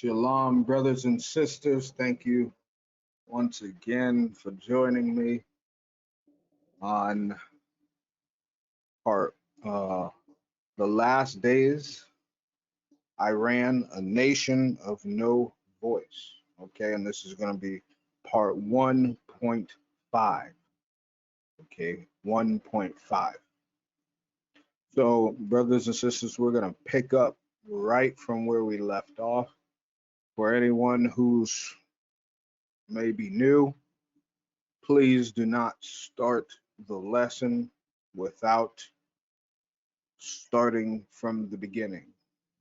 Shalom, brothers and sisters. Thank you once again for joining me on part the last days. Iran, a nation of no voice. Okay, and this is going to be part 1.5. Okay, 1.5. So, brothers and sisters, we're going to pick up right from where we left off. For anyone who's maybe new, please do not start the lesson without starting from the beginning.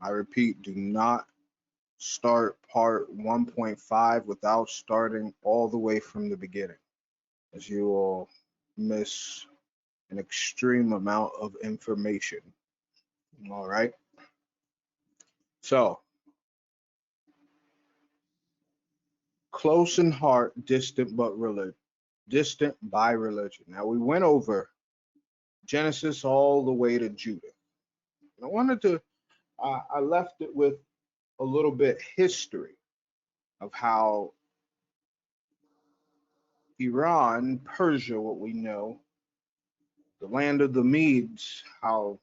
I repeat, do not start part 1.5 without starting all the way from the beginning, as you will miss an extreme amount of information. All right. So, close in heart, distant by religion. Now we went over Genesis all the way to Judah. And I left it with a little bit history of how Iran, Persia, what we know, the land of the Medes, how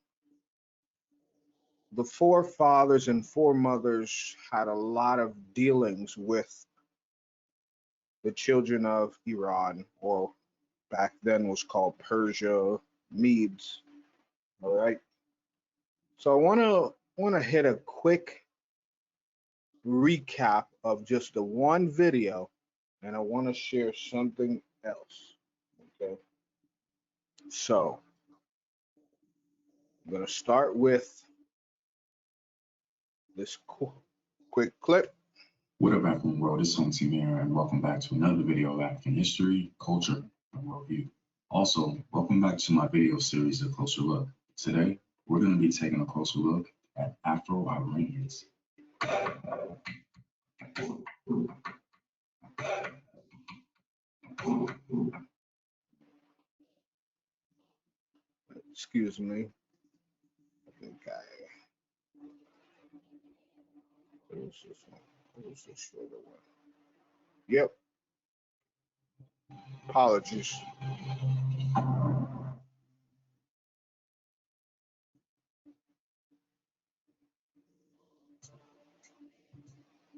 the forefathers and foremothers had a lot of dealings with the children of Iran, or back then was called Persia, Medes. All right. So I want to hit a quick recap of just the one video, and I want to share something else. Okay. So I'm going to start with this quick clip. What up, African world? It's Home Team here, and welcome back to another video of African history, culture, and worldview. Also, welcome back to my video series, A Closer Look. Today, we're going to be taking a closer look at Afro-Iranians. Excuse me. I think what was this one? What was this shorter one? Yep. Apologies.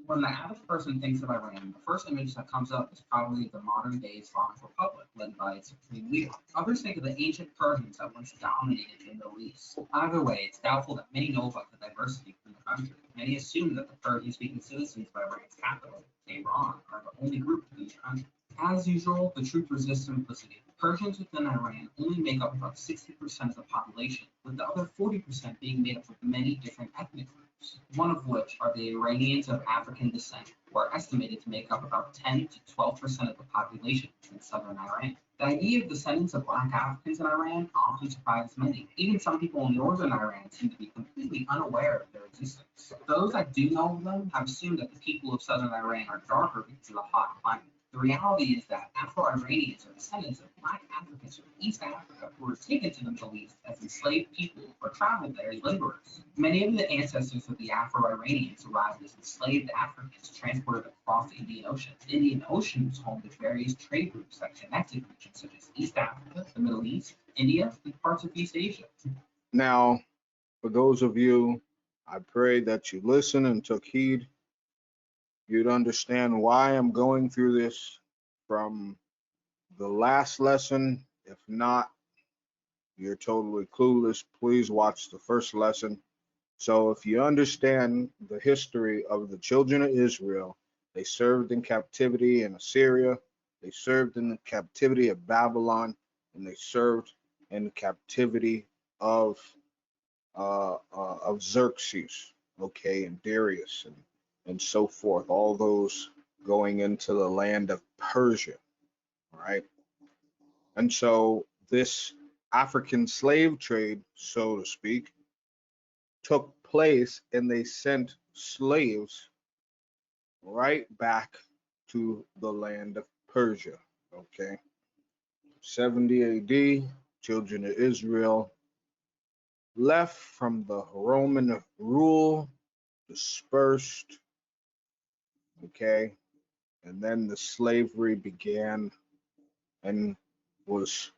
When the average person thinks of Iran, the first image that comes up is probably the modern day Islamic Republic, led by its supreme leader. Others think of the ancient Persians that once dominated the Middle East. Either way, it's doubtful that many know about the diversity within the country. Many assume that the Persian-speaking citizens of Iran's capital, Tehran, are the only group within the country. As usual, the truth resists simplicity. Persians within Iran only make up about 60% of the population, with the other 40% being made up of many different ethnic groups, one of which are the Iranians of African descent, who are estimated to make up about 10 to 12% of the population in southern Iran. The idea of descendants of black Africans in Iran often surprises many. Even some people in northern Iran seem to be completely unaware of their existence. Those that do know of them have assumed that the people of southern Iran are darker because of the hot climate. The reality is that Afro-Iranians are descendants of black Africans from East Africa who were taken to the Middle East as enslaved people or traveled there as laborers. Many of the ancestors of the Afro-Iranians arrived as enslaved Africans transported across the Indian Ocean. The Indian Ocean was home to various trade routes that connected regions such as East Africa, the Middle East, India, and parts of East Asia. Now, for those of you, I pray that you listen and took heed. You'd understand why I'm going through this from the last lesson. If not, you're totally clueless. Please watch the first lesson. So if you understand the history of the children of Israel, they served in captivity in Assyria, they served in the captivity of Babylon, and they served in the captivity of Xerxes, okay, and Darius, and so forth. All those going into the land of Persia, right? And so this African slave trade, so to speak, took place, and they sent slaves right back to the land of Persia. Okay. 70 AD, children of Israel left from the Roman rule, dispersed, Okay, and then the slavery began and was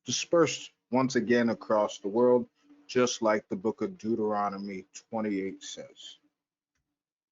dispersed once again across the world, just like the book of Deuteronomy 28 says.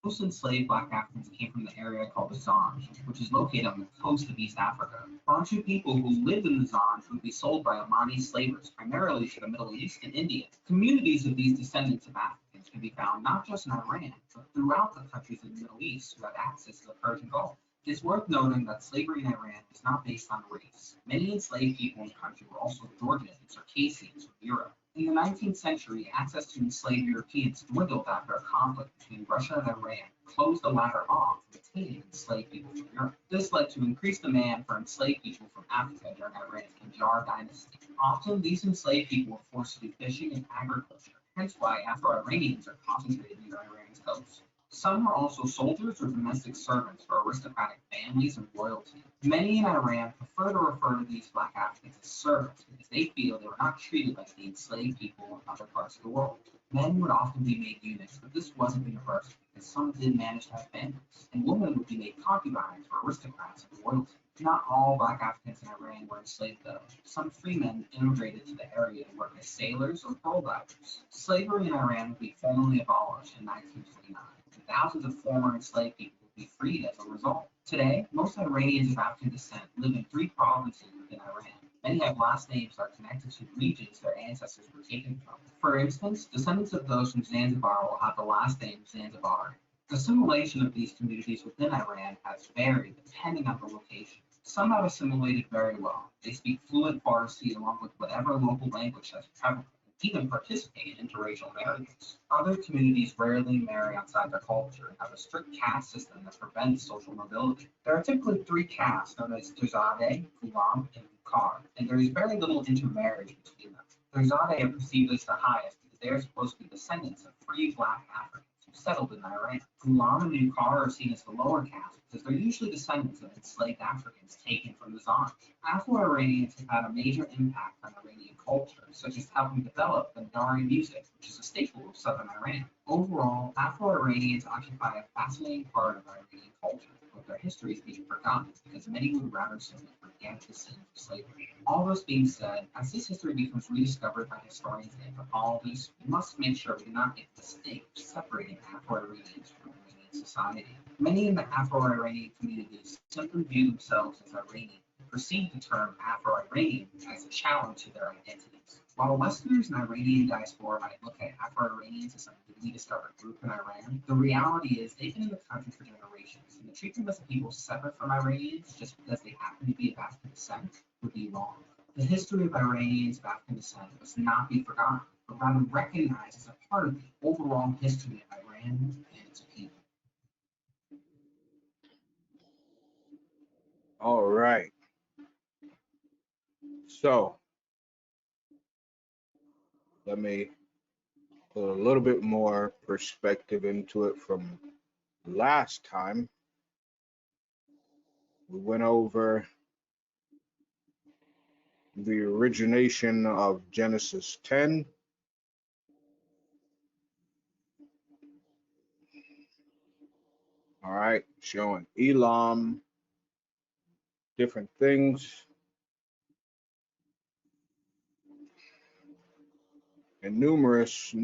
Most enslaved Black Africans came from the area called the Zanj, which is located on the coast of East Africa. Bantu people who lived in the Zanj would be sold by Omani slavers, primarily to the Middle East and India. Communities of these descendants of Africans can be found not just in Iran, but throughout the countries of the Middle East who had access to the Persian Gulf. It is worth noting that slavery in Iran was not based on race. Many enslaved people in the country were also Georgians and Circassians from Europe. In the 19th century, access to enslaved Europeans dwindled after a conflict between Russia and Iran closed the latter off, retaining enslaved people from Europe. This led to increased demand for enslaved people from Africa during Iran's Qajar dynasty. Often, these enslaved people were forced to do fishing and agriculture, hence why Afro-Iranians are concentrated near Iran's coast. Some were also soldiers or domestic servants for aristocratic families and royalty. Many in Iran prefer to refer to these Black Africans as servants because they feel they were not treated like the enslaved people in other parts of the world. Men would often be made eunuchs, but this wasn't universal because some did manage to have families, and women would be made concubines for aristocrats and royalty. Not all Black Africans in Iran were enslaved, though. Some free men immigrated to the area to work as sailors or pearl divers. Slavery in Iran would be formally abolished in 1929. Thousands of former enslaved people would be freed as a result. Today, most Iranians of African descent live in 3 provinces within Iran. Many have last names that are connected to regions their ancestors were taken from. For instance, descendants of those from Zanzibar will have the last name Zanzibari. The assimilation of these communities within Iran has varied depending on the location. Some have assimilated very well. They speak fluent Farsi along with whatever local language has prevalent, even participate in interracial marriages. Other communities rarely marry outside their culture and have a strict caste system that prevents social mobility. There are typically 3 castes known as Turzadeh, Ghulam, and Bukhar, and there is very little intermarriage between them. Turzadeh are perceived as the highest because they are supposed to be descendants of free Black Africans who settled in Iran. Ghulam and Bukhar are seen as the lower caste because they're usually descendants of enslaved Africans taken from the Zanj. Afro-Iranians have had a major impact on Iranian culture, such as helping develop Bandari music, which is a staple of southern Iran. Overall, Afro-Iranians occupy a fascinating part of Iranian culture, but their history is being forgotten because many would rather simply forget the sin of slavery. All this being said, as this history becomes rediscovered by historians and anthropologists, we must make sure we do not make the mistake of separating Afro-Iranians from Iranian society. Many in the Afro-Iranian communities simply view themselves as Iranian and perceive the term Afro-Iranian as a challenge to their identities. While Westerners and Iranian diaspora might look at Afro-Iranians as some newly discovered group in Iran, the reality is they've been in the country for generations, and to treat them as people separate from Iranians just because they happen to be of African descent would be wrong. The history of Iranians of African descent must not be forgotten, but rather recognized as a part of the overall history of Iran and its people. All right. So let me put a little bit more perspective into it from last time. We went over the origination of Genesis 10. All right, showing Elam, different things, and numerous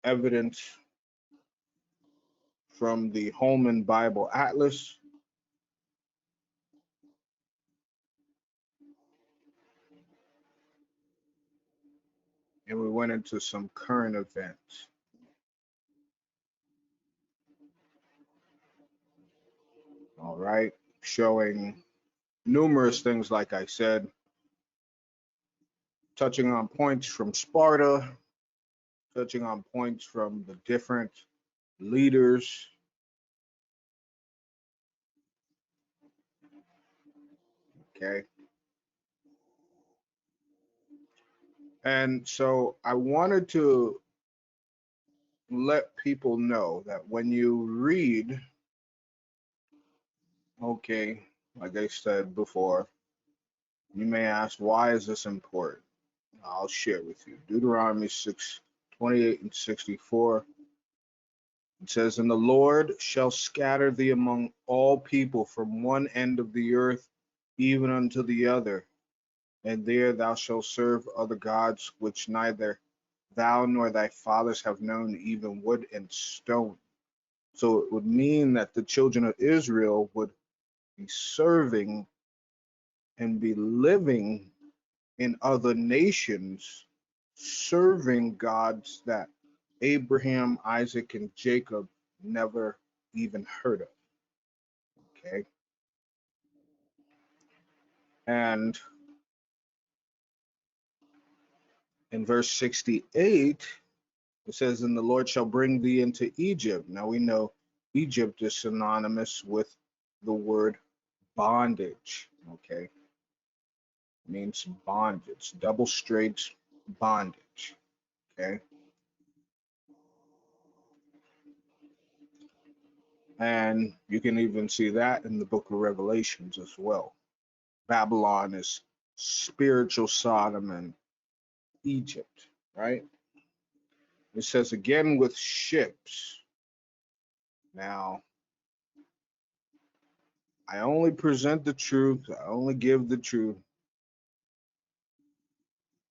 evidence from the Holman Bible Atlas. And we went into some current events. All right, showing numerous things, like I said, touching on points from Sparta, touching on points from the different leaders. Okay. And so I wanted to let people know that when you read, okay, like I said before, you may ask, why is this important? I'll share with you. Deuteronomy 6:28 and 64. It says, and the Lord shall scatter thee among all people from one end of the earth even unto the other, and there thou shalt serve other gods which neither thou nor thy fathers have known, even wood and stone. So it would mean that the children of Israel would be serving and be living in other nations, serving gods that Abraham, Isaac, and Jacob never even heard of. Okay. And in verse 68, it says, and the Lord shall bring thee into Egypt. Now we know Egypt is synonymous with the word bondage. Okay. It means bondage, double straight bondage. Okay. And you can even see that in the book of Revelations as well. Babylon is spiritual Sodom and Egypt, right? It says again with ships. Now, I only present the truth, I only give the truth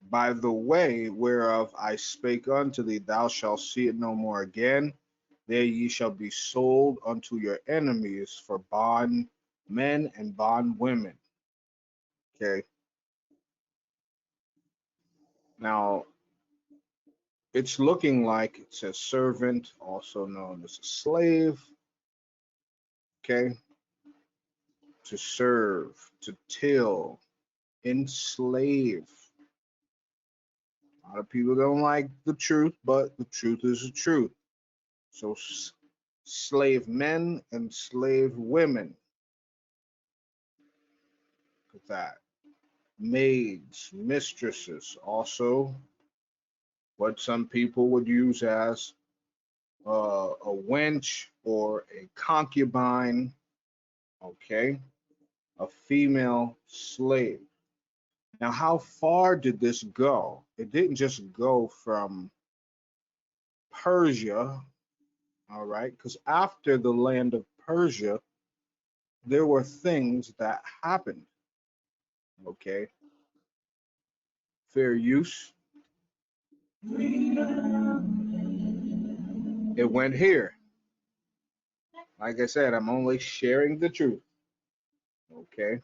by the way whereof I spake unto thee, thou shalt see it no more again. There ye shall be sold unto your enemies for bond men and bond women. Okay. Now, it's looking like it says servant, also known as a slave. Okay. To serve, to till, enslave. A lot of people don't like the truth, but the truth is the truth. So slave men and slave women. Look at that. Maids, mistresses, also what some people would use as a wench or a concubine. Okay, a female slave. Now, how far did this go? It didn't just go from Persia, all right, because after the land of Persia, there were things that happened, okay? Fair use. It went here. Like I said, I'm only sharing the truth, okay?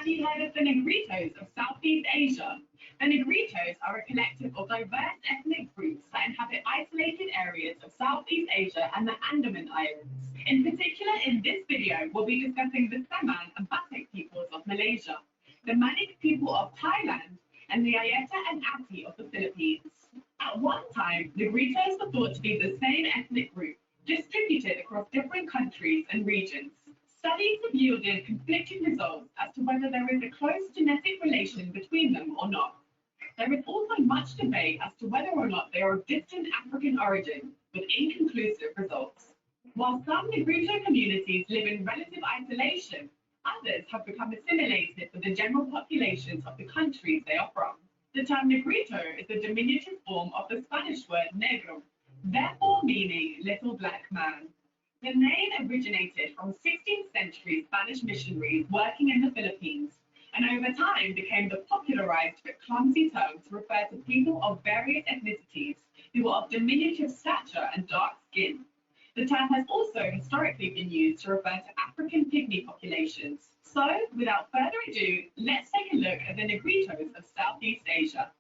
Have you heard of the Negritos of Southeast Asia? The Negritos are a collective of diverse ethnic groups that inhabit isolated areas of Southeast Asia and the Andaman Islands. In particular, in this video, we'll be discussing the Seman and Batak peoples of Malaysia, the Manik people of Thailand, and the Ayeta and Ati of the Philippines. At one time, Negritos were thought to be the same ethnic group, distributed across different countries and regions. Studies have yielded conflicting results as to whether there is a close genetic relation between them or not. There is also much debate as to whether or not they are of distant African origin, with inconclusive results. While some Negrito communities live in relative isolation, others have become assimilated with the general populations of the countries they are from. The term Negrito is a diminutive form of the Spanish word negro, therefore meaning little black man. The name originated from 16th century Spanish missionaries working in the Philippines, and over time became the popularized but clumsy term to refer to people of various ethnicities who are of diminutive stature and dark skin. The term has also historically been used to refer to African pygmy populations. So, without further ado, let's take a look at the Negritos of Southeast Asia.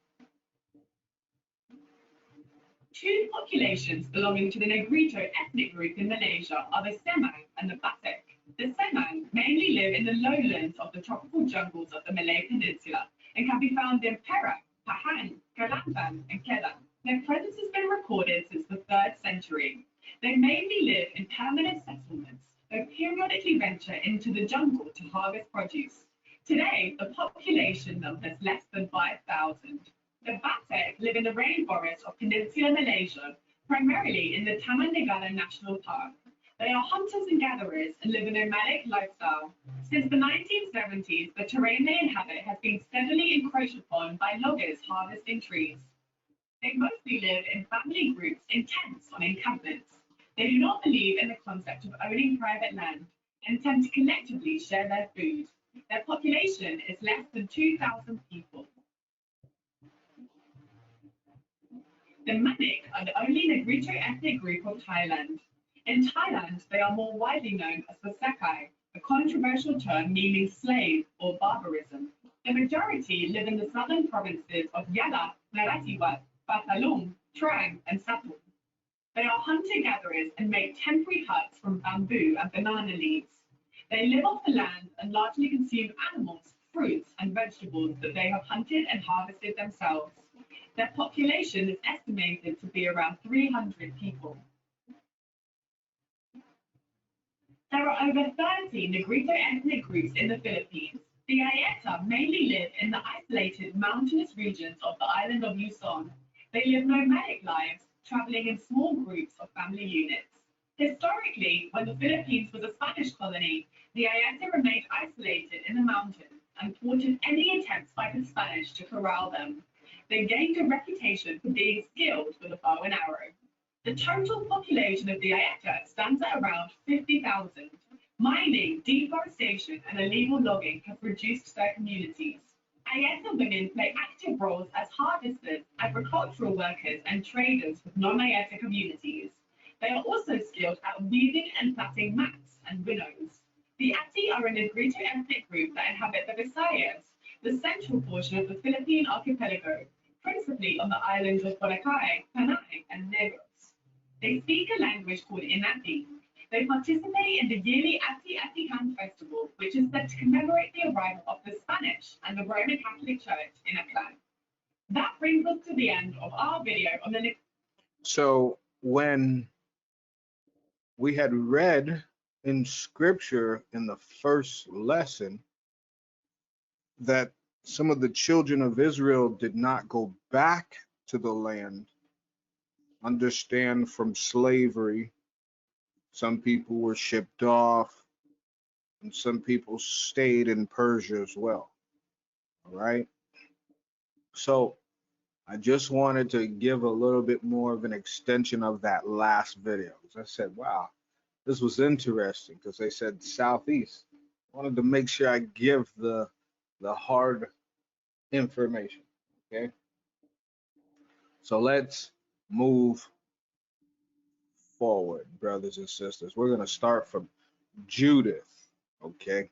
Two populations belonging to the Negrito ethnic group in Malaysia are the Semang and the Batak. The Semang mainly live in the lowlands of the tropical jungles of the Malay Peninsula and can be found in Perak, Pahang, Kelantan, and Kedah. Their presence has been recorded since the 3rd century. They mainly live in permanent settlements, though periodically venture into the jungle to harvest produce. Today, the population numbers less than 5,000. The Batak live in the rainforest of Peninsular Malaysia, primarily in the Taman Negara National Park. They are hunters and gatherers and live a nomadic lifestyle. Since the 1970s, the terrain they inhabit has been steadily encroached upon by loggers harvesting trees. They mostly live in family groups in tents on encampments. They do not believe in the concept of owning private land and tend to collectively share their food. Their population is less than 2,000 people. The Manic are the only Negrito ethnic group of Thailand. In Thailand, they are more widely known as the Sekai, a controversial term meaning slave or barbarism. The majority live in the southern provinces of Yala, Narathiwat, Batalong, Trang, and Satun. They are hunter-gatherers and make temporary huts from bamboo and banana leaves. They live off the land and largely consume animals, fruits, and vegetables that they have hunted and harvested themselves. Their population is estimated to be around 300 people. There are over 30 Negrito ethnic groups in the Philippines. The Ayeta mainly live in the isolated mountainous regions of the island of Luzon. They live nomadic lives, traveling in small groups of family units. Historically, when the Philippines was a Spanish colony, the Ayeta remained isolated in the mountains and thwarted any attempts by the Spanish to corral them. They gained a reputation for being skilled with a bow and arrow. The total population of the Ayeta stands at around 50,000. Mining, deforestation, and illegal logging have reduced their communities. Ayeta women play active roles as harvesters, agricultural workers, and traders with non-Ayeta communities. They are also skilled at weaving and plaiting mats and winnows. The Ati are a Negrito ethnic group that inhabit the Visayas, the central portion of the Philippine archipelago, principally on the islands of Boracay, Panay, and Negros. They speak a language called Inati. They participate in the yearly Ati Atihan festival, which is said to commemorate the arrival of the Spanish and the Roman Catholic Church in Aklan. That brings us to the end of our video on the. So when we had read in scripture in the first lesson that some of the children of Israel did not go back to the land, understand from slavery, some people were shipped off, and some people stayed in Persia as well. All right. So I just wanted to give a little bit more of an extension of that last video. I said, wow, this was interesting because they said Southeast. I wanted to make sure I give the hard information. Okay. So let's move forward, brothers and sisters. We're going to start from Judith. Okay.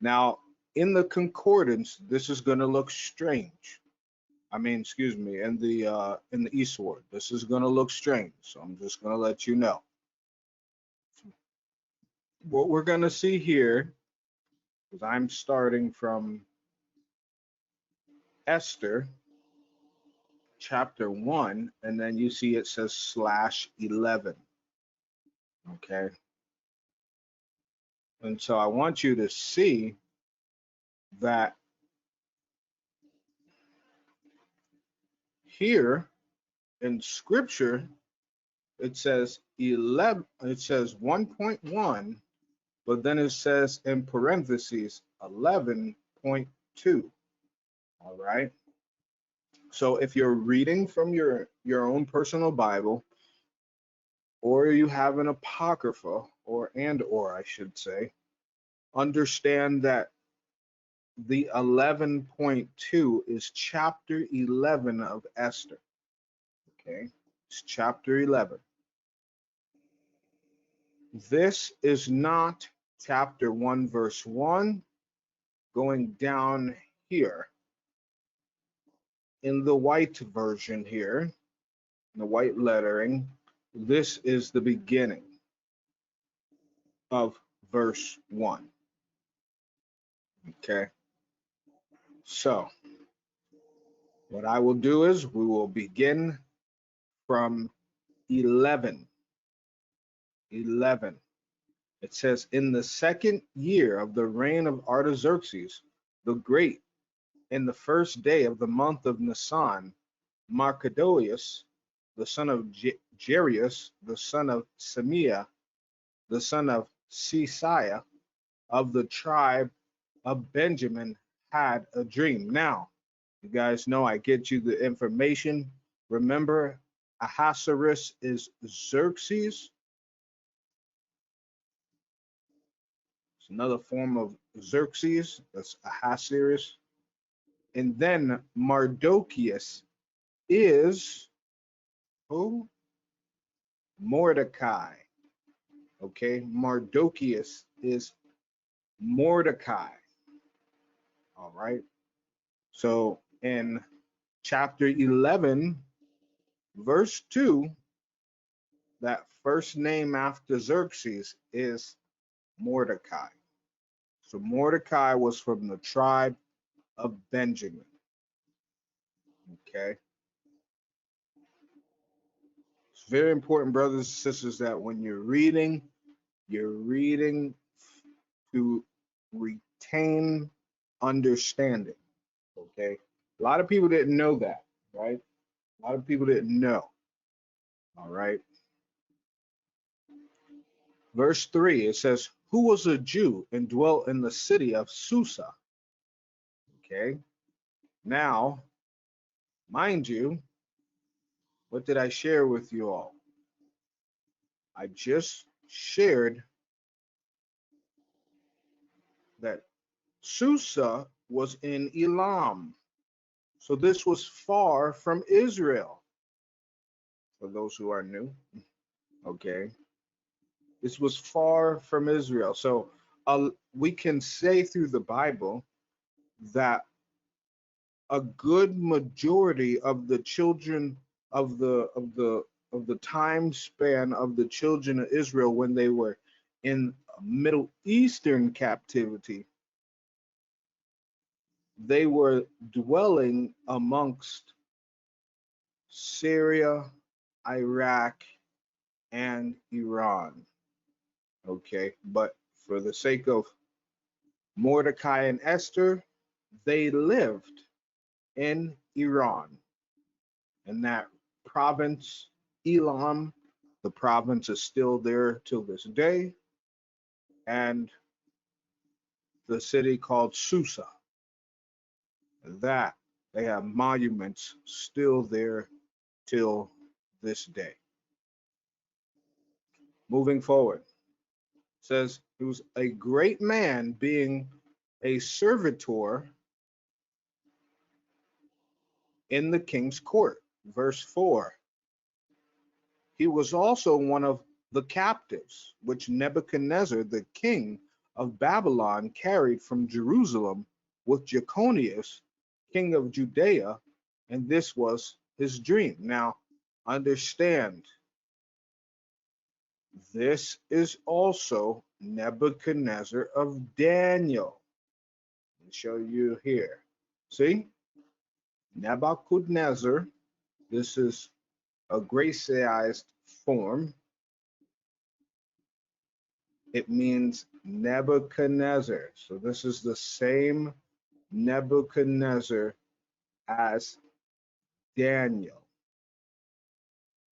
Now, in the concordance, this is going to look strange. I mean, excuse me, in the eastward, this is going to look strange. So I'm just going to let you know. What we're going to see here is I'm starting from Esther chapter 1, and then you see it says /11. Okay. And so I want you to see that here in scripture, it says 11, it says 1.1, but then it says in parentheses 11.2. All right. So if you're reading from your own personal Bible, or you have an apocrypha, or I should say, understand that the 11.2 is chapter 11 of Esther. Okay, it's chapter 11. This is not chapter 1, verse 1, going down here. In the white version here, the white lettering, this is the beginning of verse 1. Okay. So what I will do is we will begin from 11. 11. It says, in the second year of the reign of Artaxerxes the Great, in the first day of the month of Nisan, Marcadoius, the son of Jarius, the son of Semia, the son of Sisiah, of the tribe of Benjamin, had a dream. Now, you guys know I get you the information Remember, Ahasuerus is Xerxes. It's another form of Xerxes. That's Ahasuerus. And then Mardochus is who? Mordecai. Okay, Mardochus is Mordecai. All right. So in chapter 11, verse 2, that first name after Xerxes is Mordecai. So Mordecai was from the tribe of Benjamin. Okay. It's very important, brothers and sisters, that when you're reading to retain understanding. Okay. A lot of people didn't know that, right? A lot of people didn't know. All right. Verse 3, it says, who was a Jew and dwelt in the city of Susa? Okay. Now, mind you, what did I share with you all? I just shared that Susa was in Elam. So this was far from Israel. For those who are new, okay. This was far from Israel. So we can say through the Bible that a good majority of the children of the time span of the children of Israel when they were in Middle Eastern captivity, they were dwelling amongst Syria, Iraq, and Iran. Okay, but for the sake of Mordecai and Esther, they lived in Iran. And that province, Elam, the province is still there till this day. And the city called Susa, that they have monuments still there till this day. Moving forward, it says he was a great man, being a servitor in the king's court. Verse 4, he was also one of the captives which Nebuchadnezzar, the king of Babylon, carried from Jerusalem with Jeconias, king of Judea, and this was his dream. Now, understand, this is also Nebuchadnezzar of Daniel. I'll show you here. See? Nebuchadnezzar, this is a Gracized form. It means Nebuchadnezzar. So this is the same Nebuchadnezzar as Daniel.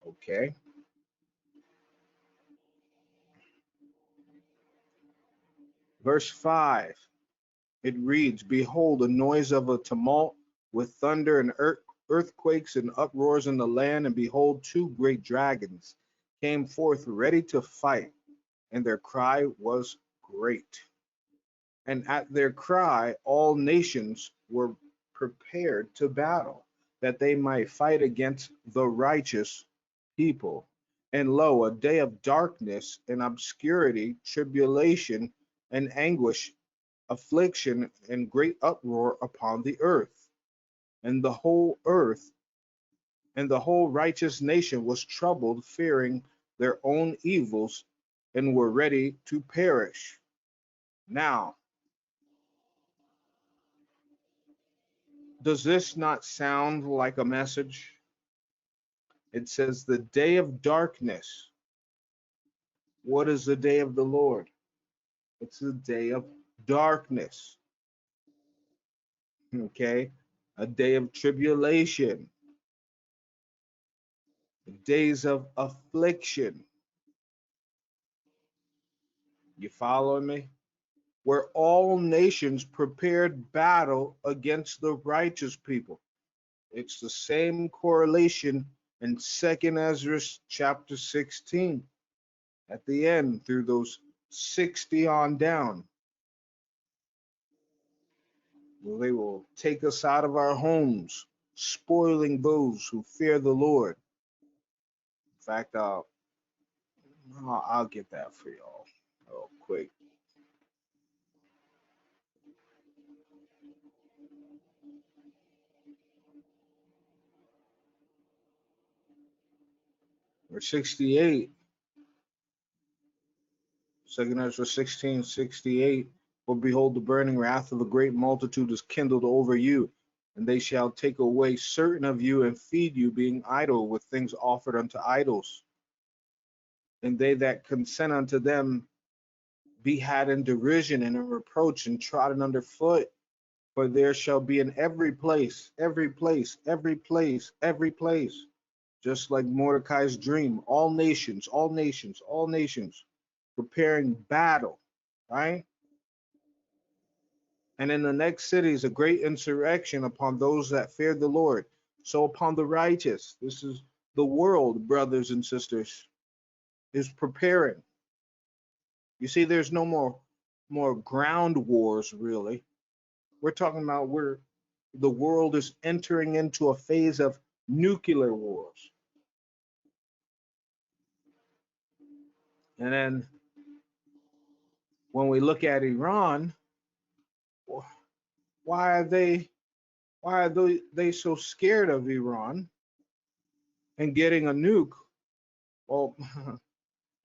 Okay. Verse 5, it reads, behold, the noise of a tumult with thunder and earthquakes and uproars in the land, and behold, two great dragons came forth ready to fight, and their cry was great. And at their cry, all nations were prepared to battle, that they might fight against the righteous people. And lo, a day of darkness and obscurity, tribulation and anguish, affliction and great uproar upon the earth. And the whole earth and the whole righteous nation was troubled, fearing their own evils, and were ready to perish. Now, does this not sound like a message? It says the day of darkness. What is the day of the Lord? It's the day of darkness. Okay? A day of tribulation. Days of affliction. You following me? Where all nations prepared battle against the righteous people. It's the same correlation in 2nd Ezra chapter 16 at the end through those 60 on down. Well, they will take us out of our homes, spoiling those who fear the Lord. In fact, I'll get that for y'all real quick. Verse 68, 2nd Ezra 16:68. For behold, the burning wrath of a great multitude is kindled over you, and they shall take away certain of you and feed you, being idle with things offered unto idols. And they that consent unto them be had in derision and in reproach and trodden under foot. For there shall be in every place, every place, every place, every place, just like Mordecai's dream, all nations, all nations, all nations preparing battle, right? And in the next city is a great insurrection upon those that fear the Lord. So upon the righteous, this is the world, brothers and sisters, is preparing. You see, there's no more ground wars, really. We're talking about where the world is entering into a phase of nuclear wars. And then when we look at Iran, why are they so scared of Iran and getting a nuke? Well,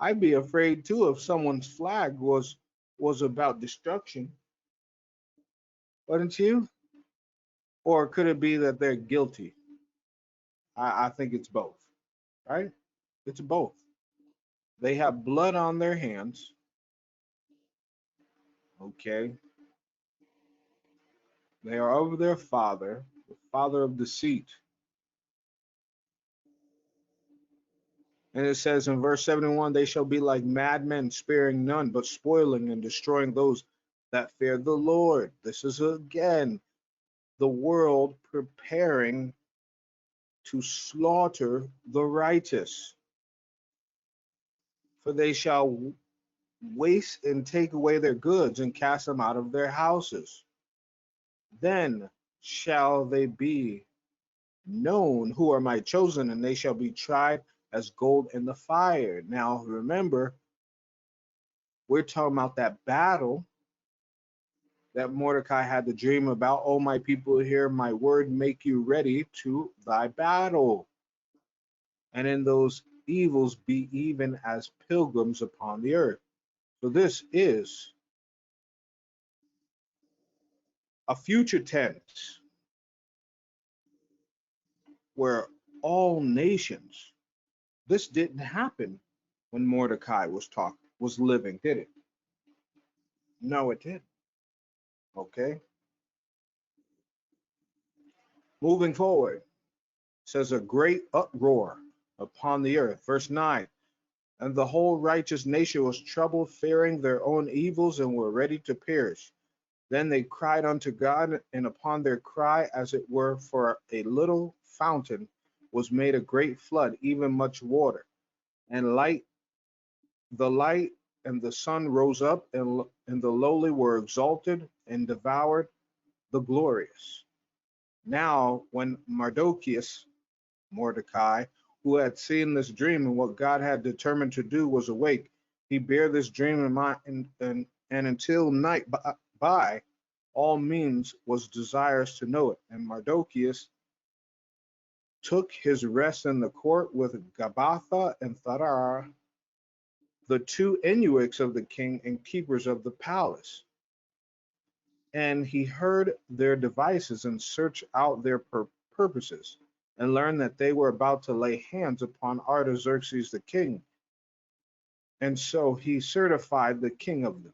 I'd be afraid too if someone's flag was about destruction, wouldn't you? Or could it be that they're guilty? I think it's both, right? It's both. They have blood on their hands, okay? They are of their father, the father of deceit. And it says in verse 71, they shall be like madmen, sparing none, but spoiling and destroying those that fear the Lord. This is again the world preparing to slaughter the righteous. For they shall waste and take away their goods and cast them out of their houses. Then shall they be known who are my chosen, and they shall be tried as gold in the fire. Now remember, we're talking about that battle that Mordecai had the dream about. Oh, my people, hear my word, make you ready to thy battle. And in those evils be even as pilgrims upon the earth. So this is a future tense where all nations, this didn't happen when Mordecai was living, did it? No, it didn't. Okay. Moving forward, says a great uproar upon the earth. Verse 9, and the whole righteous nation was troubled, fearing their own evils, and were ready to perish. Then they cried unto God, and upon their cry, as it were for a little fountain, was made a great flood, even much water. And the light and the sun rose up, and the lowly were exalted and devoured the glorious. Now, when Mordecai, who had seen this dream and what God had determined to do, was awake, he bare this dream in mind, and until night by all means was desirous to know it. And Mardochæus took his rest in the court with Gabbatha and Thadar, the two eunuchs of the king and keepers of the palace. And he heard their devices and searched out their purposes, and learned that they were about to lay hands upon Artaxerxes the king. And so he certified the king of them.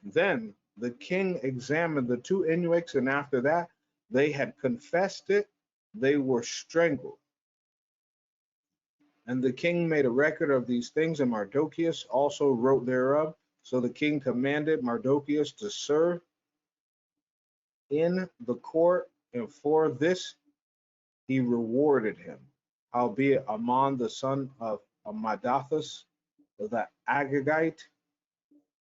Then the king examined the two eunuchs, and after that they had confessed it, they were strangled. And the king made a record of these things, and Mardochæus also wrote thereof. So the king commanded Mardochæus to serve in the court, and for this he rewarded him. Howbeit Amon the son of Amadathus the Agagite,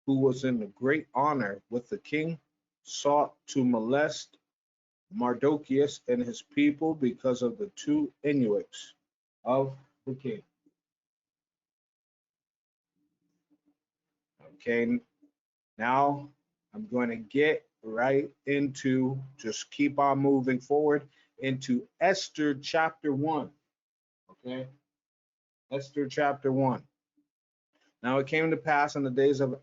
who was in great honor with the king, sought to molest Mardochæus and his people because of the two eunuchs of the king. Okay, now I'm going to get right into, just keep on moving forward into Esther chapter 1. Okay, Esther chapter 1. Now it came to pass in the days of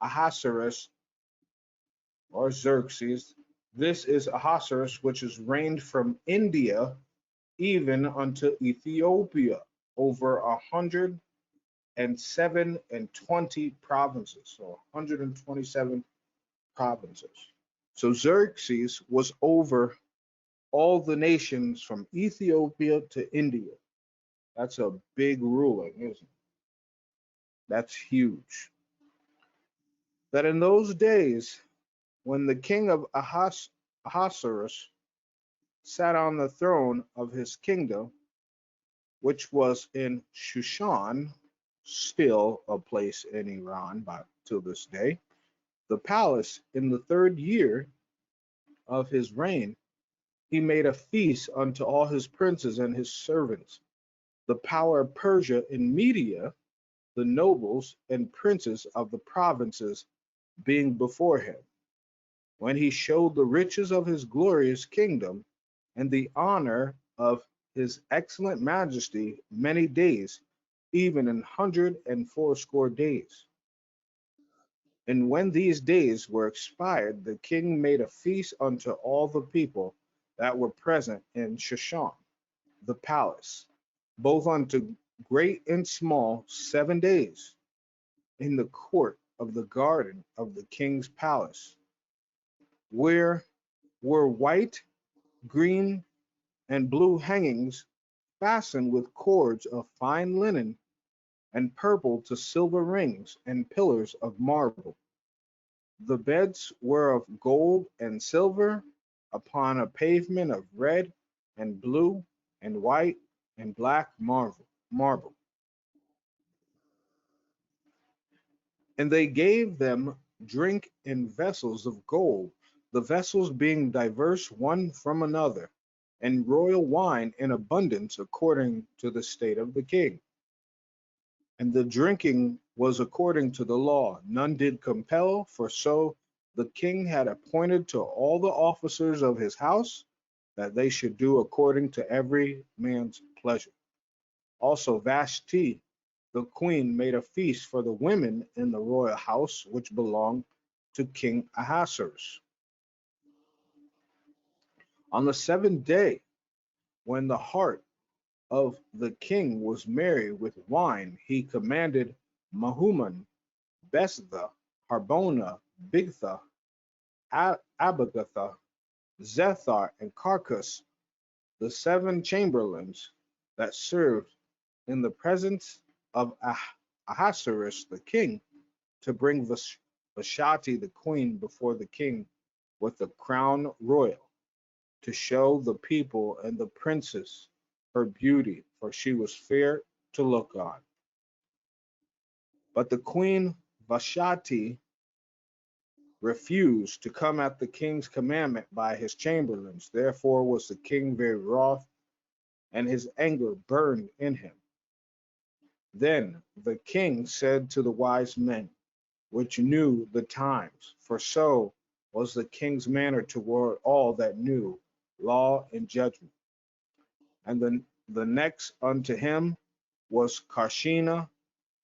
Ahasuerus or Xerxes. This is Ahasuerus, which is reigned from India even unto Ethiopia, over 127 provinces. So 127 provinces. So Xerxes was over all the nations from Ethiopia to India. That's a big ruling, isn't it? That's huge. That in those days, when the king of Ahasuerus sat on the throne of his kingdom, which was in Shushan, still a place in Iran till this day, the palace, in the 3rd year of his reign, he made a feast unto all his princes and his servants, the power of Persia and Media, the nobles and princes of the provinces being before him, when he showed the riches of his glorious kingdom and the honor of his excellent majesty many days, even 180 days. And when these days were expired, the king made a feast unto all the people that were present in Shushan, the palace, both unto great and small, 7 days, in the court of the garden of the king's palace, where were white, green, and blue hangings fastened with cords of fine linen, and purple to silver rings, and pillars of marble. The beds were of gold and silver, upon a pavement of red and blue and white and black marble. And they gave them drink in vessels of gold, the vessels being diverse one from another, and royal wine in abundance according to the state of the king. And the drinking was according to the law. None did compel, for so the king had appointed to all the officers of his house, that they should do according to every man's pleasure. Also Vashti, the queen, made a feast for the women in the royal house, which belonged to King Ahasuerus. On the 7th day, when the heart of the king was merry with wine, he commanded Mahuman, Bestha, Harbona, Bigtha, Abagatha, Zethar, and Carcas, the 7 chamberlains that served in the presence of Ahasuerus the king, to bring Vashti the queen before the king with the crown royal, to show the people and the princes her beauty, for she was fair to look on. But the queen Vashti refused to come at the king's commandment by his chamberlains. Therefore was the king very wroth, and his anger burned in him. Then the king said to the wise men, which knew the times, for so was the king's manner toward all that knew law and judgment. And the next unto him was Karshena,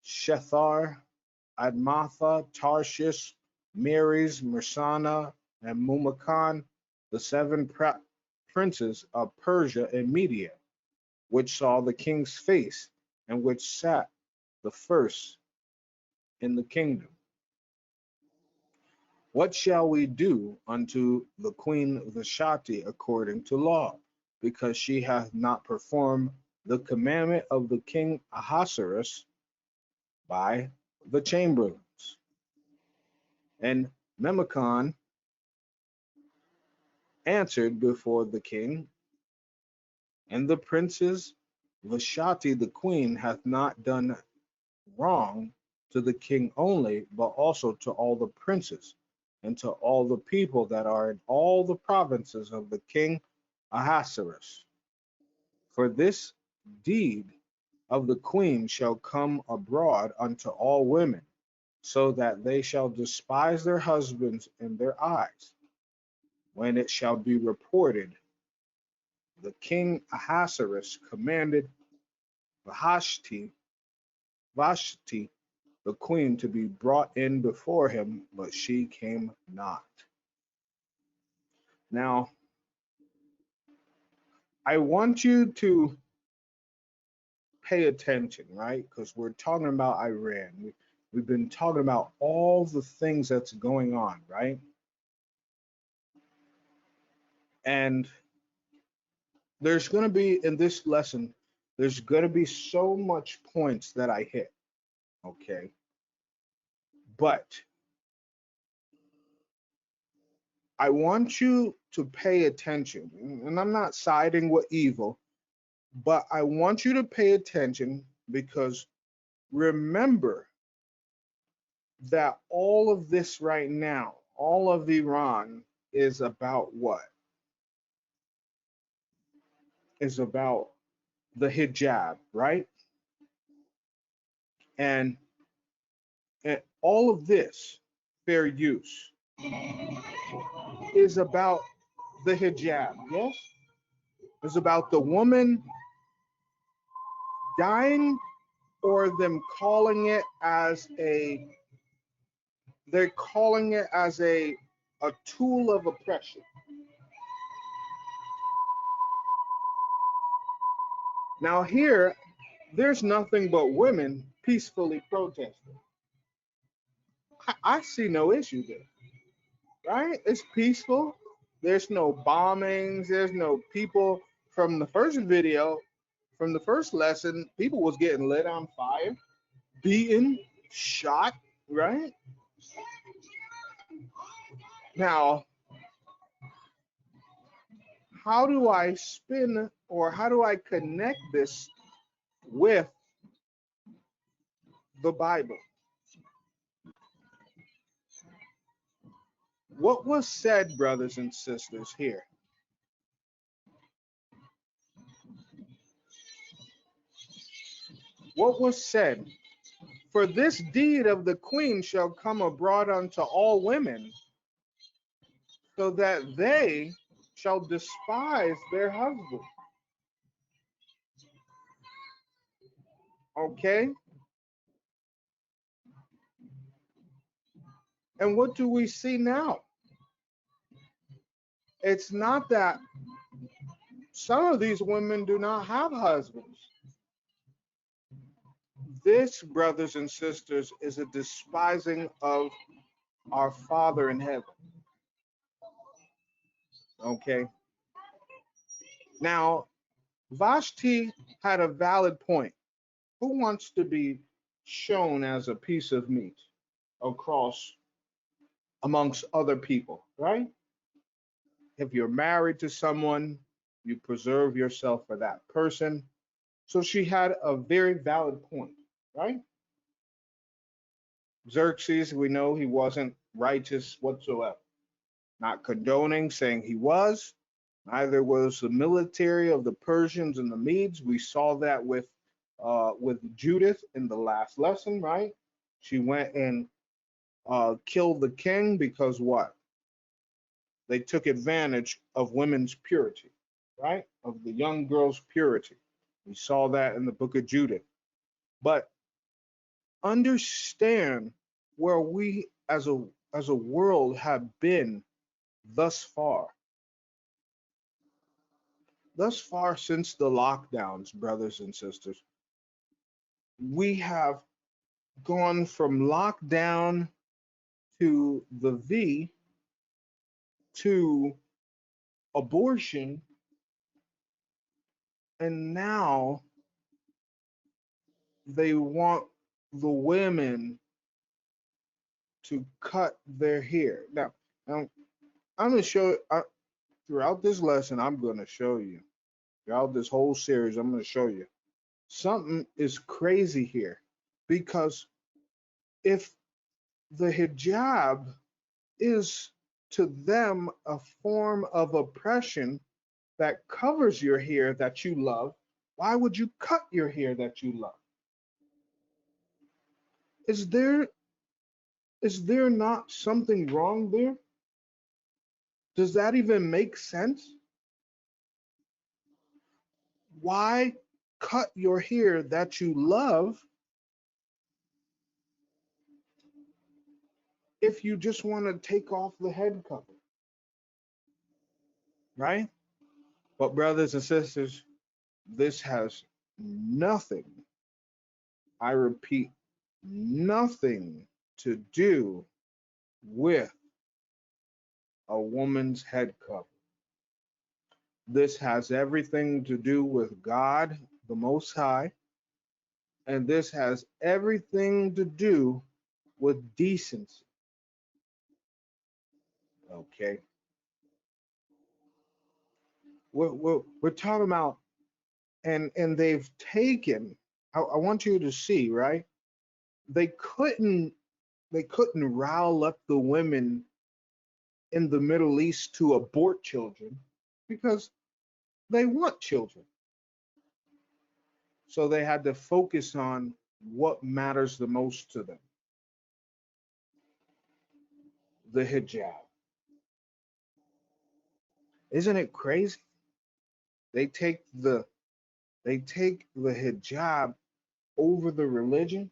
Shethar, Admatha, Tarshish, Meres, Mersana, and Mumakan, the 7 princes of Persia and Media, which saw the king's face, and which sat the first in the kingdom. What shall we do unto the queen Vashti according to law? Because she hath not performed the commandment of the king Ahasuerus by the chamberlains. And Memucan answered before the king, and the princes, Vashti the queen hath not done wrong to the king only, but also to all the princes and to all the people that are in all the provinces of the king Ahasuerus. For this deed of the queen shall come abroad unto all women, so that they shall despise their husbands in their eyes. When it shall be reported, the king Ahasuerus commanded Vashti, Vashti the queen, to be brought in before him, but she came not. Now, I want you to pay attention, right? Because we're talking about Iran. We've been talking about all the things that's going on, right? And there's going to be, in this lesson, there's going to be so much points that I hit, okay? But I want you to pay attention, and I'm not siding with evil, but I want you to pay attention because remember that all of this right now, all of Iran is about what? Is about the hijab, right? And, and all of this, fair use, is about the hijab, yes? It's about the woman dying or them calling it as they're calling it as a tool of oppression. Now here, there's nothing but women peacefully protesting. I see no issue there, right? It's peaceful. There's no bombings. There's no people from the first video, from the first lesson, people was getting lit on fire, beaten, shot, right? Now, how do I spin or how do I connect this with the Bible? What was said, brothers and sisters, here? What was said? For this deed of the queen shall come abroad unto all women, so that they shall despise their husband. Okay? And what do we see now? It's not that some of these women do not have husbands. This, brothers and sisters, is a despising of our Father in heaven. Okay? Now, Vashti had a valid point. Who wants to be shown as a piece of meat across amongst other people, right? If you're married to someone, you preserve yourself for that person. So she had a very valid point, right? Xerxes, we know he wasn't righteous whatsoever. Not condoning, saying he was. Neither was the military of the Persians and the Medes. We saw that with Judith in the last lesson, right? She went and killed the king because what? They took advantage of women's purity, right? Of the young girl's purity. We saw that in the book of Judith. But understand where we as a world have been thus far. Thus far since the lockdowns, brothers and sisters, we have gone from lockdown to the V to abortion, and now they want the women to cut their hair. Now I'm going to show. throughout this lesson, I'm going to show you, throughout this whole series, I'm going to show you something is crazy here. Because if the hijab is to them a form of oppression that covers your hair that you love, why would you cut your hair that you love? Is there not something wrong there? Does that even make sense? Why cut your hair that you love if you just want to take off the head cover? Right? But brothers and sisters, this has nothing, I repeat, nothing to do with a woman's head cover. This has everything to do with God, the Most High, and this has everything to do with decency. Okay, we're talking about, and they've taken. I want you to see, right? They couldn't rile up the women in the Middle East to abort children because they want children. So they had to focus on what matters the most to them. The hijab. Isn't it crazy? They take the hijab over the religion.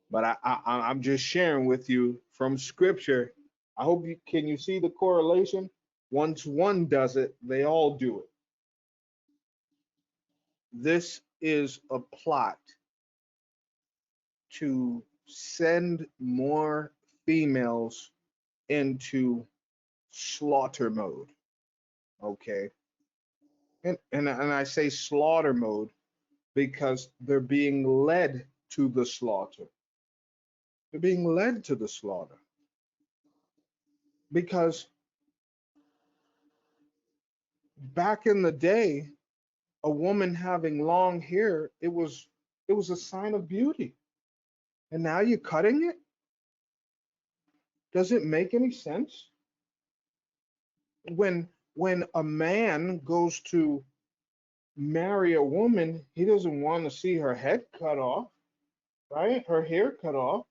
But I'm just sharing with you from scripture. I hope you see the correlation? Once one does it, they all do it. This is a plot to send more females into slaughter mode. Okay. And I say slaughter mode because they're being led to the slaughter. They're being led to the slaughter. Because back in the day, a woman having long hair, it was a sign of beauty. And now you're cutting it? Does it make any sense? When a man goes to marry a woman, he doesn't want to see her head cut off, right? Her hair cut off.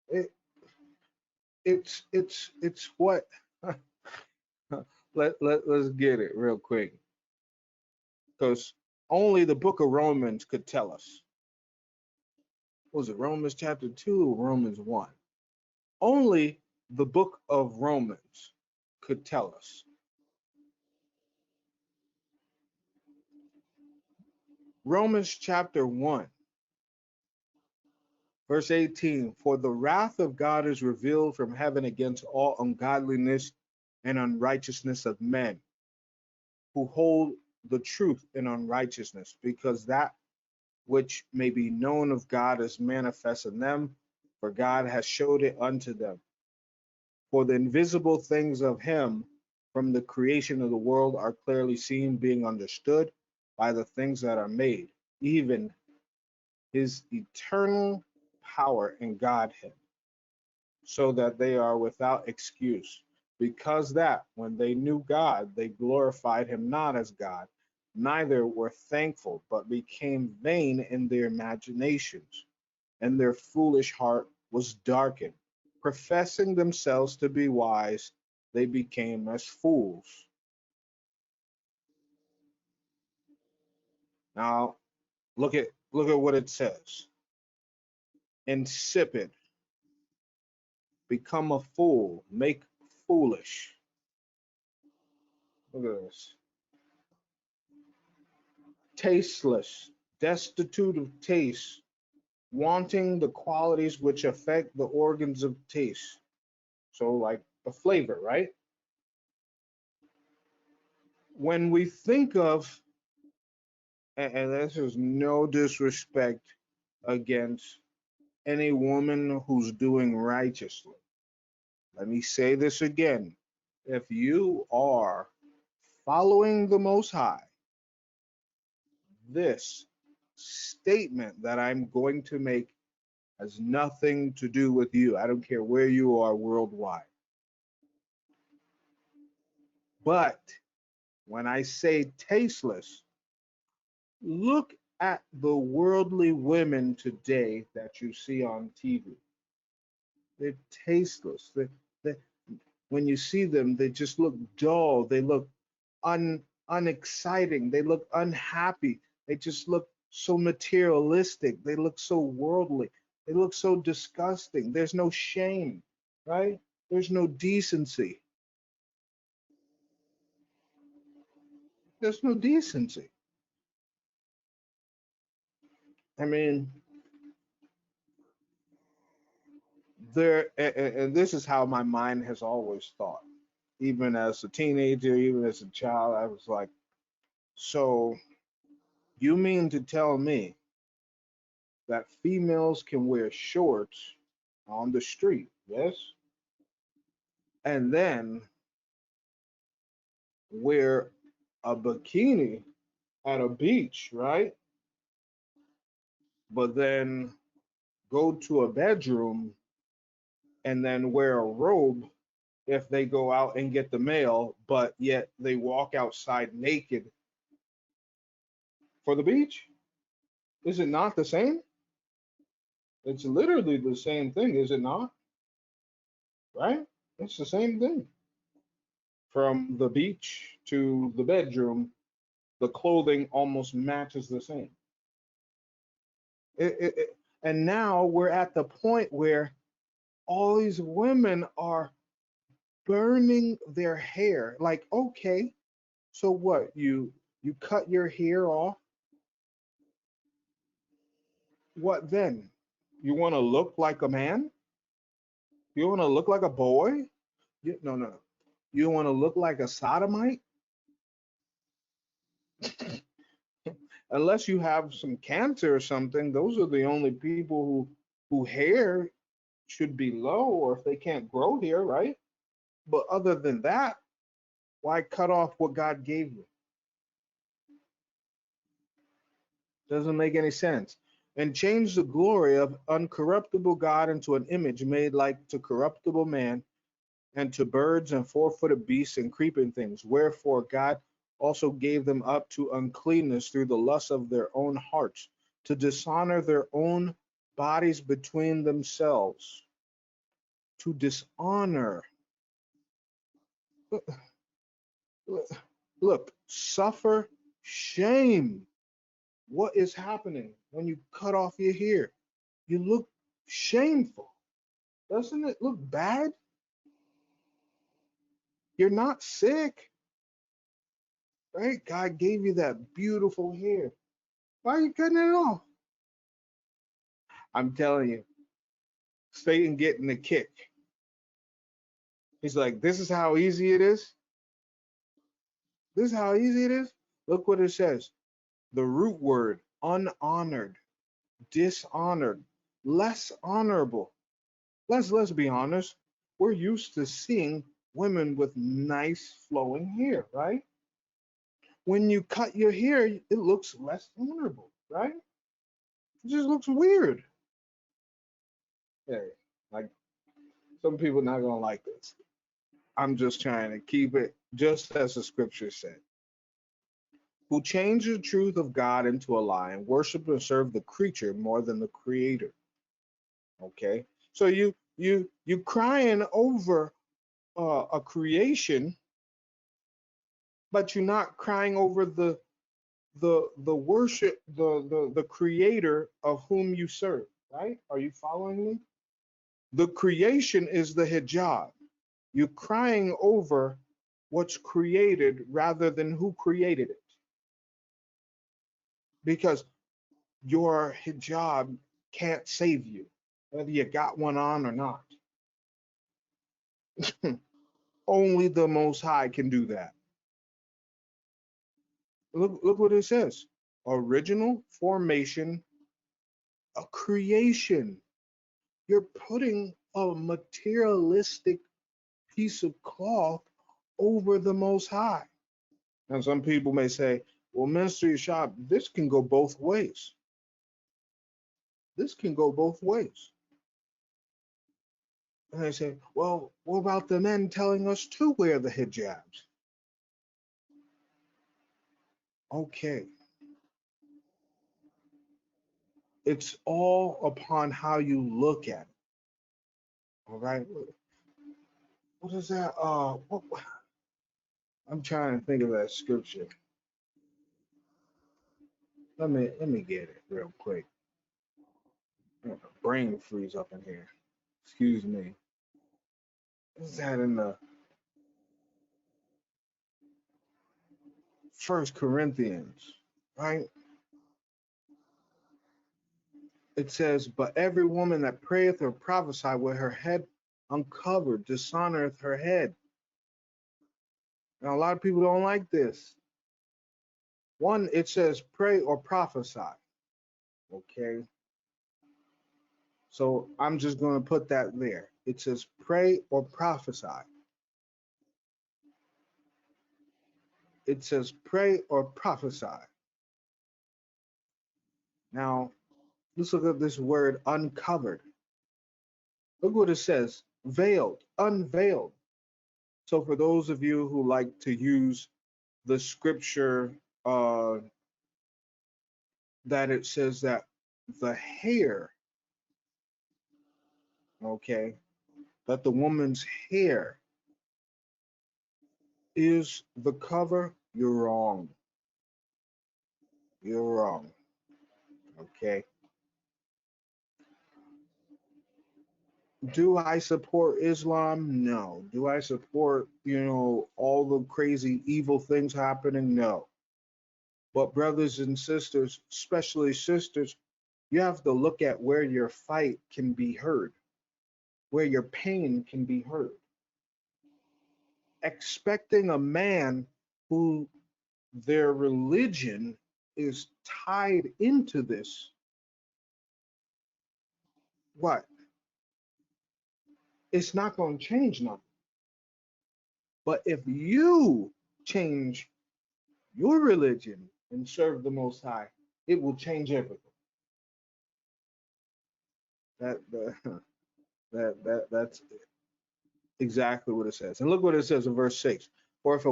It, it's what let's get it real quick, because only the book of Romans could tell us. Was it Romans chapter 2 or Romans 1? Only the book of Romans could tell us. Romans chapter 1, verse 18, for the wrath of God is revealed from heaven against all ungodliness and unrighteousness of men who hold the truth in unrighteousness, because that which may be known of God is manifest in them, for God has showed it unto them. For the invisible things of him from the creation of the world are clearly seen, being understood by the things that are made, even his eternal power and Godhead, so that they are without excuse. Because that when they knew God, they glorified him not as God, neither were thankful, but became vain in their imaginations, and their foolish heart was darkened. Professing themselves to be wise, they became as fools. Now, look at what it says. Insipid, become a fool, make foolish. Look at this. Tasteless, destitute of taste, wanting the qualities which affect the organs of taste. So, like the flavor, right? When we think of, and this is no disrespect against any woman who's doing righteously. Let me say this again. If you are following the Most High, this statement that I'm going to make has nothing to do with you. I don't care where you are worldwide. But when I say tasteless, look at the worldly women today that you see on TV. They're tasteless. They, when you see them, they just look dull. They look unexciting. They look unhappy. They just look so materialistic. They look so worldly. They look so disgusting. There's no shame, right? There's no decency. There's no decency. I mean, and this is how my mind has always thought. Even as a teenager, even as a child, I was like, so you mean to tell me that females can wear shorts on the street, yes? And then wear a bikini at a beach, right? But then go to a bedroom and then wear a robe if they go out and get the mail, but yet they walk outside naked for the beach? Is it not the same? It's literally the same thing, is it not? Right? It's the same thing. From the beach to the bedroom, the clothing almost matches the same. And now we're at the point where all these women are burning their hair. Like, okay, so what? You cut your hair off. What then? You want to look like a man? You want to look like a boy? No, no, no. You want to look like a sodomite? Unless you have some cancer or something, those are the only people who hair should be low, or if they can't grow hair, right? But other than that, why cut off what God gave you? Doesn't make any sense. And change the glory of uncorruptible God into an image made like to corruptible man and to birds and four-footed beasts and creeping things. Wherefore God also gave them up to uncleanness through the lust of their own hearts, to dishonor their own bodies between themselves. To dishonor. Look, suffer shame. What is happening when you cut off your hair? You look shameful. Doesn't it look bad? You're not sick, right? God gave you that beautiful hair. Why are you cutting it off? I'm telling you, Satan getting a kick. He's like, this is how easy it is. This is how easy it is. Look what it says. The root word, unhonored, dishonored, less honorable. Let's be honest. We're used to seeing women with nice flowing hair, right? When you cut your hair, it looks less honorable, right? It just looks weird. Yeah, like some people not gonna like this. I'm just trying to keep it just as the scripture said. Who change the truth of God into a lie and worship and serve the creature more than the creator. Okay, so you crying over a creation, but you're not crying over the worship the creator of whom you serve, right? Are you following me? The creation is the hijab. You're crying over what's created rather than who created it, because your hijab can't save you whether you got one on or not. Only the Most High can do that. Look what it says. Original formation, a creation. You're putting a materialistic piece of cloth over the Most High. And some people may say, well, Minister Yashab, this can go both ways. This can go both ways. And they say, well, what about the men telling us to wear the hijabs? Okay. It's all upon how you look at it. All right. What is that? I'm trying to think of that scripture. Let me get it real quick. Brain freeze up in here. Excuse me. Is that in the First Corinthians, right? It says, but every woman that prayeth or prophesieth with her head uncovered dishonoreth her head. Now, a lot of people don't like this. One, it says pray or prophesy. Okay. So I'm just going to put that there. It says pray or prophesy. It says pray or prophesy. Now, let's look at this word uncovered. Look what it says, veiled, unveiled. So for those of you who like to use the scripture that it says that the hair, okay, that the woman's hair is the cover, you're wrong. You're wrong. Okay. Do I support Islam? No. Do I support, all the crazy evil things happening? No. But brothers and sisters, especially sisters, you have to look at where your fight can be heard, where your pain can be heard. Expecting a man who their religion is tied into this, what? It's not going to change nothing. But if you change your religion and serve the Most High, it will change everything. That's exactly what it says. And look what it says in verse 6. For if the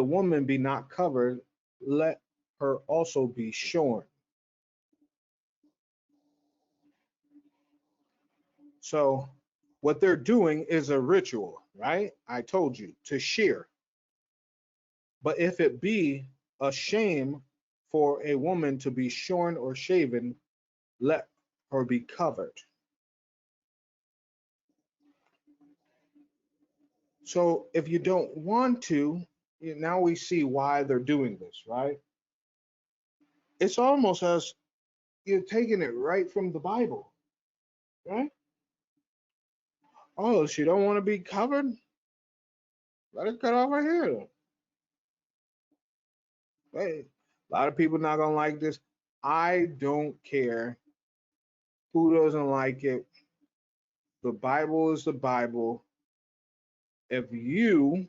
woman be not covered, let her also be shorn. So what they're doing is a ritual, right? I told you to shear. But if it be a shame for a woman to be shorn or shaven, let her be covered. So if you don't want to, now we see why they're doing this, right? It's almost as you're taking it right from the Bible, right? Oh, she don't want to be covered? Let her cut off her hair. Hey, a lot of people not gonna like this. I don't care who doesn't like it. The Bible is the Bible. If you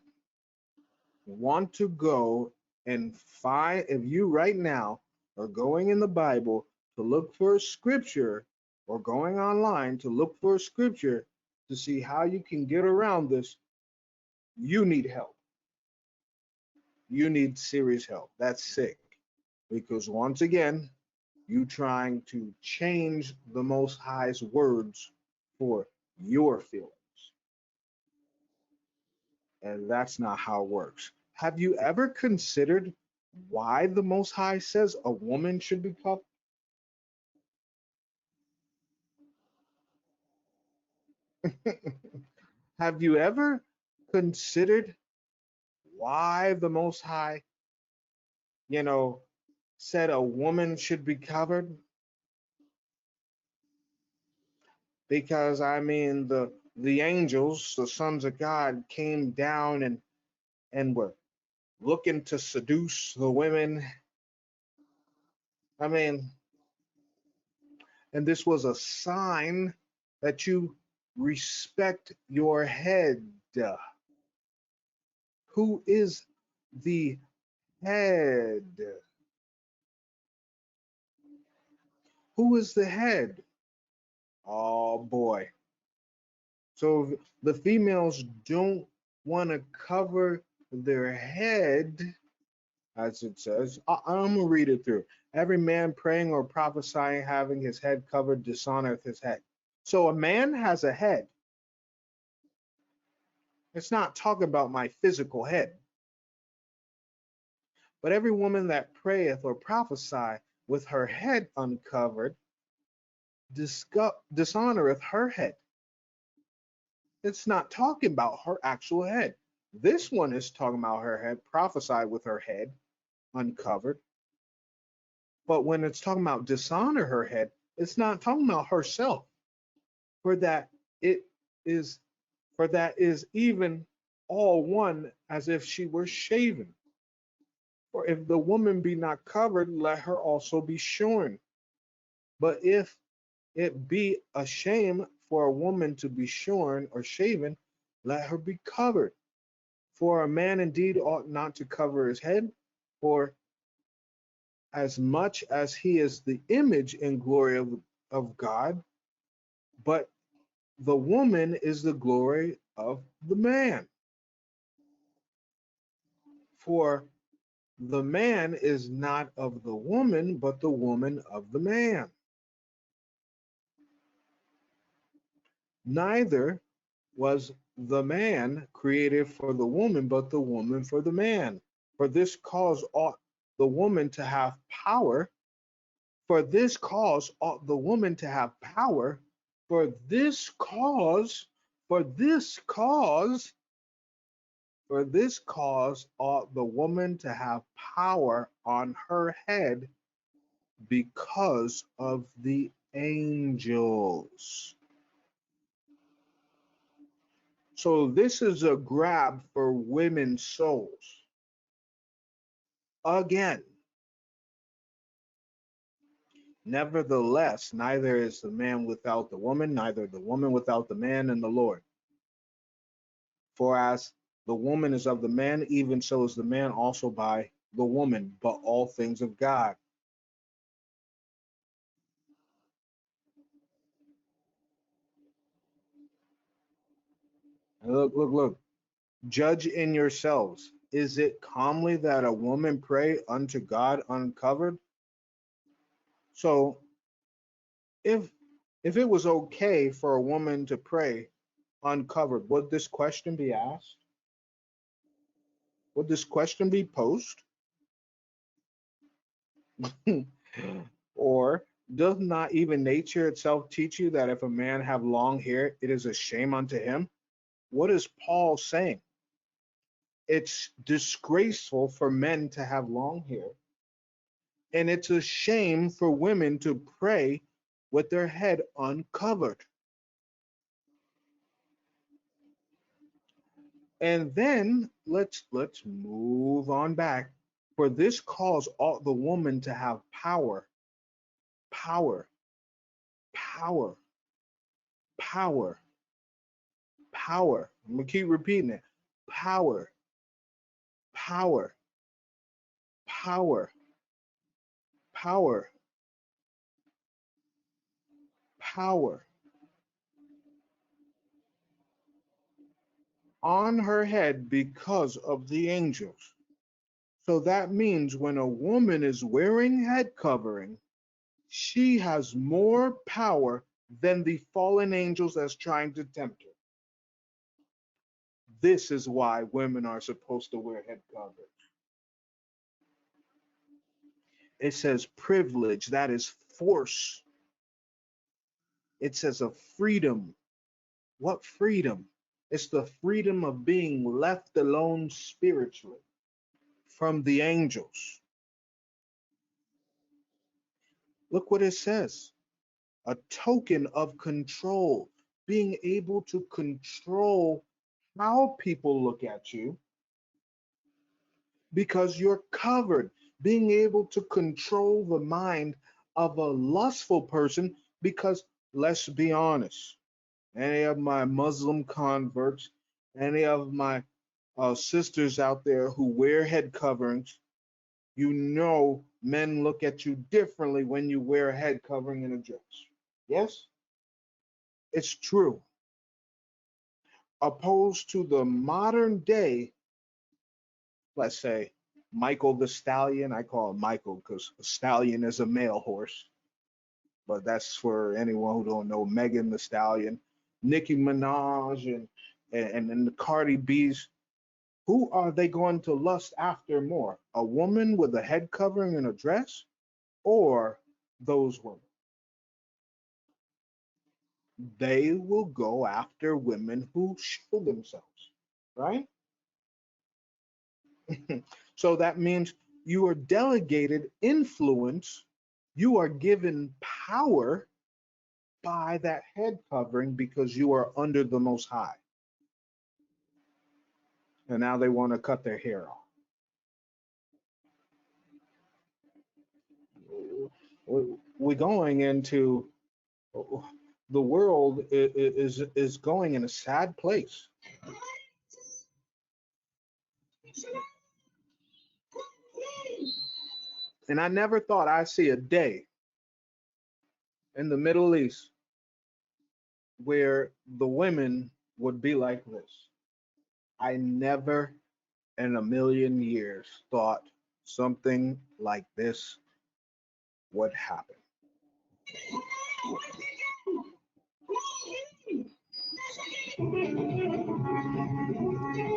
want to go and find, if you right now are going in the Bible to look for a scripture or going online to look for a scripture to see how you can get around this, you need help. You need serious help. That's sick. Because once again, you trying to change the Most High's words for your feelings. And that's not how it works. Have you ever considered why the Most High says a woman should be covered? Have you ever considered why the Most High, said a woman should be covered? Because I mean the angels, the sons of God, came down and were looking to seduce the women. I mean, and this was a sign that you respect your head. Who is the head? Who is the head? Oh boy. So the females don't want to cover their head, as it says. I'm going to read it through. Every man praying or prophesying, having his head covered, dishonoreth his head. So a man has a head. It's not talking about my physical head. But every woman that prayeth or prophesy with her head uncovered dishonoreth her head. It's not talking about her actual head. This one is talking about her head, prophesy with her head uncovered. But when it's talking about dishonor her head, it's not talking about herself. For that is even all one as if she were shaven. For if the woman be not covered, let her also be shorn. But if it be a shame for a woman to be shorn or shaven, let her be covered. For a man indeed ought not to cover his head, for as much as he is the image and glory of God, but the woman is the glory of the man. For the man is not of the woman, but the woman of the man. Neither was the man created for the woman, but the woman for the man. For this cause ought the woman to have power. For this cause ought the woman to have power. For this cause, for this cause, for this cause ought the woman to have power on her head because of the angels. So this is a grab for women's souls. Again, nevertheless, neither is the man without the woman, neither the woman without the man in the Lord. For as the woman is of the man, even so is the man also by the woman, but all things of God. And look. Judge in yourselves. Is it comely that a woman pray unto God uncovered? So if it was okay for a woman to pray uncovered, would this question be asked? Would this question be posed? Or does not even nature itself teach you that if a man have long hair, it is a shame unto him? What is Paul saying? It's disgraceful for men to have long hair, and it's a shame for women to pray with their head uncovered. And then let's move on back. For this cause ought the woman to have power, power, power, power, power. I'm gonna keep repeating it. Power, power, power, power, power on her head because of the angels. So that means when a woman is wearing head covering, she has more power than the fallen angels that's trying to tempt her. This is why women are supposed to wear head covering. It says privilege, that is force. It says a freedom. What freedom? It's the freedom of being left alone spiritually from the angels. Look what it says. A token of control, being able to control how people look at you because you're covered, being able to control the mind of a lustful person because let's be honest, any of my Muslim converts, any of my sisters out there who wear head coverings, you know men look at you differently when you wear a head covering and a dress. Yes, it's true. Opposed to the modern day, let's say, Michael the Stallion. I call him Michael because a stallion is a male horse, but that's for anyone who don't know. Megan the Stallion, Nicki Minaj, and the Cardi B's. Who are they going to lust after more? A woman with a head covering and a dress, or those women? They will go after women who show themselves, right? So that means you are delegated influence, you are given power by that head covering because you are under the Most High. And now they want to cut their hair off. We're going into the world is going in a sad place. And I never thought I'd see a day in the Middle East where the women would be like this. I never in a million years thought something like this would happen.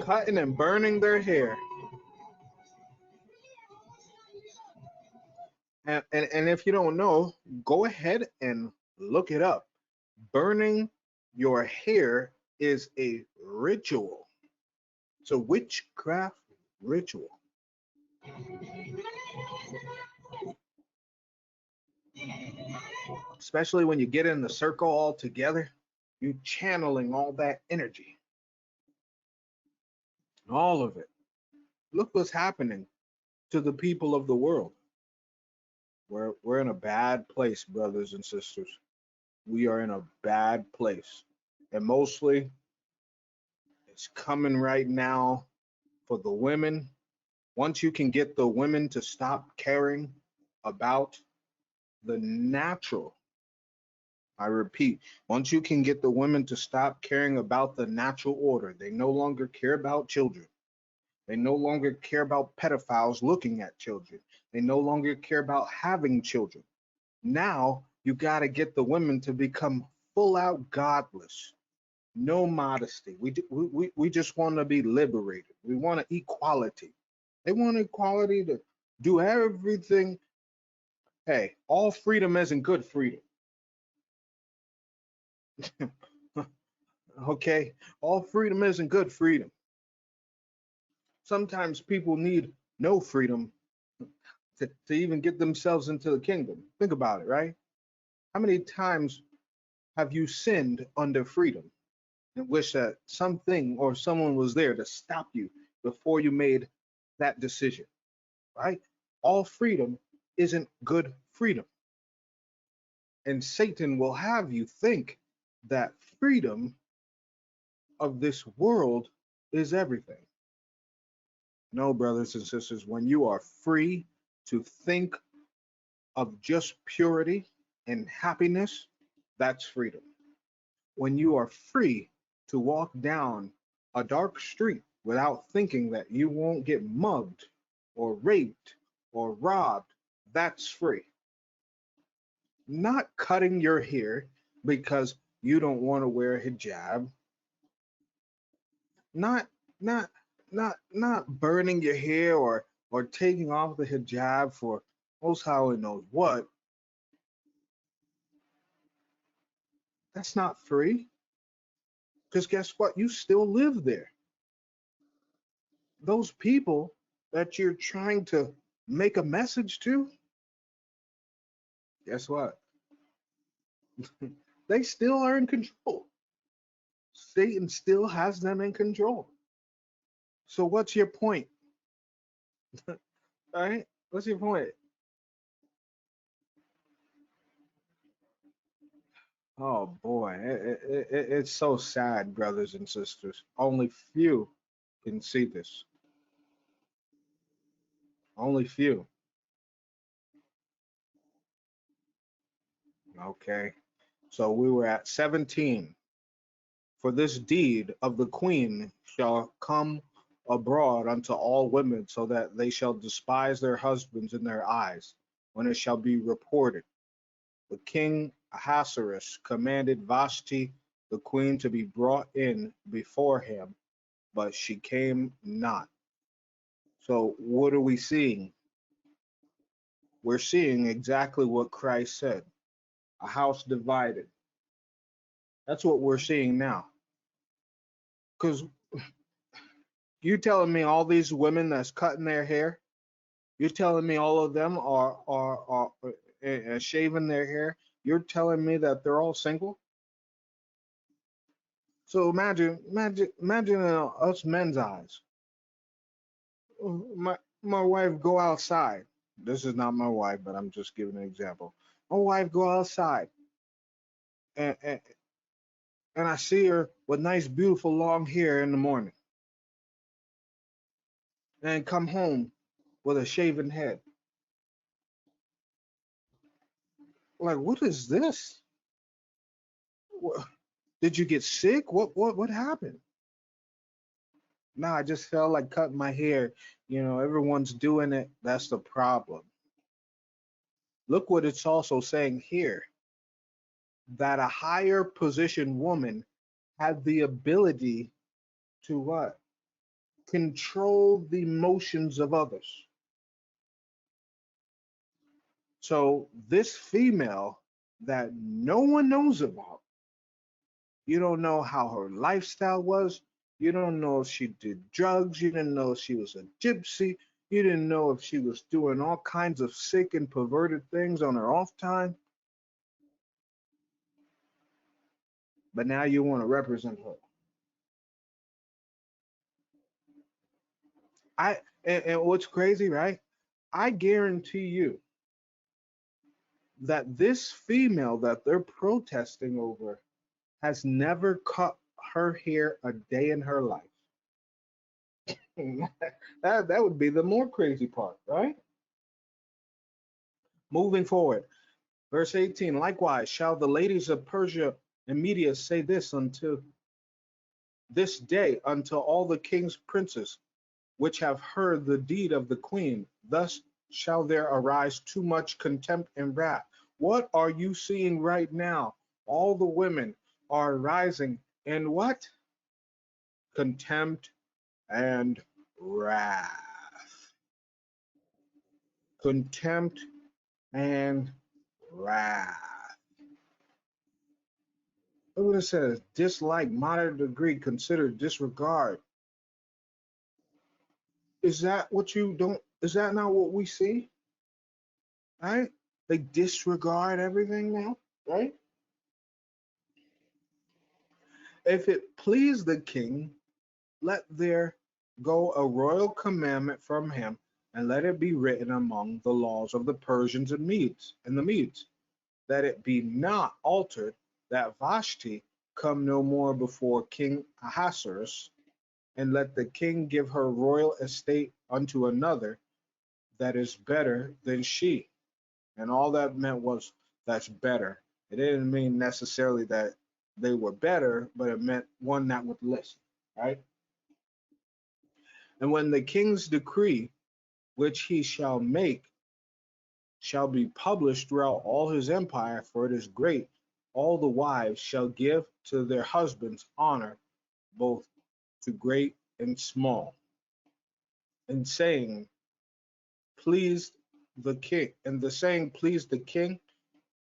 Cutting and burning their hair. And if you don't know, go ahead and look it up. Burning your hair is a ritual. It's a witchcraft ritual. Especially when you get in the circle all together, you channeling all that energy, all of it. Look what's happening to the people of the world. We're in a bad place, brothers and sisters. We are in a bad place. And mostly it's coming right now for the women. Once you can get the women to stop caring about the natural, I repeat, once you can get the women to stop caring about the natural order, they no longer care about children. They no longer care about pedophiles looking at children. They no longer care about having children. Now you got to get the women to become full out godless, no modesty. We just want to be liberated. We want equality. They want equality to do everything. Hey, all freedom isn't good freedom. Okay, all freedom isn't good freedom. Sometimes people need no freedom to even get themselves into the kingdom. Think about it, right? How many times have you sinned under freedom and wish that something or someone was there to stop you before you made that decision, right? All freedom isn't good freedom. And Satan will have you think that freedom of this world is everything. No, brothers and sisters, when you are free to think of just purity and happiness, that's freedom. When you are free to walk down a dark street without thinking that you won't get mugged or raped or robbed, that's free. Not cutting your hair because you don't want to wear a hijab, not not not burning your hair or taking off the hijab for most how it knows what. That's not free. Because guess what? You still live there. Those people that you're trying to make a message to, guess what? They still are in control. Satan still has them in control. So what's your point? All right? What's your point? Oh boy, it's so sad, brothers and sisters. Only few can see this. Only few. Okay. So we were at 17. For this deed of the queen shall come abroad unto all women, so that they shall despise their husbands in their eyes, when it shall be reported. The king Ahasuerus commanded Vashti the queen to be brought in before him, but she came not. So what are we seeing? We're seeing exactly what Christ said, a house divided. That's what we're seeing now. Because you telling me all these women that's cutting their hair, you're telling me all of them are shaving their hair. You're telling me that they're all single. So imagine us men's eyes. My wife go outside. This is not my wife, but I'm just giving an example. My wife go outside, and, and and I see her with nice, beautiful long hair in the morning, and come home with a shaven head. Like, what is this? Did you get sick? What happened? No, I just felt like cutting my hair. Everyone's doing it. That's the problem. Look what it's also saying here, that a higher position woman had the ability to what? Control the emotions of others. So this female that no one knows about, you don't know how her lifestyle was. You don't know if she did drugs. You didn't know if she was a gypsy. You didn't know if she was doing all kinds of sick and perverted things on her off time. But now you want to represent her. And what's crazy, right? I guarantee you that this female that they're protesting over has never cut her hair a day in her life. That would be the more crazy part, right? Moving forward, verse 18. Likewise, shall the ladies of Persia and Media say this unto this day unto all the king's princes which have heard the deed of the queen. Thus shall there arise too much contempt and wrath. What are you seeing right now? All the women are rising in what? Contempt and wrath. Contempt and wrath. Look what it says. Dislike, moderate degree, consider, disregard. Is that what you don't? Is that not what we see? Right? They disregard everything now, right? If it please the king, let there go a royal commandment from him, and let it be written among the laws of the Persians and the Medes, that it be not altered, that Vashti come no more before King Ahasuerus, and let the king give her royal estate unto another that is better than she. And all that meant was that's better. It didn't mean necessarily that they were better, but it meant one that would listen, right? And when the king's decree, which he shall make, shall be published throughout all his empire, for it is great, all the wives shall give to their husbands honor, both to great and small, and saying, pleased the king, and the saying pleased the king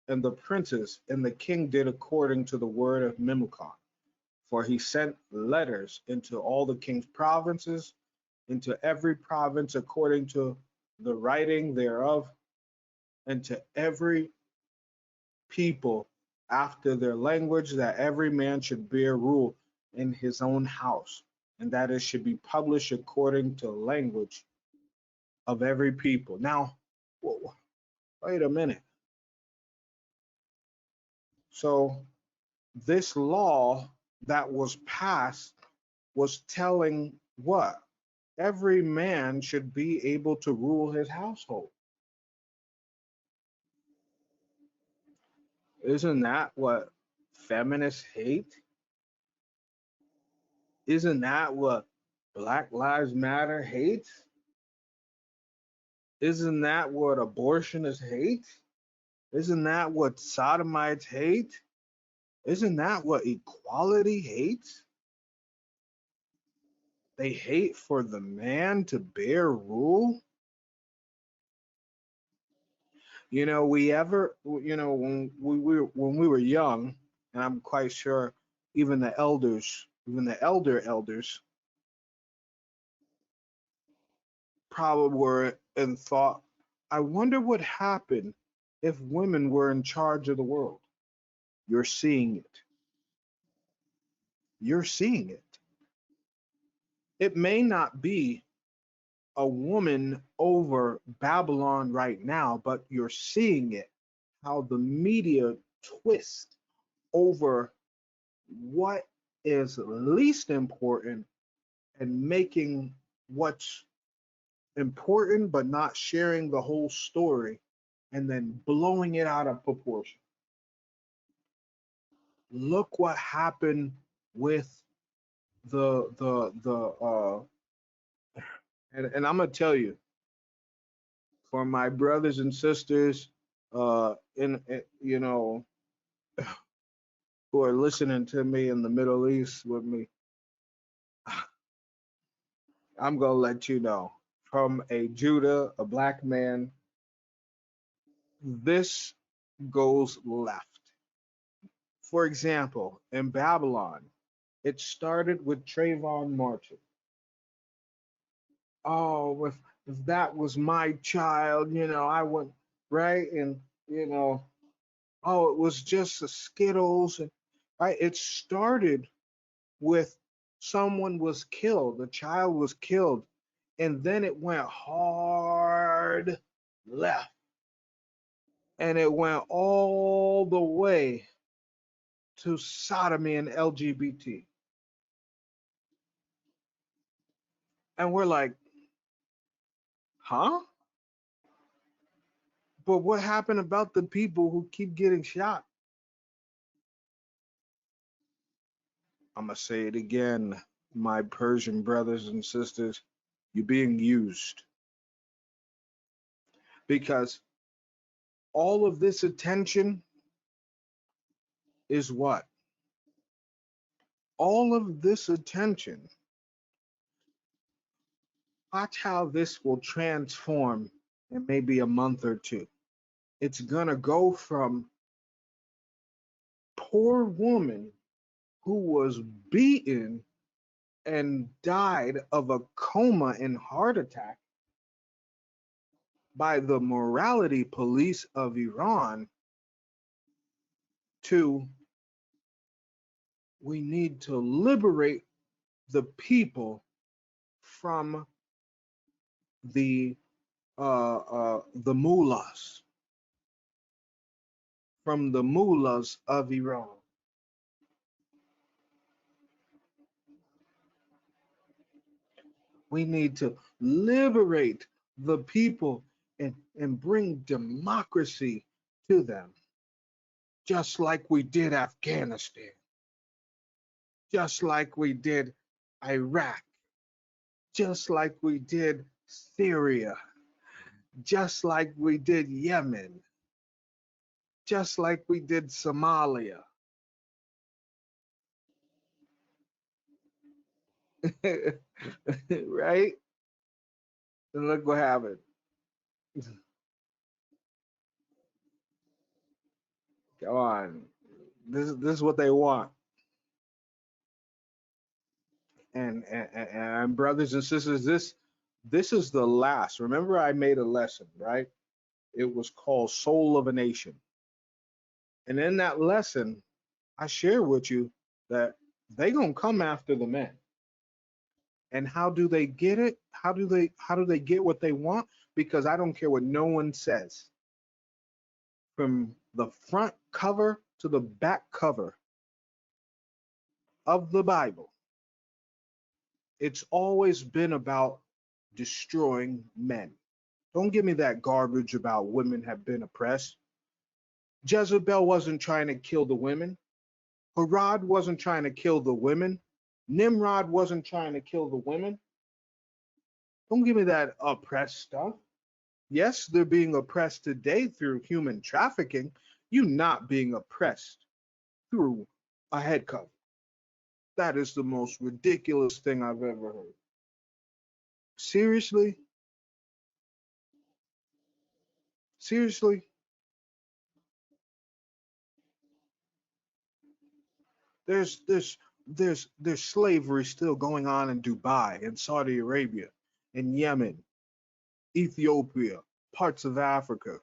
and the princes, and the king did according to the word of Memucan. For he sent letters into all the king's provinces, into every province according to the writing thereof, and to every people after their language, that every man should bear rule in his own house, and that it should be published according to the language of every people. Now, wait a minute. So this law that was passed was telling what? Every man should be able to rule his household. Isn't that what feminists hate? Isn't that what Black Lives Matter hates? Isn't that what abortionists hate? Isn't that what sodomites hate? Isn't that what equality hates? They hate for the man to bear rule. You know, when we were young, and I'm quite sure even the elders, even the elders, probably were and thought, I wonder what happened if women were in charge of the world. You're seeing it. You're seeing it. It may not be a woman over Babylon right now, but you're seeing it, how the media twist over what is least important and making what's important but not sharing the whole story and then blowing it out of proportion. Look what happened with the and I'm gonna tell you, for my brothers and sisters in you know, who are listening to me in the Middle East with me, I'm gonna let you know, from a Judah, a black man, this goes left. For example, in Babylon, it started with Trayvon Martin. Oh, if that was my child, I would, right? And oh, it was just the Skittles, and right. It started with someone was killed, a child was killed, and then it went hard left, and it went all the way to sodomy and LGBT, and we're like, huh? But what happened about the people who keep getting shot? I'm gonna say it again, my Persian brothers and sisters, you're being used, because all of this attention is what? All of this attention, watch how this will transform in maybe a month or two. It's gonna go from poor woman who was beaten and died of a coma and heart attack by the morality police of Iran to we need to liberate the people from the mullahs, from the mullahs of Iran. We need to liberate the people and bring democracy to them, just like we did Afghanistan, just like we did Iraq, just like we did Syria, just like we did Yemen, just like we did Somalia. Right? And look what happened. Come on. This is what they want. And brothers and sisters, this is the last. Remember, I made a lesson, right? It was called Soul of a Nation. And in that lesson, I share with you that they gonna come after the men. And how do they get it? How do they get what they want? Because I don't care what no one says. From the front cover to the back cover, of the Bible, it's always been about destroying men. Don't give me that garbage about women have been oppressed. Jezebel wasn't trying to kill the women. Herod wasn't trying to kill the women. Nimrod wasn't trying to kill the women. Don't give me that oppressed stuff. Yes, they're being oppressed today through human trafficking. You not being oppressed through a head cover. That is the most ridiculous thing I've ever heard. Seriously? Seriously? There's slavery still going on in Dubai, in Saudi Arabia, in Yemen, Ethiopia, parts of Africa,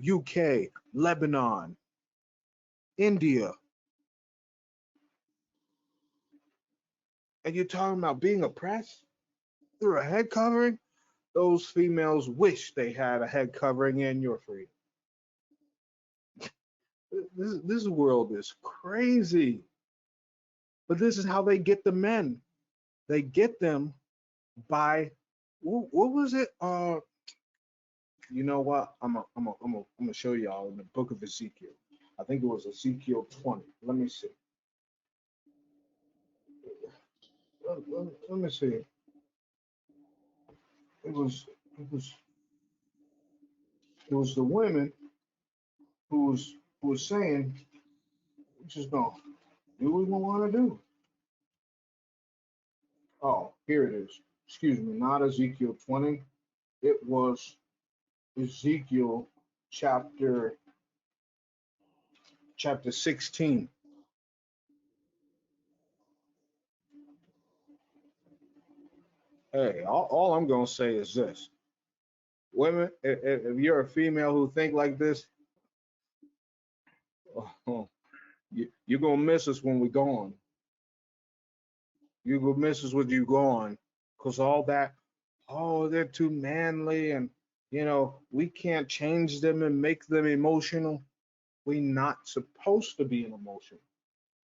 UK, Lebanon, India. And you're talking about being oppressed through a head covering? Those females wish they had a head covering and you're free. This world is crazy. But this is how they get the men. They get them by what was it? You know what? I'm gonna show y'all in the book of Ezekiel. I think it was Ezekiel 20. Let me see. Let me see. It was it was it was the women who was saying, "We just gonna do what we want to do." Oh, here it is. Excuse me, not Ezekiel 20. It was Ezekiel chapter 16. Hey, all I'm gonna say is this: women, if you're a female who think like this, oh, you're gonna miss us when we're gone. You're gonna miss us when you're gone, cause all that, oh, they're too manly, and we can't change them and make them emotional. We're not supposed to be an emotion.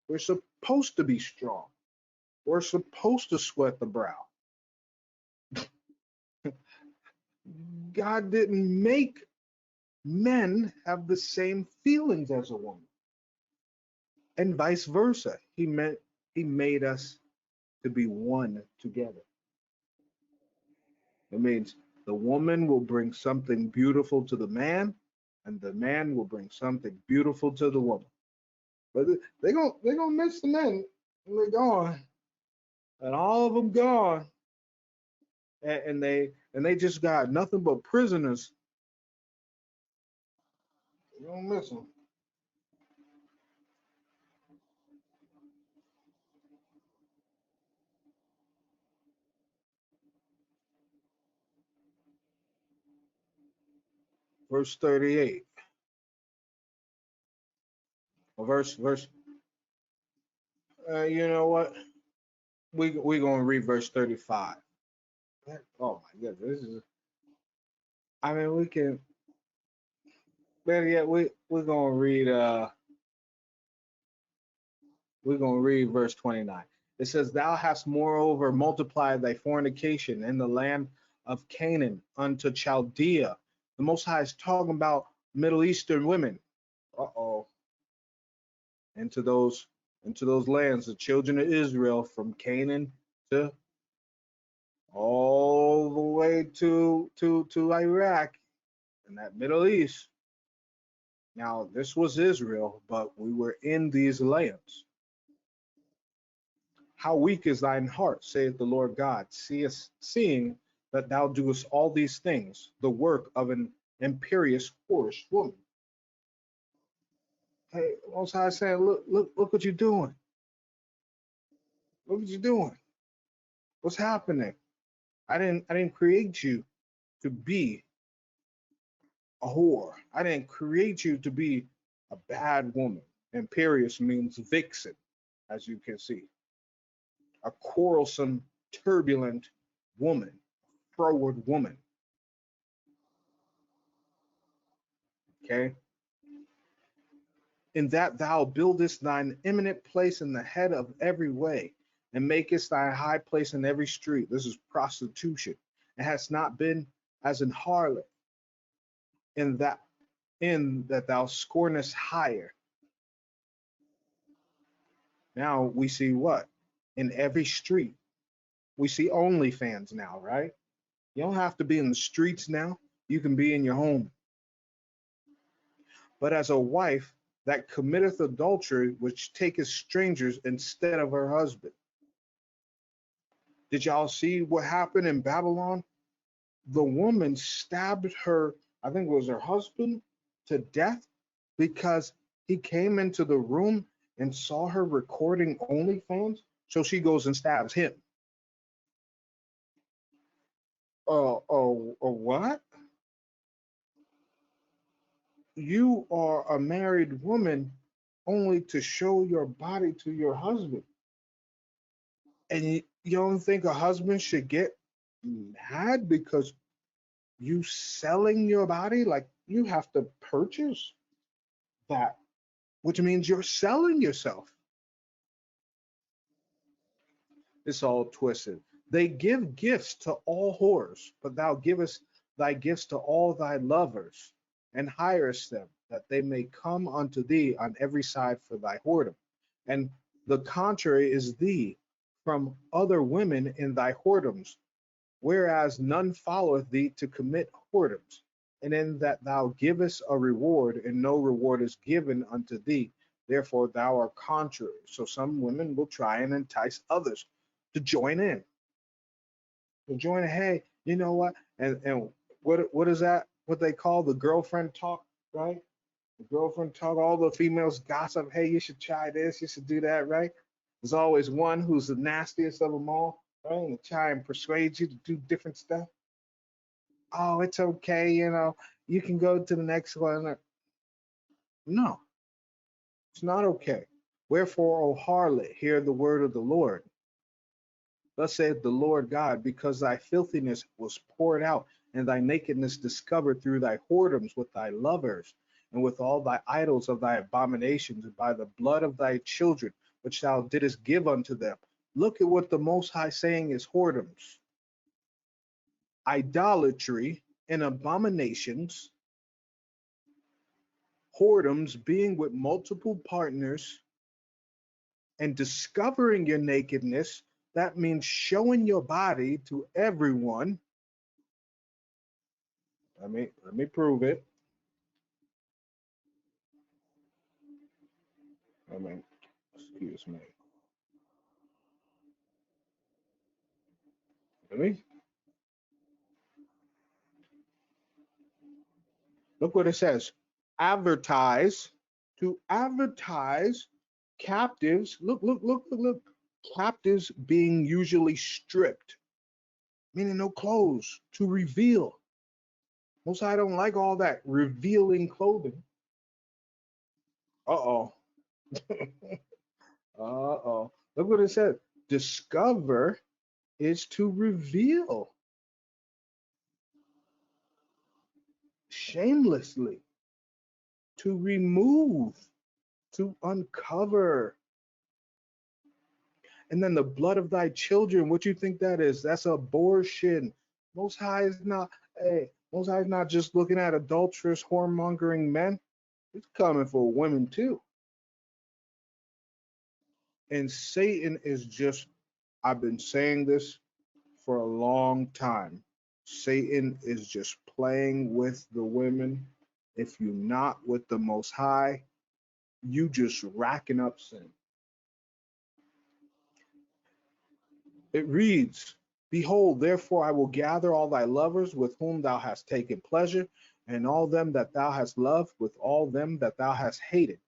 We're supposed to be strong. We're supposed to sweat the brow. God didn't make men have the same feelings as a woman, and vice versa. He made us to be one together. It means the woman will bring something beautiful to the man, and the man will bring something beautiful to the woman. But they're gonna miss the men when they're gone, and all of them gone, and they just got nothing but prisoners. You don't miss them. Verse 38. Or verse. You know what? We gonna read verse 35. Oh my goodness, this is. I mean, we can. Better yet, we're gonna read. We're gonna read verse 29. It says, "Thou hast moreover multiplied thy fornication in the land of Canaan unto Chaldea." The Most High is talking about Middle Eastern women. Uh-oh. Into those lands, the children of Israel, from Canaan to all the way to Iraq and that Middle East. Now, this was Israel, but we were in these lands. How weak is thine heart, saith the Lord God, seeing that thou doest all these things, the work of an imperious, whorish woman. Hey, Most High saying, look what you're doing. Look what you're doing. What's happening? I didn't create you to be a whore. I didn't create you to be a bad woman. Imperious means vixen, as you can see. A quarrelsome, turbulent woman, froward woman. Okay? in that thou buildest thine eminent place in the head of every way, and makest thy high place in every street. This is prostitution. It has not been as an harlot in that thou scornest hire. Now we see what? In every street. We see OnlyFans now, right? You don't have to be in the streets now. You can be in your home. But as a wife that committeth adultery, which taketh strangers instead of her husband. Did y'all see what happened in Babylon? The woman stabbed her, I think it was her husband, to death because he came into the room and saw her recording OnlyFans. So she goes and stabs him. What? You are a married woman only to show your body to your husband. And you don't think a husband should get mad because you selling your body? Like you have to purchase that, which means you're selling yourself. It's all twisted. They give gifts to all whores, but thou givest thy gifts to all thy lovers, and hirest them, that they may come unto thee on every side for thy whoredom. And the contrary is thee from other women in thy whoredoms, whereas none followeth thee to commit whoredoms. And in that thou givest a reward, and no reward is given unto thee, therefore thou art contrary. So some women will try and entice others to join in. To join, hey, you know what? And what is that? What they call the girlfriend talk, right? The girlfriend talk, all the females gossip, hey, you should try this, you should do that, right? There's always one who's the nastiest of them all, right? And try and persuade you to do different stuff. Oh, it's okay, you can go to the next one. No, it's not okay. Wherefore, O harlot, hear the word of the Lord. Thus saith the Lord God, because thy filthiness was poured out, and thy nakedness discovered through thy whoredoms with thy lovers, and with all thy idols of thy abominations, and by the blood of thy children, which thou didst give unto them. Look at what the Most High saying is whoredoms, idolatry, and abominations. Whoredoms being with multiple partners and discovering your nakedness. That means showing your body to everyone. Let me prove it. Excuse me. Look what it says. Advertise, to advertise captives. Look. Captives being usually stripped, meaning no clothes, to reveal. Most I don't like all that revealing clothing. Uh-oh. Uh-oh. Look what it says. Discover is to reveal shamelessly, to remove, to uncover. And then the blood of thy children, what you think that is? That's abortion. Most High is not, hey, Most High is not just looking at adulterous, whoremongering men. It's coming for women too. And Satan is just, I've been saying this for a long time. Satan is just playing with the women. If you're not with the Most High, you just racking up sin. It reads, Behold, therefore I will gather all thy lovers with whom thou hast taken pleasure, and all them that thou hast loved with all them that thou hast hated.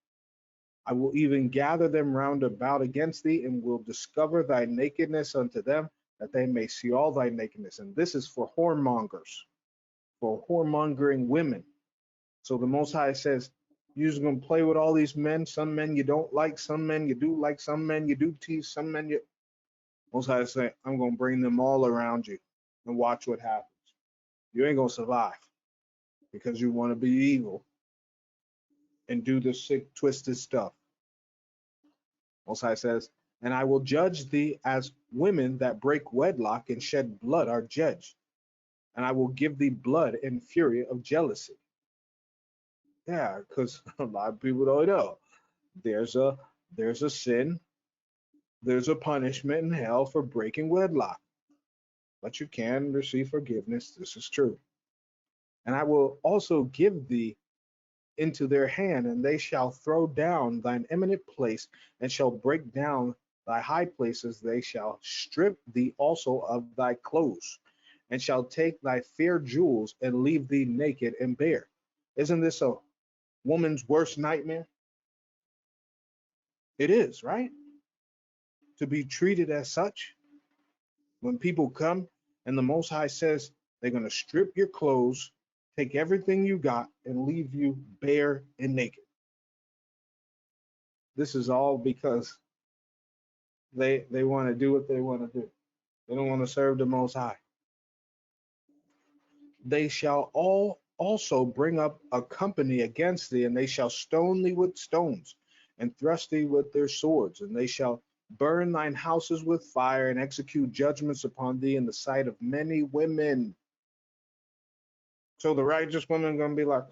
I will even gather them round about against thee, and will discover thy nakedness unto them, that they may see all thy nakedness. And this is for whoremongers, for whoremongering women. So the Most High says, you're just going to play with all these men. Some men you don't like, some men you do like, some men you do tease, some men you... Most High say, I'm going to bring them all around you and watch what happens. You ain't going to survive because you want to be evil. and do this sick, twisted stuff. Most High says, and I will judge thee as women that break wedlock and shed blood are judged. And I will give thee blood and fury of jealousy. Yeah, because a lot of people don't know. There's a sin, there's a punishment in hell for breaking wedlock. But you can receive forgiveness. This is true. And I will also give thee into their hand, and they shall throw down thine eminent place, and shall break down thy high places. They shall strip thee also of thy clothes, and shall take thy fair jewels, and leave thee naked and bare. Isn't this a woman's worst nightmare? It is, right? To be treated as such. When people come and the Most High says they're going to strip your clothes, take everything you got, and leave you bare and naked. This is all because they want to do what they want to do. They don't want to serve the Most High. They shall all also bring up a company against thee, and they shall stone thee with stones, and thrust thee with their swords, and they shall burn thine houses with fire, and execute judgments upon thee in the sight of many women. So the righteous women are gonna be like,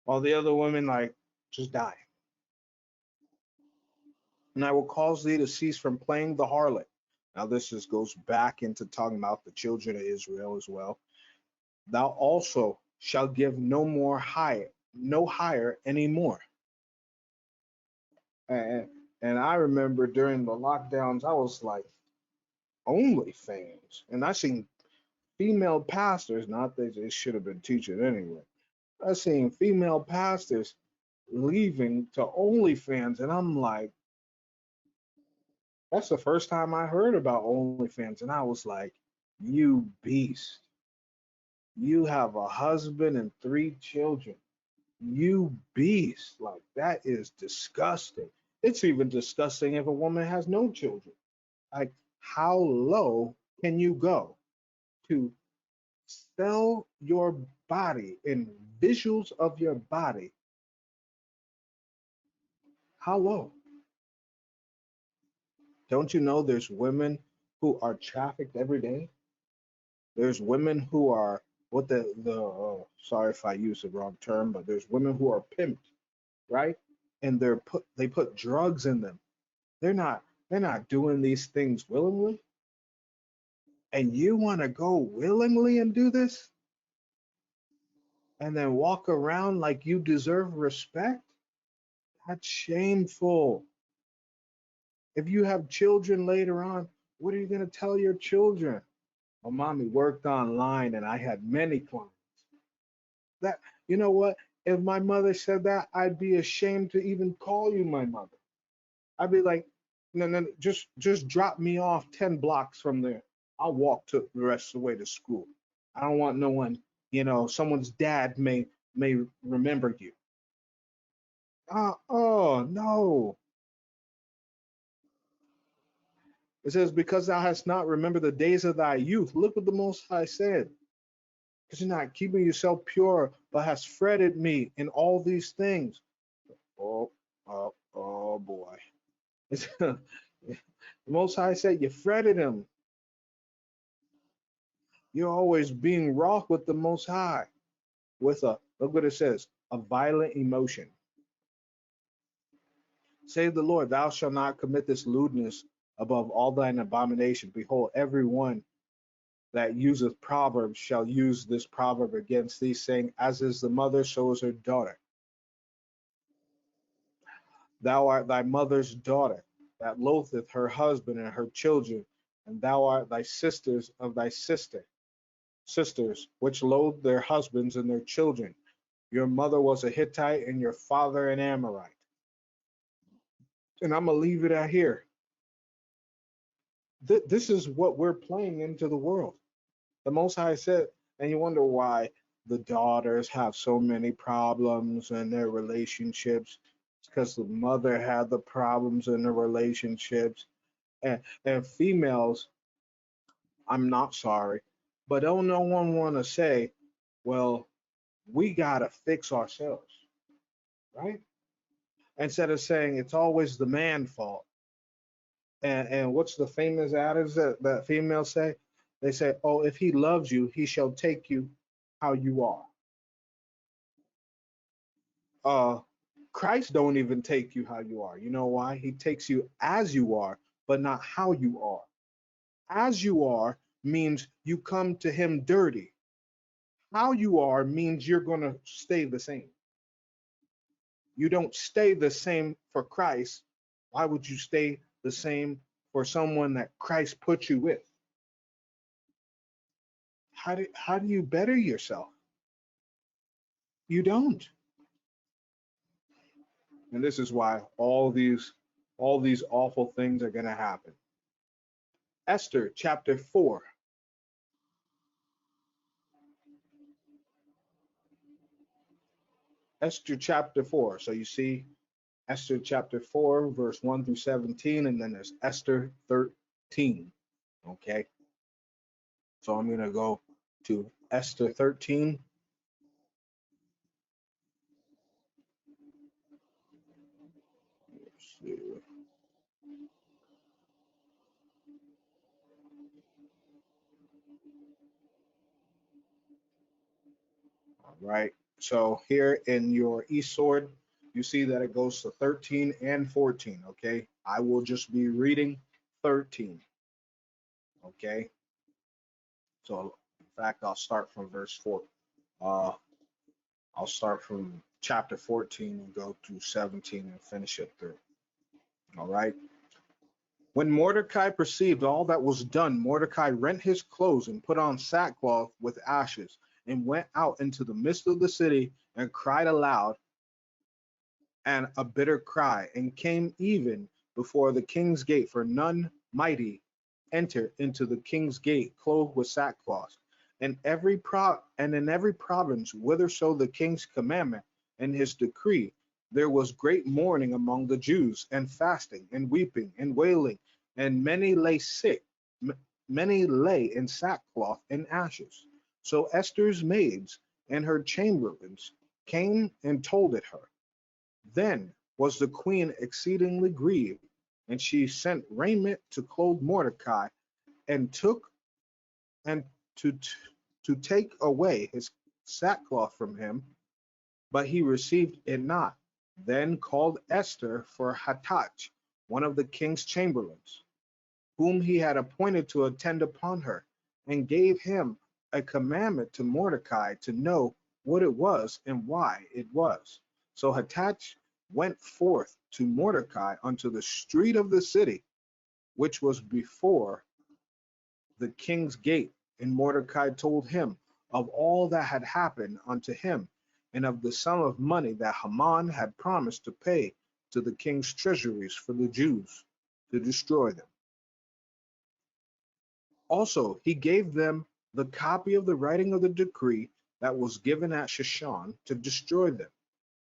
while the other women like just die. And I will cause thee to cease from playing the harlot. Now this goes back into talking about the children of Israel as well. Thou also shalt give no hire anymore. And I remember during the lockdowns, I was like, OnlyFans, and I seen female pastors, not that they should have been teaching anyway. I seen female pastors leaving to OnlyFans, and I'm like, that's the first time I heard about OnlyFans, and I was like, you beast. You have a husband and 3 children. You beast. Like, that is disgusting. It's even disgusting if a woman has no children. Like, how low can you go to sell your body and visuals of your body? How low? Don't you know there's women who are trafficked every day? There's women who are what sorry if I use the wrong term, but there's women who are pimped, right? And they put drugs in them. They're not doing these things willingly. And you want to go willingly and do this? And then walk around like you deserve respect? That's shameful. If you have children later on, what are you going to tell your children? My mommy worked online and I had many clients. That, you know what? If my mother said that, I'd be ashamed to even call you my mother. I'd be like, no, just drop me off 10 blocks from there. I'll walk to the rest of the way to school. I don't want no one, someone's dad may remember you. Oh no. It says, because thou hast not remembered the days of thy youth. Look what the Most High said. Because you're not keeping yourself pure, but hast fretted me in all these things. Oh boy. The Most High said you fretted him. You're always being wroth with the Most High. Look what it says, a violent emotion. Say the Lord, thou shalt not commit this lewdness above all thine abomination. Behold, every one that useth proverbs shall use this proverb against thee, saying, as is the mother, so is her daughter. Thou art thy mother's daughter, that loatheth her husband and her children, and thou art thy sisters of thy sisters, which loathe their husbands and their children. Your mother was a Hittite, and your father an Amorite. And I'm going to leave it at here. This is what we're playing into the world. The Most High said, and you wonder why the daughters have so many problems in their relationships. It's because the mother had the problems in the relationships. And females, I'm not sorry, but don't no one want to say, well, we gotta fix ourselves, right? Instead of saying it's always the man's fault. And what's the famous adage that females say? They say, "Oh, if he loves you, he shall take you how you are." Uh, Christ don't even take you how you are. You know why? He takes you as you are, but not how you are. As you are means you come to him dirty. How you are means you're going to stay the same. You don't stay the same for Christ. Why would you stay the same for someone that Christ put you with? How do you better yourself? You don't. And this is why all these awful things are going to happen. Esther chapter 4. Esther chapter 4. So you see Esther chapter 4, verse 1 through 17, and then there's Esther 13. Okay. So I'm going to go to Esther 13. Let's see. All right. So here in your eSword, you see that it goes to 13 and 14. Okay. I will just be reading 13. Okay. So in fact, I'll start from verse 4. Uh, I'll start from chapter 14 and go to 17 and finish it through. All right. When Mordecai perceived all that was done, Mordecai rent his clothes and put on sackcloth with ashes, and went out into the midst of the city and cried aloud and a bitter cry, and came even before the king's gate, for none mighty enter into the king's gate clothed with sackcloth. And in every province whitherso the king's commandment and his decree, there was great mourning among the Jews, and fasting, and weeping, and wailing, and many lay sick, many lay in sackcloth and ashes. So Esther's maids and her chamberlains came and told it her. Then was the queen exceedingly grieved, and she sent raiment to clothe Mordecai, and took and to take away his sackcloth from him, but he received it not. Then called Esther for Hathach, one of the king's chamberlains, whom he had appointed to attend upon her, and gave him a commandment to Mordecai to know what it was and why it was. So Hathach went forth to Mordecai unto the street of the city, which was before the king's gate. And Mordecai told him of all that had happened unto him, and of the sum of money that Haman had promised to pay to the king's treasuries for the Jews to destroy them. Also, he gave them the copy of the writing of the decree that was given at Shushan to destroy them,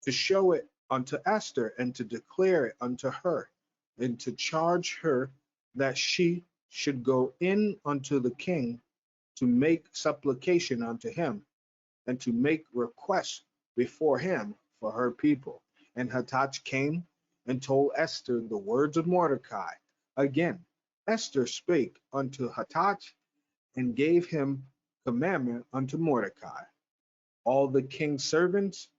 to show it unto Esther, and to declare it unto her, and to charge her that she should go in unto the king to make supplication unto him, and to make request before him for her people. And Hathach came and told Esther the words of Mordecai. Again, Esther spake unto Hathach, and gave him commandment unto Mordecai. All the king's servants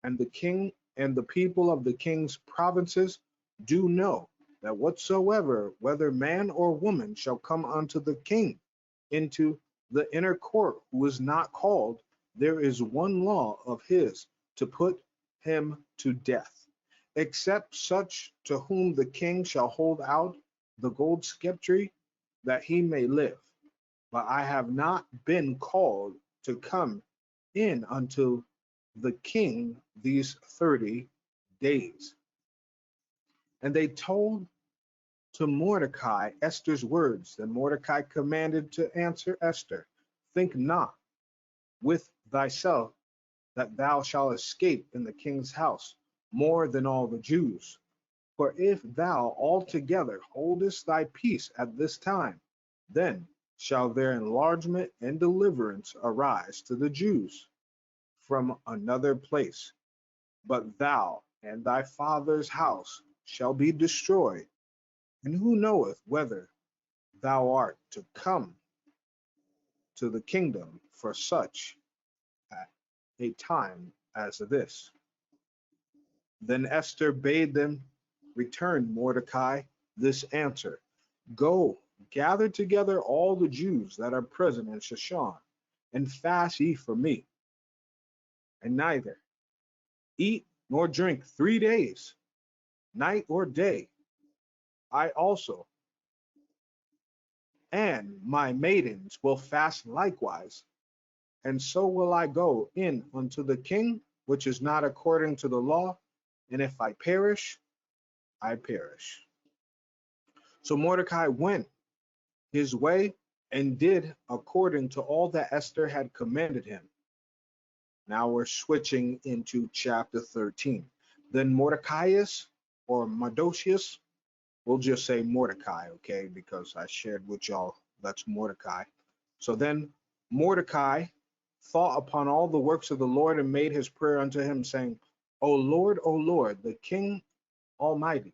and the king and the people of the king's provinces do know that whatsoever, whether man or woman, shall come unto the king into the inner court, who is not called, there is one law of his, to put him to death, except such to whom the king shall hold out the gold sceptre, that he may live. But I have not been called to come in unto the king these 30 days. And they told to Mordecai Esther's words. Then Mordecai commanded to answer Esther, think not with thyself that thou shalt escape in the king's house more than all the Jews. For if thou altogether holdest thy peace at this time, then shall their enlargement and deliverance arise to the Jews. from another place, but thou and thy father's house shall be destroyed. And who knoweth whether thou art to come to the kingdom for such a time as this? Then Esther bade them return Mordecai this answer: Go, gather together all the Jews that are present in Shushan, and fast ye for me, and neither eat nor drink 3 days, night or day. I also and my maidens will fast likewise, and so will I go in unto the king, which is not according to the law, and if I perish, I perish. So Mordecai went his way and did according to all that Esther had commanded him. Now we're switching into chapter 13. Then Mordecaius, or Mardochæus, we'll just say Mordecai, okay, because I shared with y'all that's Mordecai. So then Mordecai thought upon all the works of the Lord and made his prayer unto him, saying, O Lord, the King Almighty,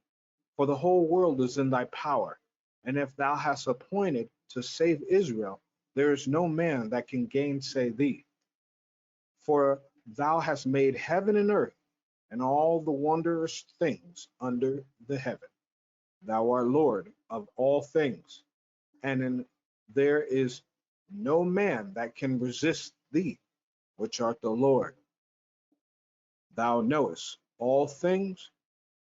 for the whole world is in thy power, and if thou hast appointed to save Israel, there is no man that can gainsay thee. For thou hast made heaven and earth, and all the wondrous things under the heaven. Thou art Lord of all things, and there is no man that can resist thee, which art the Lord. Thou knowest all things,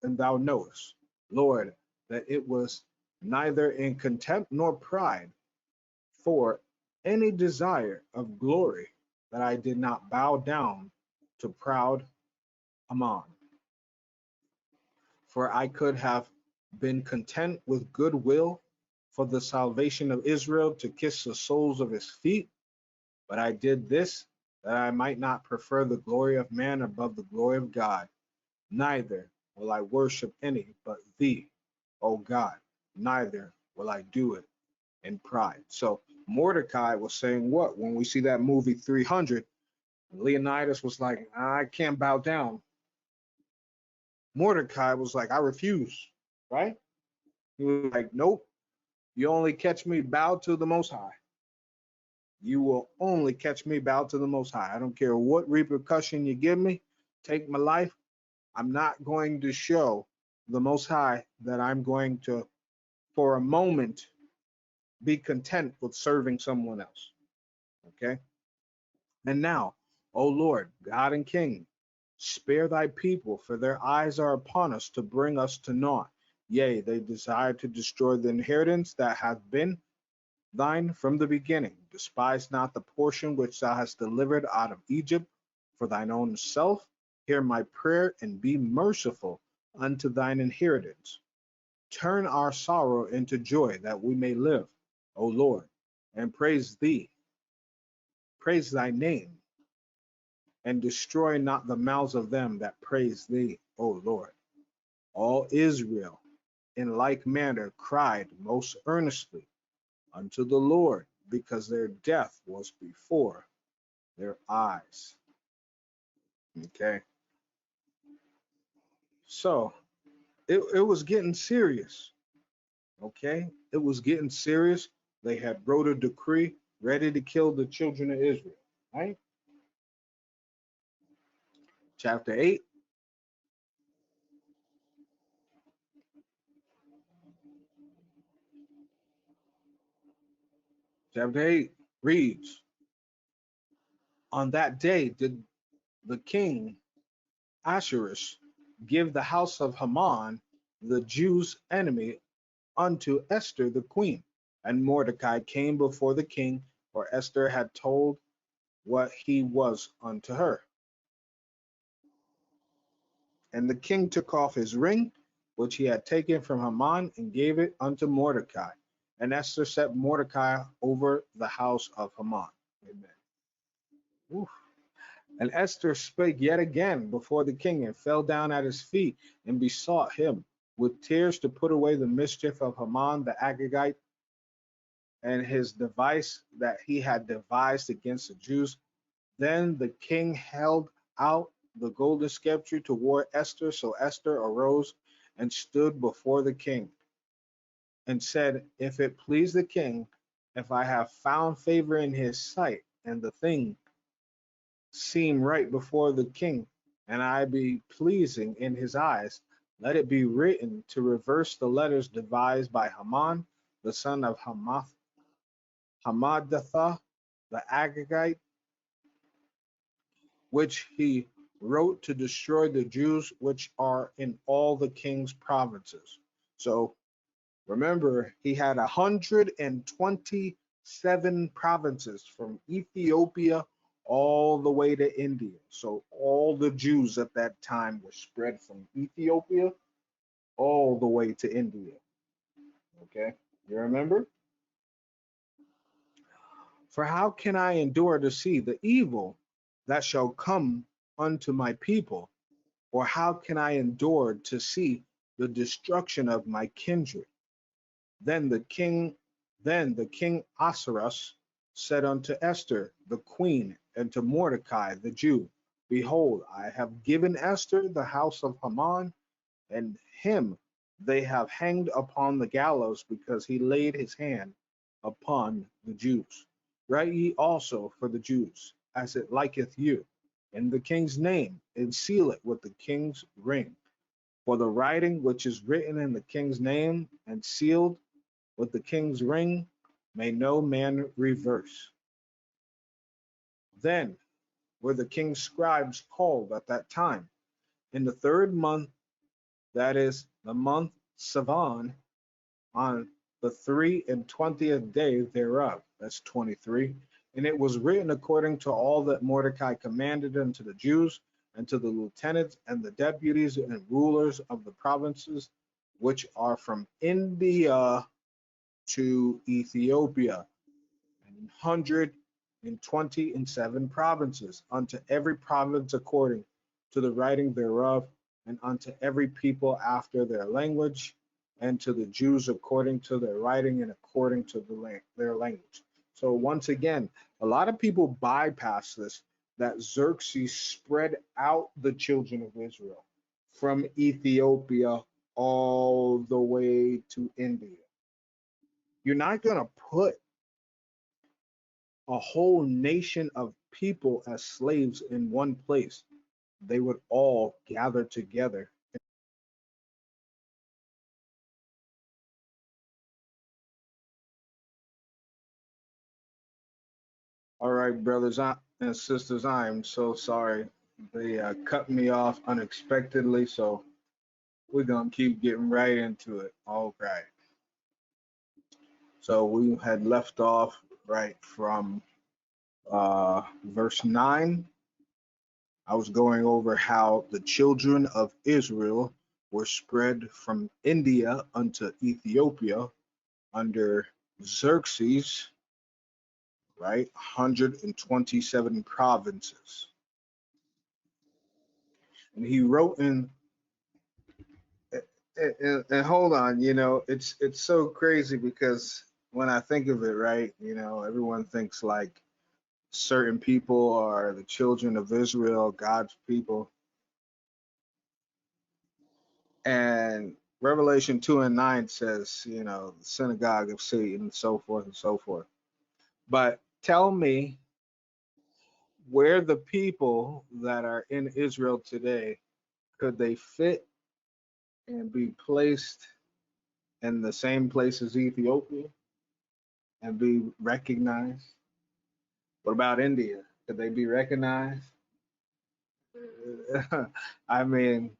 and thou knowest, Lord, that it was neither in contempt nor pride for any desire of glory that I did not bow down to proud Ammon. For I could have been content with good will for the salvation of Israel to kiss the soles of his feet, but I did this that I might not prefer the glory of man above the glory of God. Neither will I worship any but thee, O God, neither will I do it in pride. So Mordecai was saying what? When we see that movie 300, Leonidas was like, I can't bow down. Mordecai was like, I refuse, right? He was like, nope, you only catch me bow to the Most High. You will only catch me bow to the Most High. I don't care what repercussion you give me, take my life. I'm not going to show the Most High that I'm going to, for a moment, be content with serving someone else. Okay? And now, O Lord, God and King, spare thy people, for their eyes are upon us to bring us to naught. Yea, they desire to destroy the inheritance that hath been thine from the beginning. Despise not the portion which thou hast delivered out of Egypt for thine own self. Hear my prayer and be merciful unto thine inheritance. Turn our sorrow into joy, that we may live, O Lord, and praise thee. Praise thy name, and destroy not the mouths of them that praise thee, O Lord. All Israel in like manner cried most earnestly unto the Lord, because their death was before their eyes. Okay. So it was getting serious. Okay. It was getting serious. They had wrote a decree ready to kill the children of Israel. Right? Chapter 8. Chapter 8 reads, On that day did the king Ahasuerus give the house of Haman, the Jews' enemy, unto Esther the queen. And Mordecai came before the king, for Esther had told what he was unto her. And the king took off his ring, which he had taken from Haman, and gave it unto Mordecai. And Esther set Mordecai over the house of Haman. Amen. Oof. And Esther spake yet again before the king, and fell down at his feet, and besought him with tears to put away the mischief of Haman the Agagite, and his device that he had devised against the Jews. Then the king held out the golden scepter toward Esther. So Esther arose and stood before the king and said, if it please the king, if I have found favor in his sight, and the thing seem right before the king, and I be pleasing in his eyes, let it be written to reverse the letters devised by Haman, the son of Hammedatha, the Agagite, which he wrote to destroy the Jews which are in all the king's provinces. So remember, he had 127 provinces from Ethiopia all the way to India. So all the Jews at that time were spread from Ethiopia all the way to India. Okay, you remember? For how can I endure to see the evil that shall come unto my people? Or how can I endure to see the destruction of my kindred? Then the king Ahasuerus said unto Esther the queen and to Mordecai the Jew, behold, I have given Esther the house of Haman, and him they have hanged upon the gallows because he laid his hand upon the Jews. Write ye also for the Jews, as it liketh you, in the king's name, and seal it with the king's ring. For the writing which is written in the king's name and sealed with the king's ring may no man reverse. Then were the king's scribes called at that time, in the 3rd month, that is the month Sivan, on the 23rd day thereof, that's 23. And it was written according to all that Mordecai commanded unto the Jews, and to the lieutenants and the deputies and rulers of the provinces which are from India to Ethiopia, and 127 provinces, unto every province according to the writing thereof, and unto every people after their language, and to the Jews according to their writing and according to their language. So once again, a lot of people bypass this, that Xerxes spread out the children of Israel from Ethiopia all the way to India. You're not going to put a whole nation of people as slaves in one place. They would all gather together. All right, brothers and sisters, I am so sorry. They cut me off unexpectedly, so we're going to keep getting right into it. All right. So we had left off right from verse 9. I was going over how the children of Israel were spread from India unto Ethiopia under Xerxes, right? 127 provinces. And he wrote in, and hold on, it's so crazy because when I think of it, right, everyone thinks like certain people are the children of Israel, God's people. And Revelation 2:9 says, the synagogue of Satan, and so forth and so forth. But tell me where the people that are in Israel today, could they fit and be placed in the same place as Ethiopia and be recognized? What about India? Could they be recognized? I mean,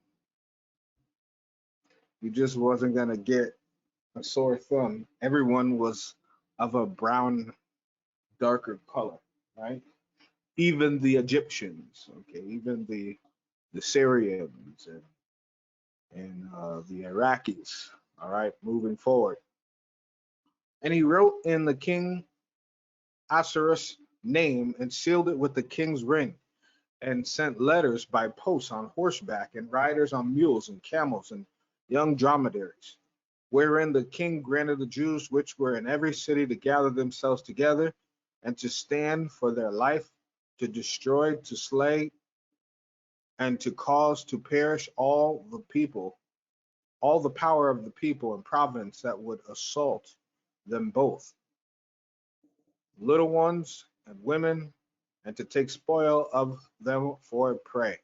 you just wasn't going to get a sore thumb. Everyone was of a brown, darker color, right? Even the Egyptians, okay, even the Syrians and the Iraqis, all right, moving forward. And he wrote in the king Ahasuerus' name and sealed it with the king's ring, and sent letters by post on horseback and riders on mules and camels and young dromedaries, wherein the king granted the Jews which were in every city to gather themselves together and to stand for their life, to destroy, to slay, and to cause to perish all the people, all the power of the people and province that would assault them both, little ones and women, and to take spoil of them for a prey.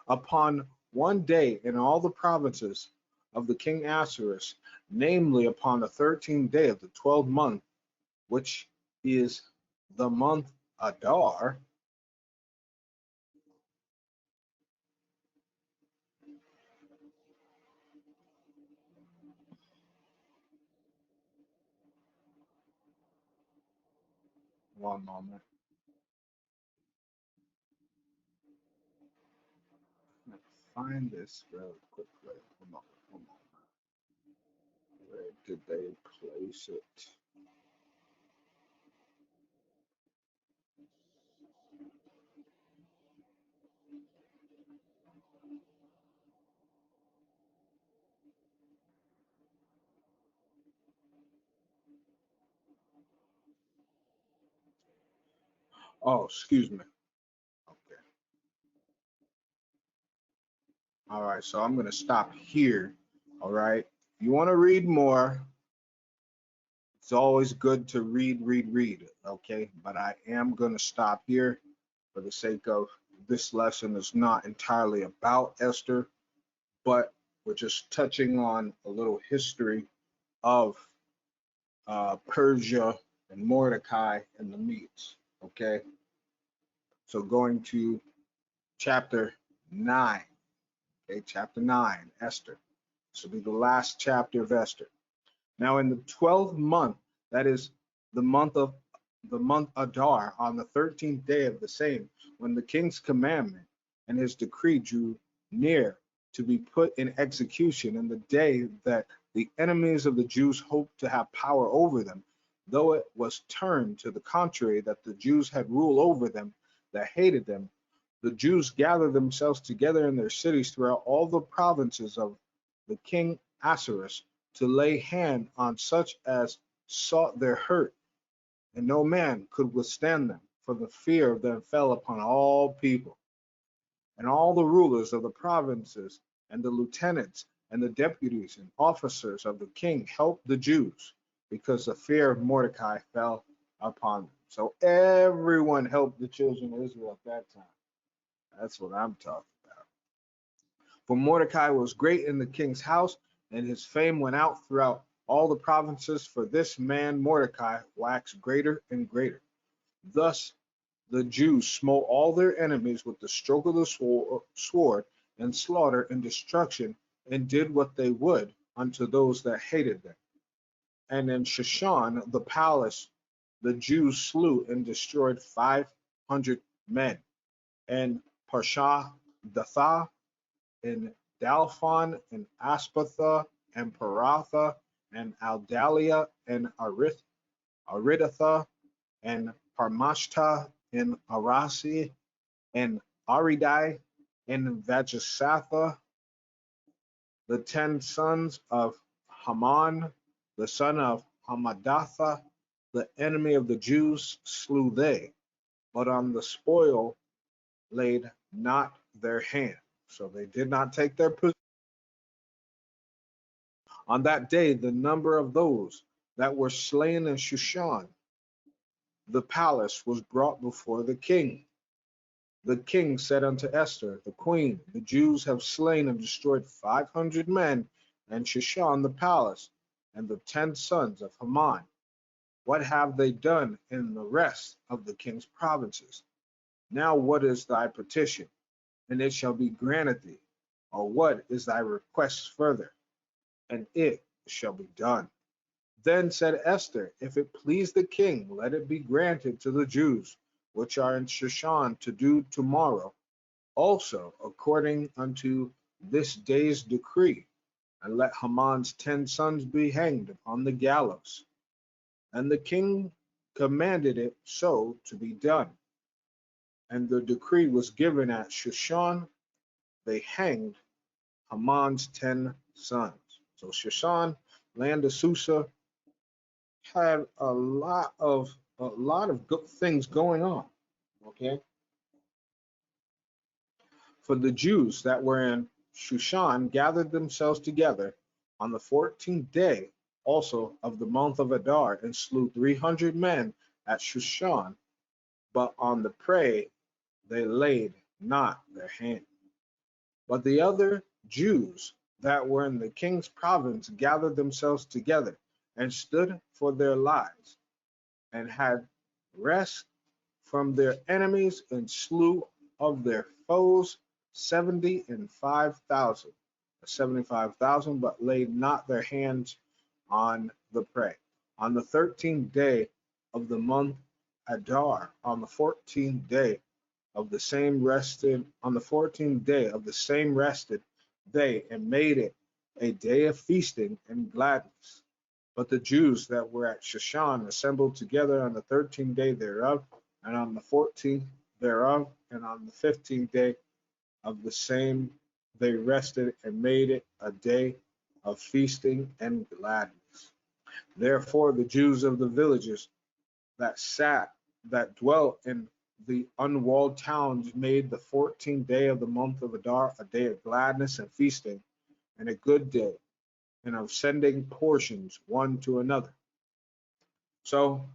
Upon one day in all the provinces of the king Ahasuerus, namely upon the 13th day of the 12th month, which is the month Adar, one moment. Let's find this real quickly. Hold on. Where did they place it? Oh, excuse me. Okay. All right. So I'm going to stop here. All right. If you want to read more, it's always good to read. Okay. But I am going to stop here for the sake of this lesson is not entirely about Esther, but we're just touching on a little history of Persia and Mordecai and the Medes. Okay. So going to chapter 9. Okay, chapter 9, Esther. This will be the last chapter of Esther. Now, in the 12th month, that is the month Adar, on the 13th day of the same, when the king's commandment and his decree drew near to be put in execution, in the day that the enemies of the Jews hoped to have power over them, though it was turned to the contrary that the Jews had rule over them that hated them, the Jews gathered themselves together in their cities throughout all the provinces of the king Ahasuerus to lay hand on such as sought their hurt, and no man could withstand them, for the fear of them fell upon all people. And all the rulers of the provinces, and the lieutenants, and the deputies and officers of the king helped the Jews, because the fear of Mordecai fell upon them. So everyone helped the children of Israel at that time. That's what I'm talking about. For Mordecai was great in the king's house, and his fame went out throughout all the provinces, for this man Mordecai waxed greater and greater. Thus the Jews smote all their enemies with the stroke of the sword, and slaughter and destruction, and did what they would unto those that hated them. And in Shushan, the palace, the Jews slew and destroyed 500 men. And Parshandatha, and Dalphon, and Aspatha, and Paratha, and Aldalia, and Aridatha, and Parmashta, and Arasi, and Aridai, and Vajasatha, the 10 sons of Haman, the son of Hamadatha, the enemy of the Jews, slew they, but on the spoil laid not their hand. So they did not take their position. On that day, the number of those that were slain in Shushan, the palace, was brought before the king. The king said unto Esther, the queen, the Jews have slain and destroyed 500 men in Shushan the palace, and the 10 sons of Haman. What have they done in the rest of the king's provinces? Now what is thy petition? And it shall be granted thee. Or what is thy request further? And it shall be done. Then said Esther, if it please the king, let it be granted to the Jews which are in Shushan to do tomorrow, also according unto this day's decree, and let Haman's 10 sons be hanged upon the gallows. And the king commanded it so to be done. And the decree was given at Shushan. They hanged Haman's 10 sons. So Shushan, land of Susa, had a lot of good things going on. Okay, For the Jews that were in Shushan gathered themselves together on the 14th day also of the month of Adar, and slew 300 men at Shushan, but on the prey they laid not their hand. But the other Jews that were in the king's province gathered themselves together and stood for their lives, and had rest from their enemies, and slew of their foes 75,000, but laid not their hands on the prey. On the 13th day of the month Adar, on the 14th day of the same rested, they, and made it a day of feasting and gladness. But the Jews that were at Shushan assembled together on the 13th day thereof, and on the 14th thereof, and on the 15th day of the same they rested, and made it a day of feasting and gladness. Therefore the Jews of the villages that dwelt in the unwalled towns made the 14th day of the month of Adar a day of gladness and feasting, and a good day, and of sending portions one to another. So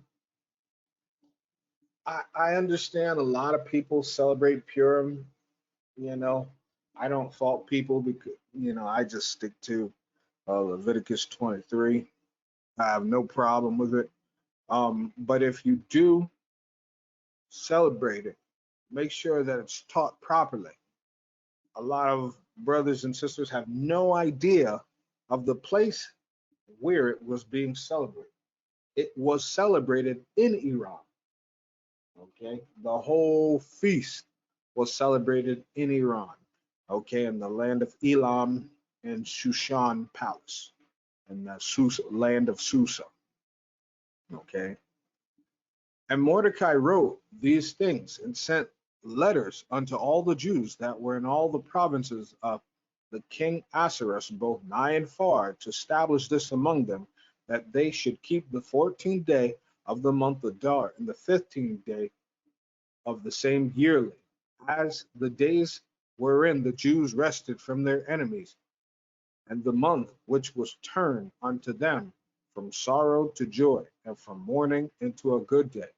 I understand a lot of people celebrate Purim. I don't fault people because, I just stick to Leviticus 23. I have no problem with it. But if you do celebrate it, make sure that it's taught properly. A lot of brothers and sisters have no idea of the place where it was being celebrated. It was celebrated in Iran. Okay, the whole feast was celebrated in Iran. Okay, in the land of Elam and Shushan Palace, and the land of Susa. Okay, and Mordecai wrote these things and sent letters unto all the Jews that were in all the provinces of the king Ahasuerus, both nigh and far, to establish this among them, that they should keep the 14th day of the month Adar, and the 15th day of the same yearly, as the days wherein the Jews rested from their enemies, and the month which was turned unto them from sorrow to joy, and from mourning into a good day,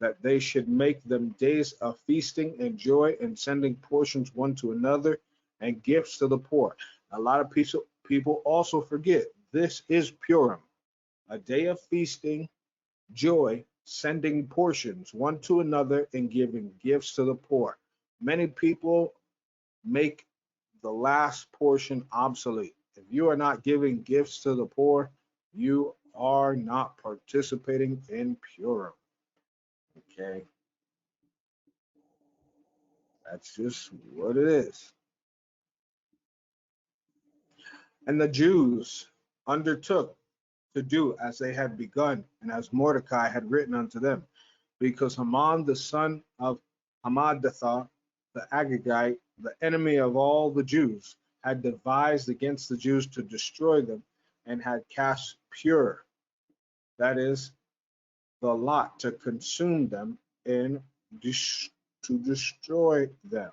that they should make them days of feasting and joy, and sending portions one to another, and gifts to the poor. A lot of people also forget this is Purim, a day of feasting, joy, sending portions one to another, and giving gifts to the poor. Many people make the last portion obsolete. If you are not giving gifts to the poor, you are not participating in Purim. Okay, that's just what it is. And the Jews undertook to do as they had begun, and as Mordecai had written unto them, because Haman the son of Hammedatha the Agagite, the enemy of all the Jews, had devised against the Jews to destroy them, and had cast Pur, that is, the lot, to consume them and to destroy them.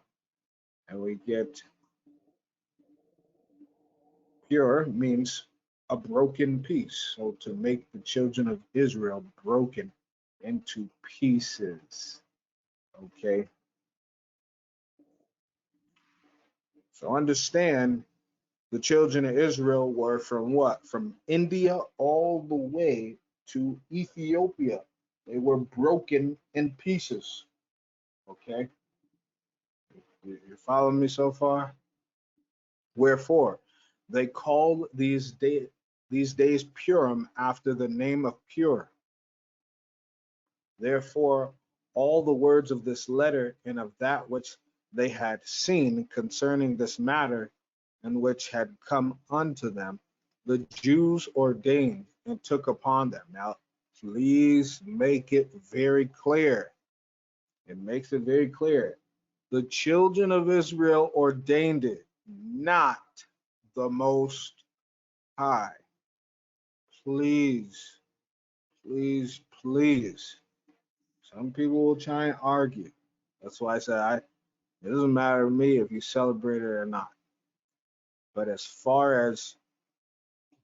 And we get Pur means a broken piece. So to make the children of Israel broken into pieces. Okay. So understand the children of Israel were from what? From India all the way to Ethiopia. They were broken in pieces. Okay. You're following me so far? Wherefore, they called these days Purim after the name of Pur. Therefore, all the words of this letter and of that which they had seen concerning this matter, and which had come unto them, the Jews ordained and took upon them. Now, please make it very clear. It makes it very clear. The children of Israel ordained it, not the Most High. Please, please, please. Some people will try and argue. That's why I said It doesn't matter to me if you celebrate it or not. But as far as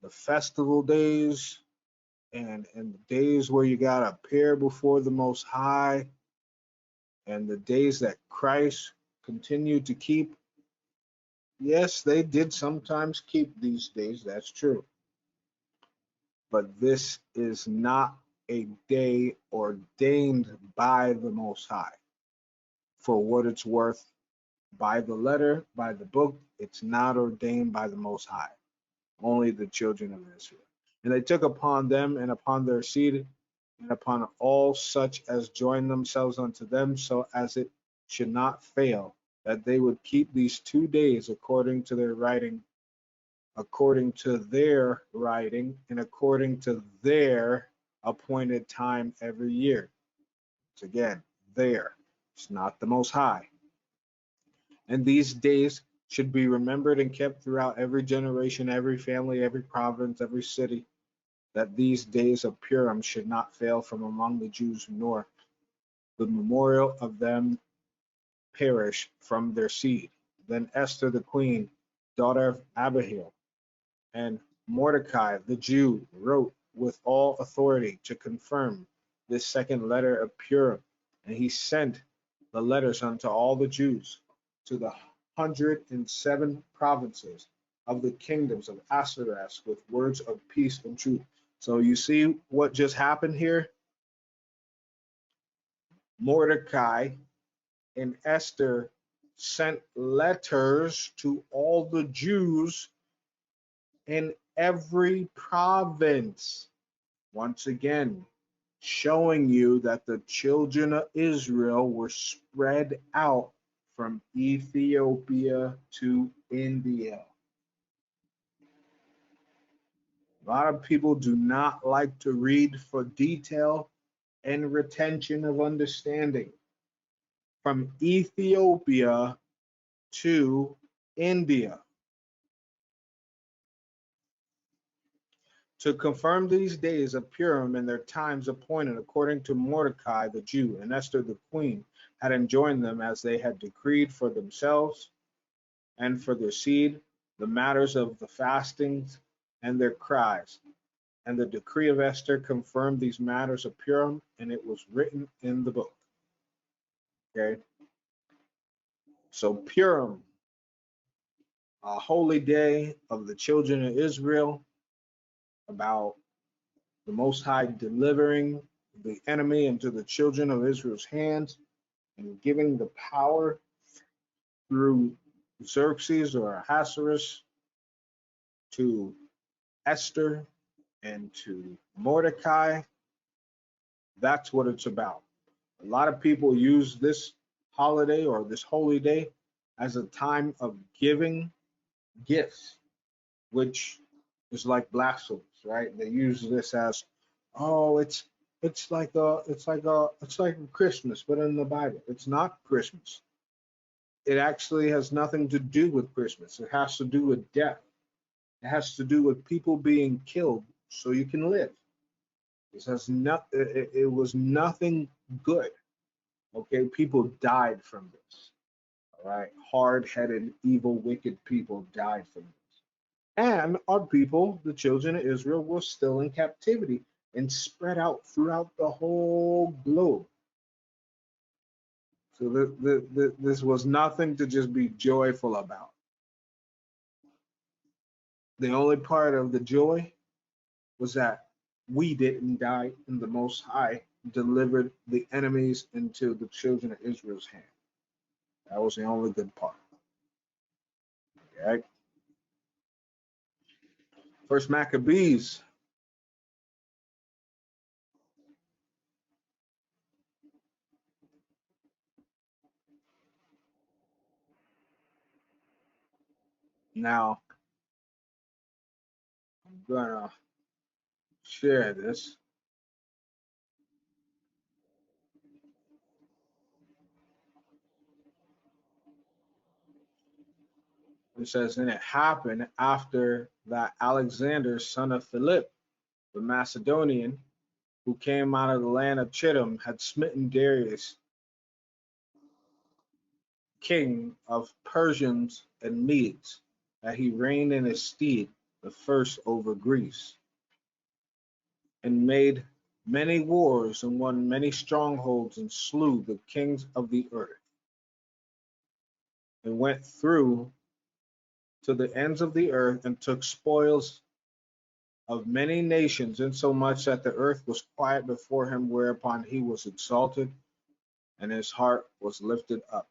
the festival days and the days where you got to appear before the Most High and the days that Christ continued to keep, yes, they did sometimes keep these days. That's true. But this is not a day ordained by the Most High. For what it's worth, by the letter, by the book, it's not ordained by the Most High, only the children of Israel. And they took upon them and upon their seed and upon all such as join themselves unto them, so as it should not fail, that they would keep these 2 days according to their writing, and according to their appointed time every year. It's again, there. It's not the Most High. And these days should be remembered and kept throughout every generation, every family, every province, every city, that these days of Purim should not fail from among the Jews, nor the memorial of them perish from their seed. Then Esther the queen, daughter of Abihail, and Mordecai the Jew wrote with all authority to confirm this second letter of Purim. And he sent the letters unto all the Jews, to the 107 provinces of the kingdoms of Ahasuerus, with words of peace and truth. So you see what just happened here? Mordecai and Esther sent letters to all the Jews in every province. Once again, showing you that the children of Israel were spread out from Ethiopia to India. A lot of people do not like to read for detail and retention of understanding. From Ethiopia to India. To confirm these days of Purim and their times appointed according to Mordecai the Jew and Esther the queen had enjoined them, as they had decreed for themselves and for their seed, the matters of the fastings and their cries. And the decree of Esther confirmed these matters of Purim, and it was written in the book. Okay. So Purim, a holy day of the children of Israel, about the Most High delivering the enemy into the children of Israel's hands and giving the power through Xerxes or Ahasuerus to Esther and to Mordecai. That's what it's about. A lot of people use this holiday or this holy day as a time of giving gifts, which is like blasphemous, right? They use this as, oh, it's like Christmas, but in the Bible, it's not Christmas. It actually has nothing to do with Christmas. It has to do with death. It has to do with people being killed so you can live. It was nothing good. Okay, people died from this. All right, hard-headed, evil, wicked people died from this. And our people, the children of Israel, were still in captivity and spread out throughout the whole globe. So this was nothing to just be joyful about. The only part of the joy was that we didn't die and the Most High delivered the enemies into the children of Israel's hand. That was the only good part. Okay. First Maccabees. Now, I'm gonna share this. It says, and it happened after that Alexander, son of Philip, the Macedonian, who came out of the land of Chittim, had smitten Darius king of Persians and Medes, that he reigned in his stead the first over Greece, and made many wars and won many strongholds and slew the kings of the earth, and went through to the ends of the earth and took spoils of many nations, insomuch that the earth was quiet before him, whereupon he was exalted and his heart was lifted up.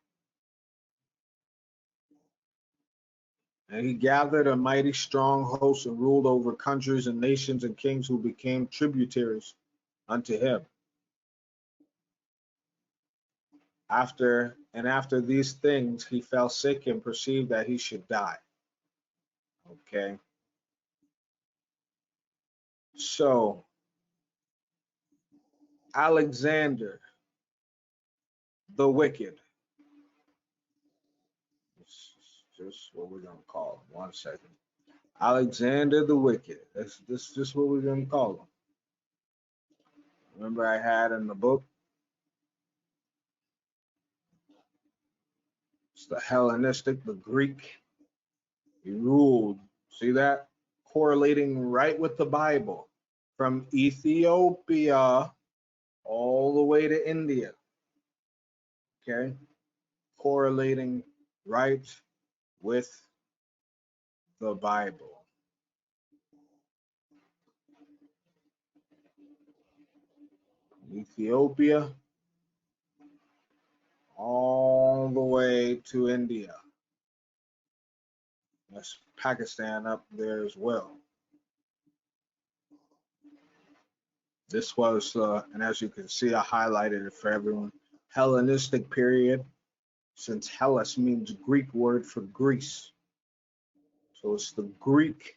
And he gathered a mighty strong host and ruled over countries and nations and kings who became tributaries unto him. After these things, he fell sick and perceived that he should die. Okay. So, Alexander the Wicked. This is just what we're going to call him. 1 second. Alexander the Wicked. This is just what we're going to call him. Remember I had in the book, it's the Hellenistic, the Greek. He ruled. See that? Correlating right with the Bible. From Ethiopia all the way to India. Okay? Correlating right with the Bible. Ethiopia all the way to India. That's Pakistan up there as well. This was, and as you can see, I highlighted it for everyone, Hellenistic period, since Hellas means Greek word for Greece. So it's the Greek,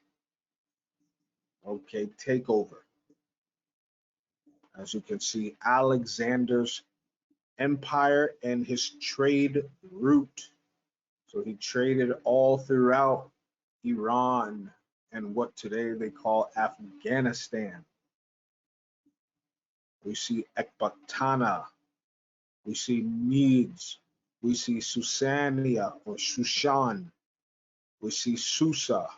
okay, takeover. As you can see, Alexander's empire and his trade route. So he traded all throughout Iran and what today they call Afghanistan. We see Ecbatana, we see Medes, we see Susania or Shushan, we see Susa,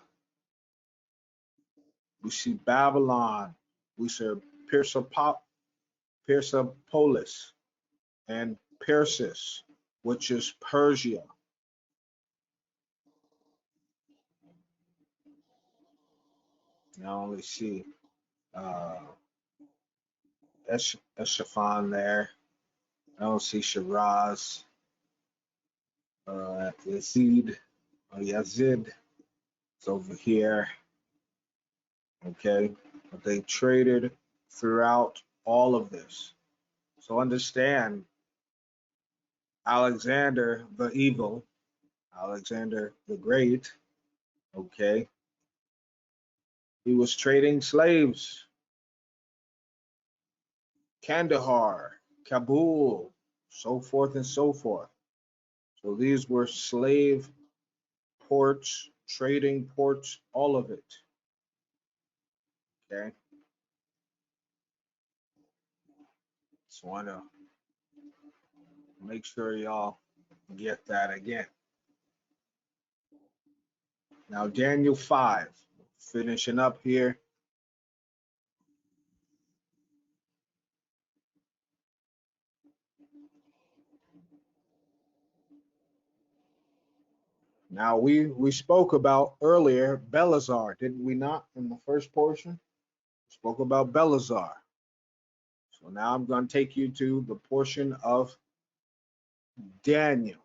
we see Babylon, we see Persepolis and Persis, which is Persia. Now only see Eshaphon there. I don't see Shiraz, Yazid, Yazid. It's over here. Okay, but they traded throughout all of this. So understand, Alexander the Evil, Alexander the Great, okay, he was trading slaves. Kandahar, Kabul, so forth and so forth. So these were slave ports, trading ports, all of it. Okay. Just want to make sure y'all get that again. Now, Daniel 5, finishing up here. Now, we spoke about earlier Belshazzar, didn't we not, in the first portion? We spoke about Belshazzar. So now I'm going to take you to the portion of Daniel.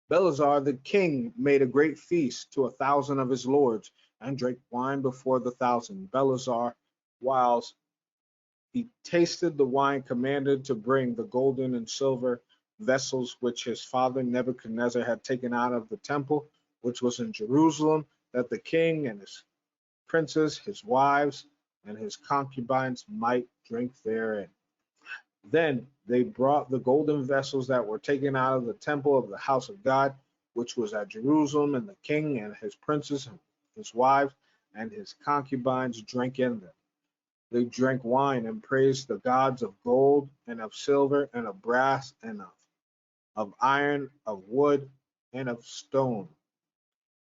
Belshazzar the king made a great feast to 1,000 of his lords and drank wine before the 1,000. Belshazzar, whilst he tasted the wine, commanded to bring the golden and silver vessels which his father Nebuchadnezzar had taken out of the temple, which was in Jerusalem, that the king and his princes, his wives, and his concubines might drink therein. Then they brought the golden vessels that were taken out of the temple of the house of God, which was at Jerusalem, and the king and his princes, his wives, and his concubines drank in them. They drank wine and praised the gods of gold and of silver and of brass and of iron, of wood, and of stone.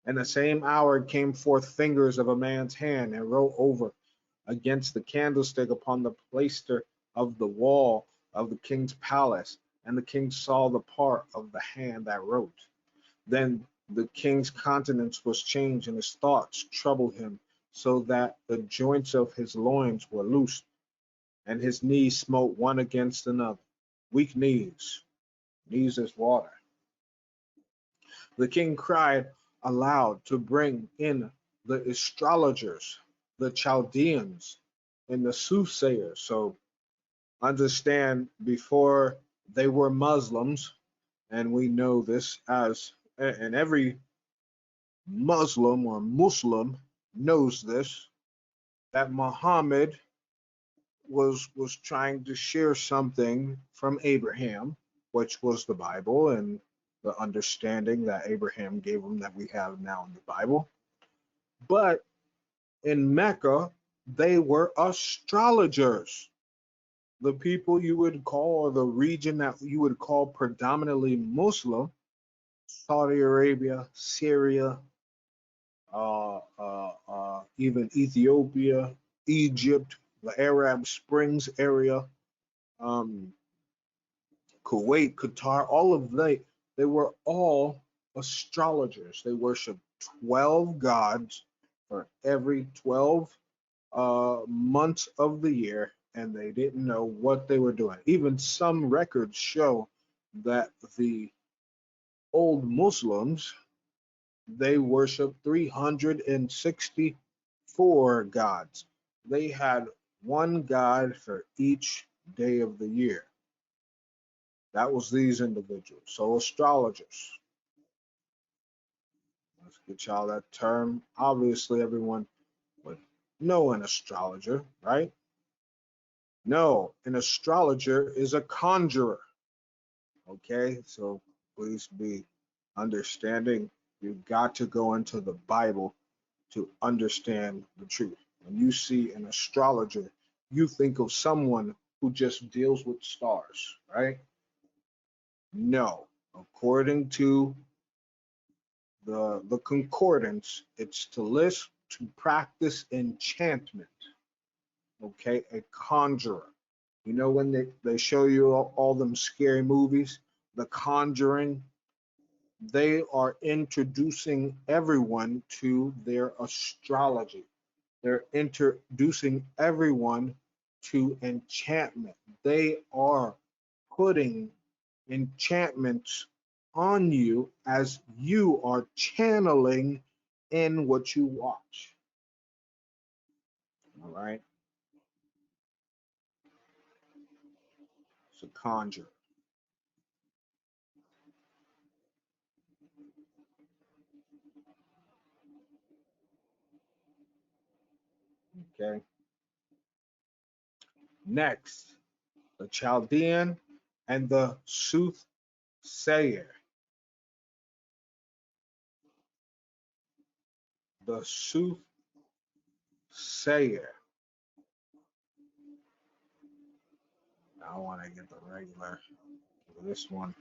And the same hour came forth fingers of a man's hand and wrote over against the candlestick upon the plaister of the wall of the king's palace. And the king saw the part of the hand that wrote. Then the king's countenance was changed, and his thoughts troubled him, so that the joints of his loins were loosed, and his knees smote one against another. Weak knees. Knees is water. The king cried aloud to bring in the astrologers, the Chaldeans, and the soothsayers. So understand, before they were Muslims, and we know this as, and every Muslim or Muslim knows this, that Muhammad was trying to share something from Abraham, which was the Bible and the understanding that Abraham gave him that we have now in the Bible. But in Mecca, they were astrologers. The people you would call, or the region that you would call predominantly Muslim, Saudi Arabia, Syria, even Ethiopia, Egypt, the Arab Springs area, um, Kuwait, Qatar, all of they were all astrologers. They worshiped 12 gods for every 12 months of the year, and they didn't know what they were doing. Even some records show that the old Muslims, they worshiped 364 gods. They had one god for each day of the year. That was these individuals. So astrologers. Let's get y'all that term. Obviously, everyone would know an astrologer, right? No, an astrologer is a conjurer. Okay, so please be understanding. You've got to go into the Bible to understand the truth. When you see an astrologer, you think of someone who just deals with stars, right? No, according to the concordance, it's to list, to practice enchantment. Okay, a conjurer. You know when they show you all them scary movies, The Conjuring, they are introducing everyone to their astrology. They're introducing everyone to enchantment. They are putting enchantments on you as you are channeling in what you watch. All right. It's a conjure. Okay. Next, the Chaldean and the soothsayer. The soothsayer. I want to get the regular for this one.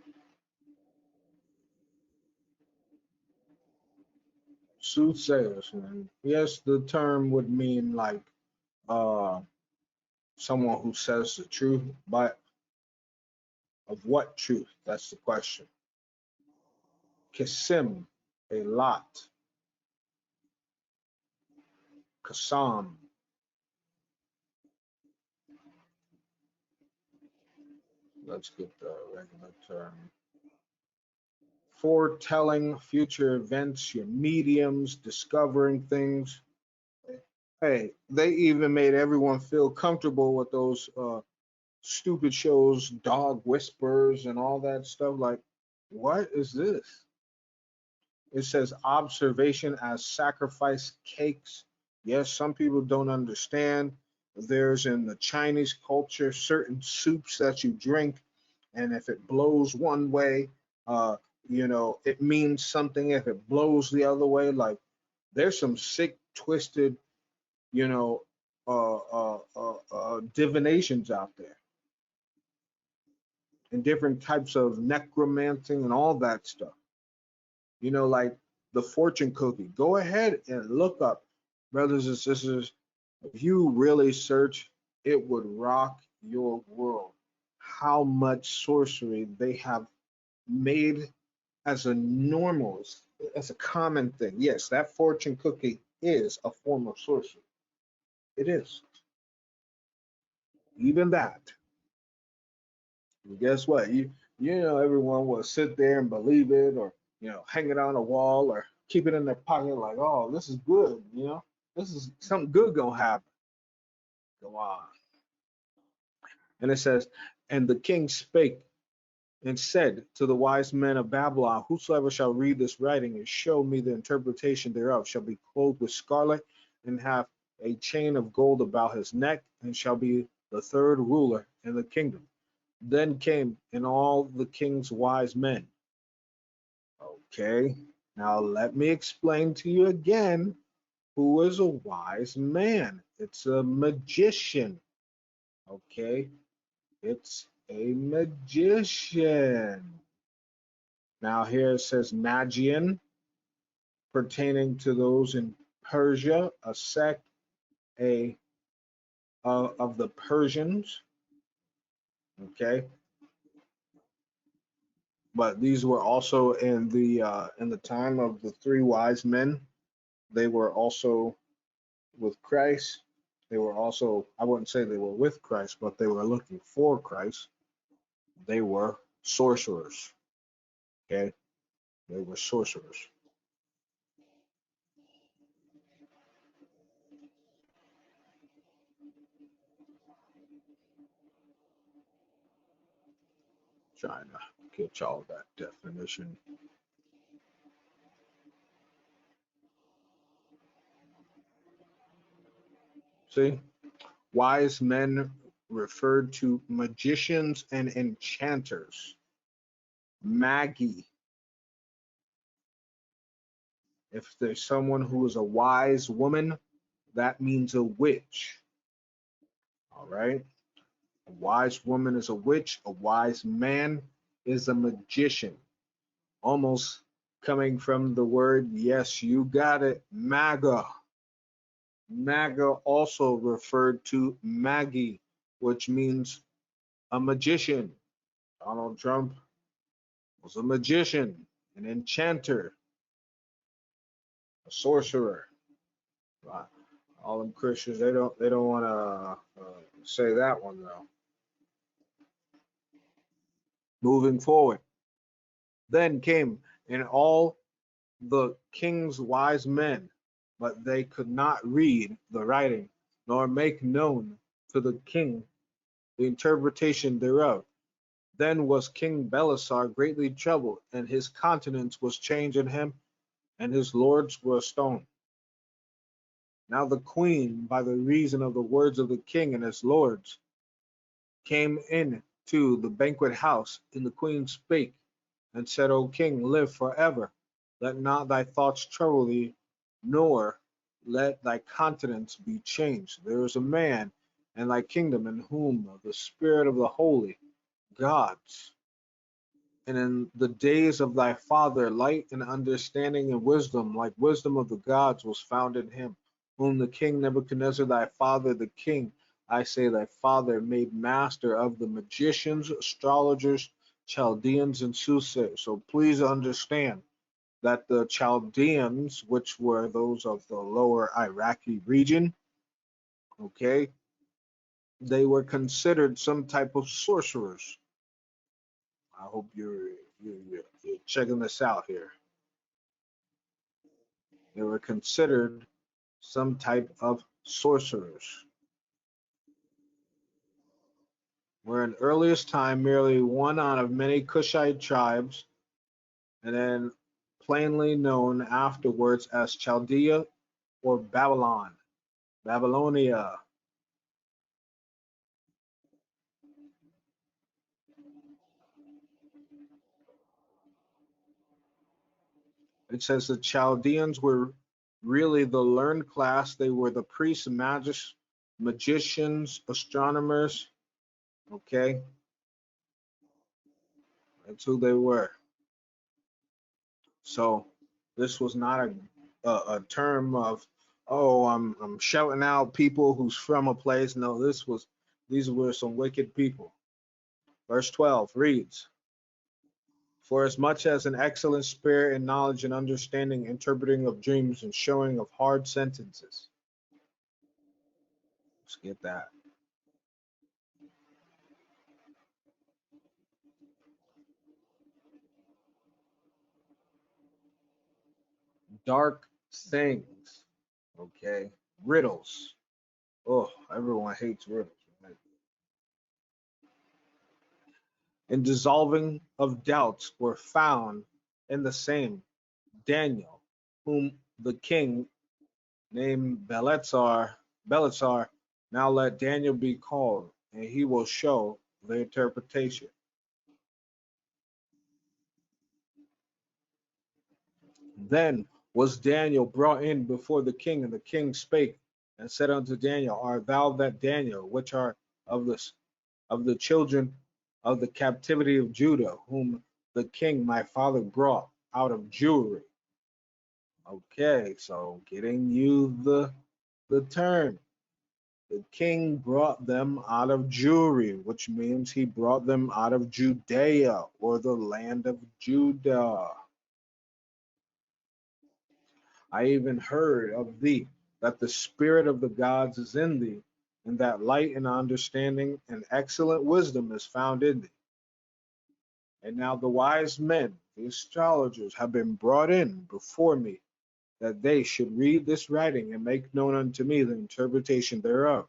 Soothsayers. And yes, the term would mean like uh, someone who says the truth, but of what truth? That's the question. Kasim, a lot. Kasam. Let's get the regular term. Foretelling future events, your mediums, discovering things. Hey, they even made everyone feel comfortable with those stupid shows, Dog Whispers and all that stuff. Like, what is this? It says observation as sacrifice cakes. Yes, some people don't understand. There's in the Chinese culture certain soups that you drink, and if it blows one way, uh, it means something. If it blows the other way, like there's some sick, twisted, you know, divinations out there, and different types of necromancy and all that stuff. You know, like the fortune cookie. Go ahead and look up, brothers and sisters. If you really search, it would rock your world. How much sorcery they have made as a normal, as a common thing. Yes, that fortune cookie is a form of sorcery. It is. Even that. And guess what? You know everyone will sit there and believe it, or hang it on a wall, or keep it in their pocket like, oh, this is good, this is something good gonna happen. Go on. And it says, and the king spake and said to the wise men of Babylon, whosoever shall read this writing and show me the interpretation thereof shall be clothed with scarlet and have a chain of gold about his neck, and shall be the third ruler in the kingdom. Then came in all the king's wise men. Okay, now let me explain to you again who is a wise man. It's a magician. Okay, it's a magician. Now here it says Magian, pertaining to those in Persia, a sect of the Persians. Okay, but these were also in the time of the three wise men. They were also with Christ. They were also, I wouldn't say they were with Christ, but they were looking for Christ. They were sorcerers. Okay, they were sorcerers. Trying to get y'all that definition. See, wise men referred to magicians and enchanters. Magi. If there's someone who is a wise woman, that means a witch. All right. A wise woman is a witch. A wise man is a magician. Almost coming from the word, yes, you got it, MAGA. MAGA also referred to Maggie, which means a magician. Donald Trump was a magician, an enchanter, a sorcerer. All them Christians, they don't want to say that one though. Moving forward, then came in all the king's wise men, but they could not read the writing, nor make known to the king the interpretation thereof. Then was King Belisar greatly troubled, and his countenance was changed in him, and his lords were astonished. Now the queen, by the reason of the words of the king and his lords, came in to the banquet house, and the queen spake and said, O king, live forever. Let not thy thoughts trouble thee, nor let thy countenance be changed. There is a man in thy kingdom in whom the spirit of the holy gods, and in the days of thy father, light and understanding and wisdom, like wisdom of the gods, was found in him, whom the king Nebuchadnezzar, thy father, the king, I say thy father, made master of the magicians, astrologers, Chaldeans, and soothsayers. So please understand that the Chaldeans, which were those of the lower Iraqi region, okay, they were considered some type of sorcerers. I hope you're checking this out here. They were considered some type of sorcerers. Where in earliest time, merely one out of many Cushite tribes, and then plainly known afterwards as Chaldea or Babylon, Babylonia. It says the Chaldeans were really the learned class. They were the priests, magicians, astronomers. Okay, that's who they were. So this was not a term of, oh, I'm shouting out people who's from a place. No, these were some wicked people. Verse 12 reads, for as much as an excellent spirit in knowledge and understanding, interpreting of dreams and showing of hard sentences. Let's get that. Dark things. Okay. Riddles. Oh, everyone hates riddles. Right? And dissolving of doubts were found in the same Daniel, whom the king named Belshazzar, now let Daniel be called, and he will show the interpretation. Then was Daniel brought in before the king, and the king spake and said unto Daniel, art thou that Daniel, which art of the children of the captivity of Judah, whom the king my father brought out of Jewry? Okay, so getting you the term. The king brought them out of Jewry, which means he brought them out of Judea, or the land of Judah. I even heard of thee that the spirit of the gods is in thee, and that light and understanding and excellent wisdom is found in thee. And now the wise men, the astrologers, have been brought in before me, that they should read this writing and make known unto me the interpretation thereof.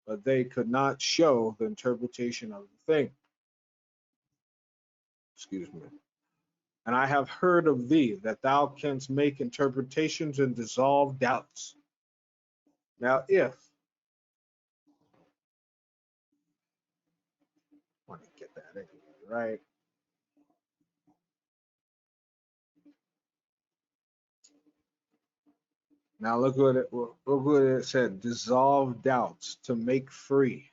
But they could not show the interpretation of the thing. Excuse me. And I have heard of thee that thou canst make interpretations and dissolve doubts. Now, if I want to get that anyway, right? Now look what it said: dissolve doubts, to make free,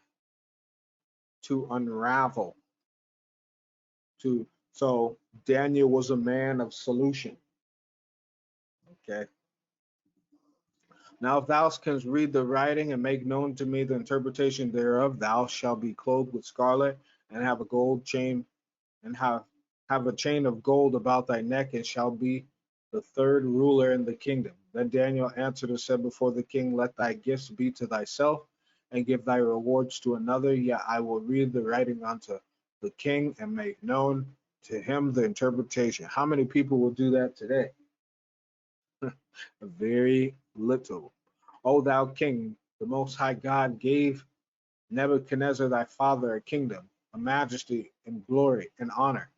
to unravel, to. So Daniel was a man of solution. Okay. Now if thou canst read the writing and make known to me the interpretation thereof, thou shalt be clothed with scarlet and have a gold chain and have a chain of gold about thy neck, and shall be the third ruler in the kingdom. Then Daniel answered and said before the king, let thy gifts be to thyself, and give thy rewards to another. Yet I will read the writing unto the king and make known to him the interpretation. How many people will do that today? Very little. O thou king, the most high God gave Nebuchadnezzar thy father a kingdom, a majesty and glory and honor.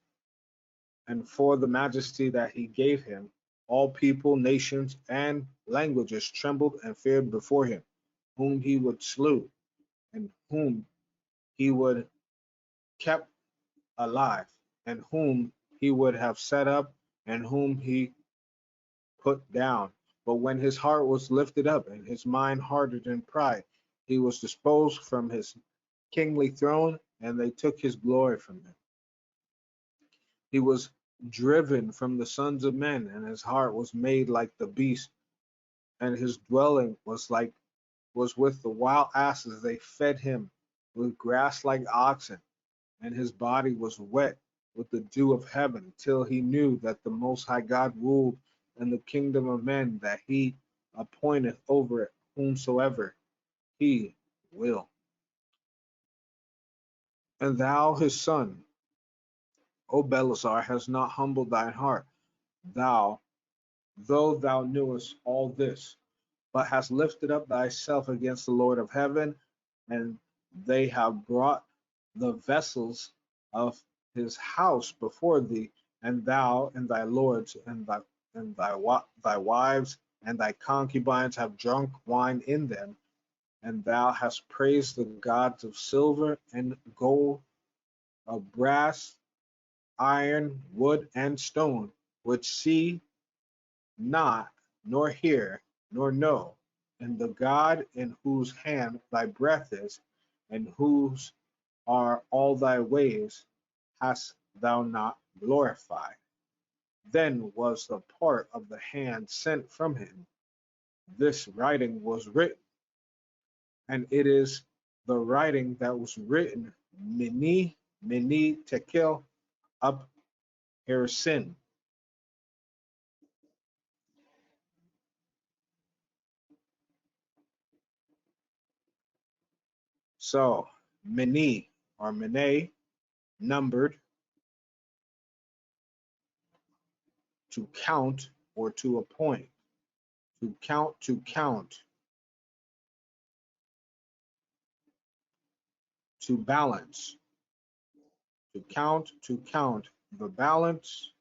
And for the majesty that he gave him, all people, nations, and languages trembled and feared before him, whom he would slew, and whom he would kept alive, and whom he would have set up, and whom he put down. But when his heart was lifted up, and his mind hardened in pride, he was disposed from his kingly throne, and they took his glory from him. He was driven from the sons of men, and his heart was made like the beast, and his dwelling was with the wild asses. They fed him with grass like oxen, and his body was wet with the dew of heaven, till he knew that the Most High God ruled in the kingdom of men, that he appointeth over it whomsoever he will. And thou, his son, O Belshazzar, hast not humbled thine heart, thou, though thou knewest all this, but hast lifted up thyself against the Lord of heaven, and they have brought the vessels of his house before thee, and thou and thy lords and thy wives and thy concubines have drunk wine in them, and thou hast praised the gods of silver and gold, of brass, iron, wood, and stone, which see not, nor hear, nor know, and the God in whose hand thy breath is, and whose are all thy ways, hast thou not glorified. then was the part of the hand sent from him. This writing was written, and it is the writing that was written, Mene Tekel up Herasin. So Mene or Mene, numbered, to count or to appoint, to count, to balance, to count, the balance,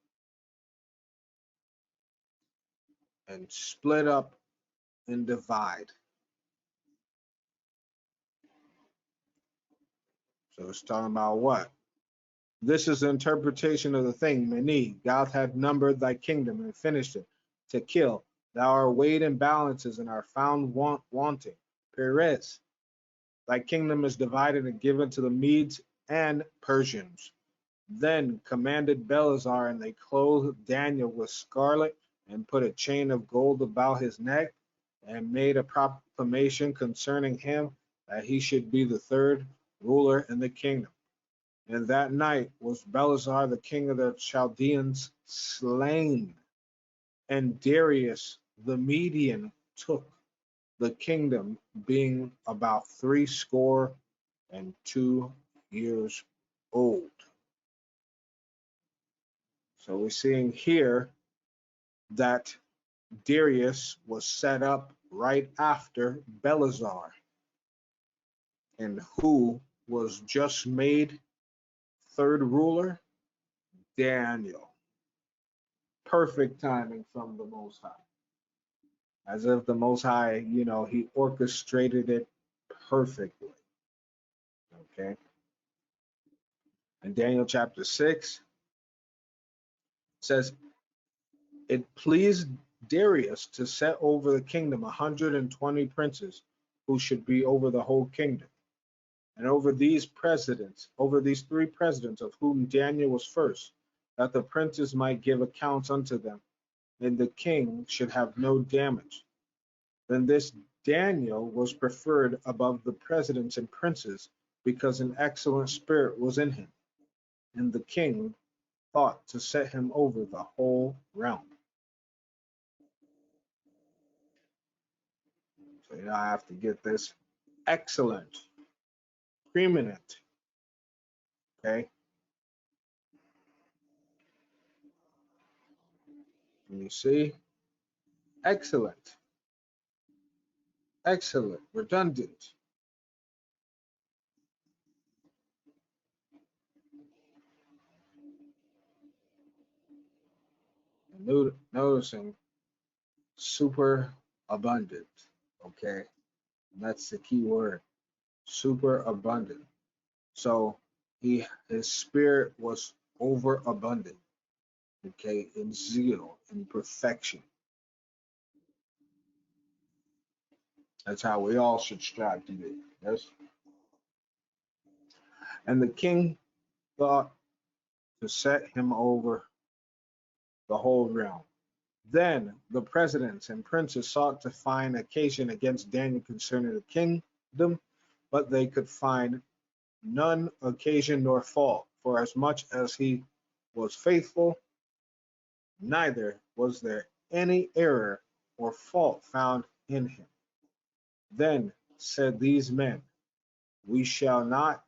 and split up and divide. So it's talking about what? This is the interpretation of the thing. Mene, God hath numbered thy kingdom and finished it. To kill, thou art weighed in balances and are found wanting. Perez, thy kingdom is divided and given to the Medes and Persians. Then commanded Belshazzar, and they clothed Daniel with scarlet and put a chain of gold about his neck and made a proclamation concerning him that he should be the third ruler in the kingdom. And that night was Belshazzar, the king of the Chaldeans, slain, and Darius the Median took the kingdom, being about 62 years old. So we're seeing here that Darius was set up right after Belshazzar, and who was just made third ruler? Daniel. Perfect timing from the Most High. As if the Most High, he orchestrated it perfectly. Okay. And Daniel chapter 6 says, it pleased Darius to set over the kingdom 120 princes who should be over the whole kingdom. And over these three presidents, of whom Daniel was first, that the princes might give accounts unto them, and the king should have no damage. Then this Daniel was preferred above the presidents and princes, because an excellent spirit was in him, and the king thought to set him over the whole realm. So I have to get this excellent, preeminent, okay? Can you see? Excellent, redundant. Noticing super abundant, okay? That's the key word, super abundant. So his spirit was overabundant, okay, in zeal, in perfection. That's how we all should strive to be. Yes. And the king thought to set him over the whole realm. Then the presidents and princes sought to find occasion against Daniel concerning the kingdom, but they could find none occasion nor fault, for as much as he was faithful, neither was there any error or fault found in him. Then said these men, we shall not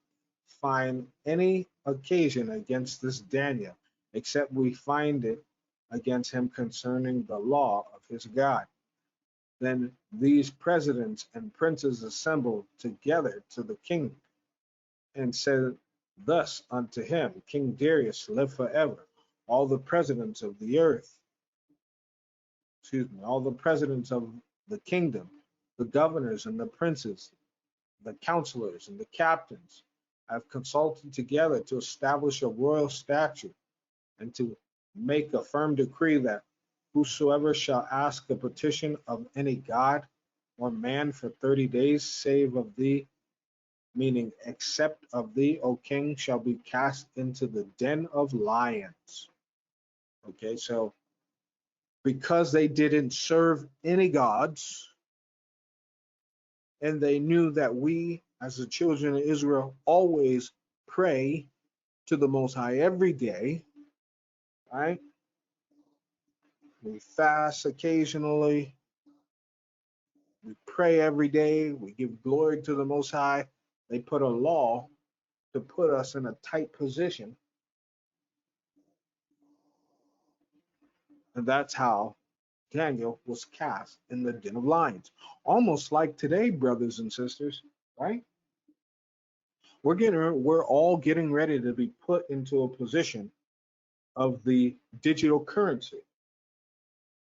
find any occasion against this Daniel, except we find it against him concerning the law of his God. Then these presidents and princes assembled together to the king, and said thus unto him, King Darius, live forever. All the presidents of the earth, all the presidents of the kingdom, the governors and the princes, the counselors and the captains, have consulted together to establish a royal statute and to make a firm decree that whosoever shall ask a petition of any god or man for 30 days, save of thee, meaning except of thee, O king, shall be cast into the den of lions. Okay, so because they didn't serve any gods, and they knew that we, as the children of Israel, always pray to the Most High every day, right? We fast occasionally, we pray every day, we give glory to the Most High. They put a law to put us in a tight position. And that's how Daniel was cast in the den of lions. Almost like today, brothers and sisters, right? We're all getting ready to be put into a position of the digital currency,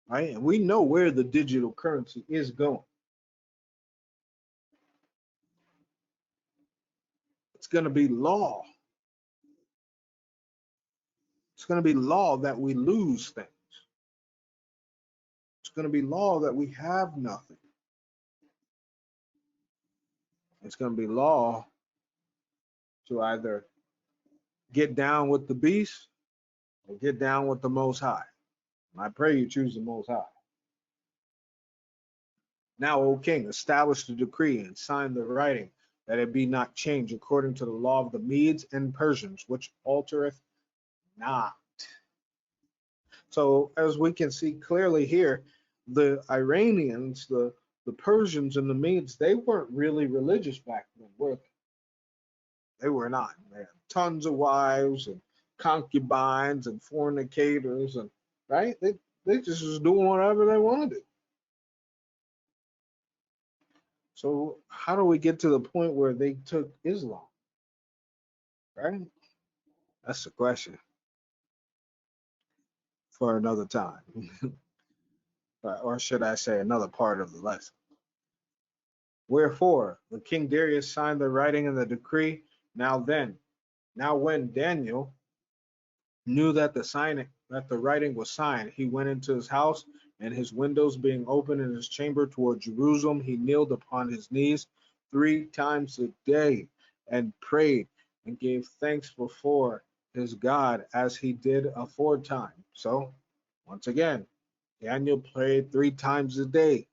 right? And we know where the digital currency is going. It's going to be law. It's going to be law that we lose things. It's going to be law that we have nothing. It's going to be law to either get down with the beast or get down with the Most High. And I pray you choose the Most High. Now, O king, establish the decree and sign the writing, that it be not changed according to the law of the Medes and Persians, which altereth not. So, as we can see clearly here, the Iranians, the Persians, and the Medes, they weren't really religious back then, were they? They were not. They had tons of wives and concubines and fornicators, and right? They just was doing whatever they wanted to. So how do we get to the point where they took Islam? Right? That's the question for another time. Or should I say another part of the lesson. Wherefore, the King Darius signed the writing and the decree. Now when Daniel knew that the writing was signed, he went into his house, and his windows being open in his chamber toward Jerusalem, he kneeled upon his knees 3 times a day and prayed and gave thanks before his God as he did aforetime. So once again, Daniel prayed 3 times a day.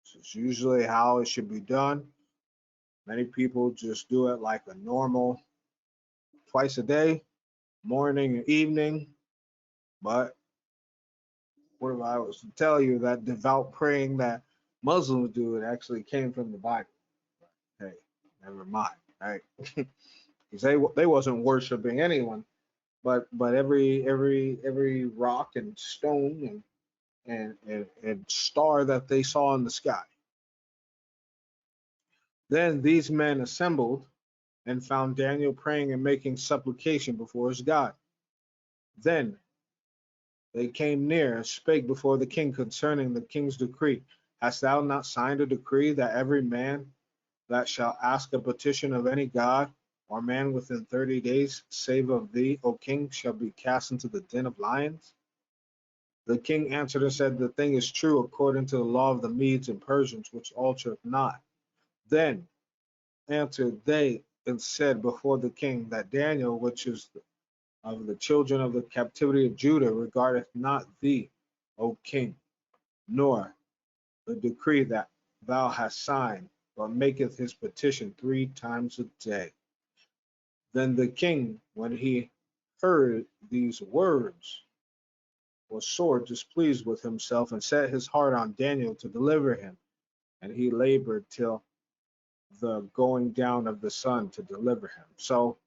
This is usually how it should be done. Many people just do it like a normal twice a day, morning and evening. But what if I was to tell you that devout praying that Muslims do, it actually came from the Bible? Hey, never mind, right? Because they wasn't worshiping anyone, but every rock and stone and star that they saw in the sky. Then these men assembled and found Daniel praying and making supplication before his God. Then they came near and spake before the king concerning the king's decree. Hast thou not signed a decree that every man that shall ask a petition of any god or man within 30 days, save of thee, O king, shall be cast into the den of lions? The king answered and said, the thing is true according to the law of the Medes and Persians, which altereth not. Then answered they and said before the king that Daniel, which is of the children of the captivity of Judah, regardeth not thee, O king, nor the decree that thou hast signed, but maketh his petition 3 times a day. Then the king, when he heard these words, was sore displeased with himself, and set his heart on Daniel to deliver him. And he labored till the going down of the sun to deliver him. So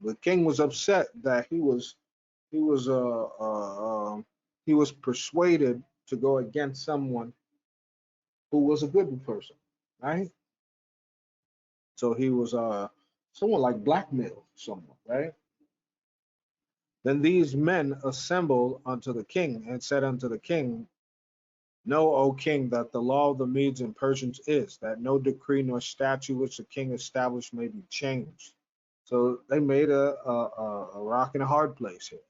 the king was upset that he was persuaded to go against someone who was a good person, right? So he was someone like blackmailed someone, right? Then these men assembled unto the king and said unto the king, know, O king, that the law of the Medes and Persians is that no decree nor statute which the king established may be changed. So they made a rock and a hard place here.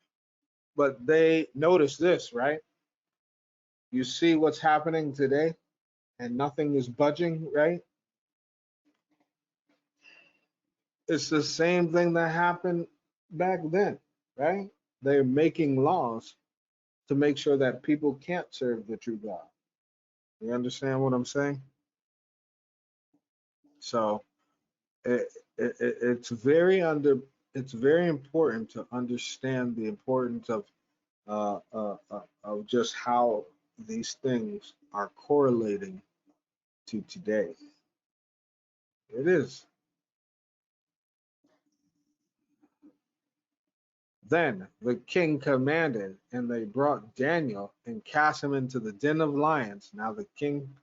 But they notice this, right? You see what's happening today and nothing is budging, right? It's the same thing that happened back then, right? they're making laws to make sure that people can't serve the true God. You understand what I'm saying? So it's it's very important to understand the importance of just how these things are correlating to today. It is. Then the king commanded, and they brought Daniel and cast him into the den of lions. Now the king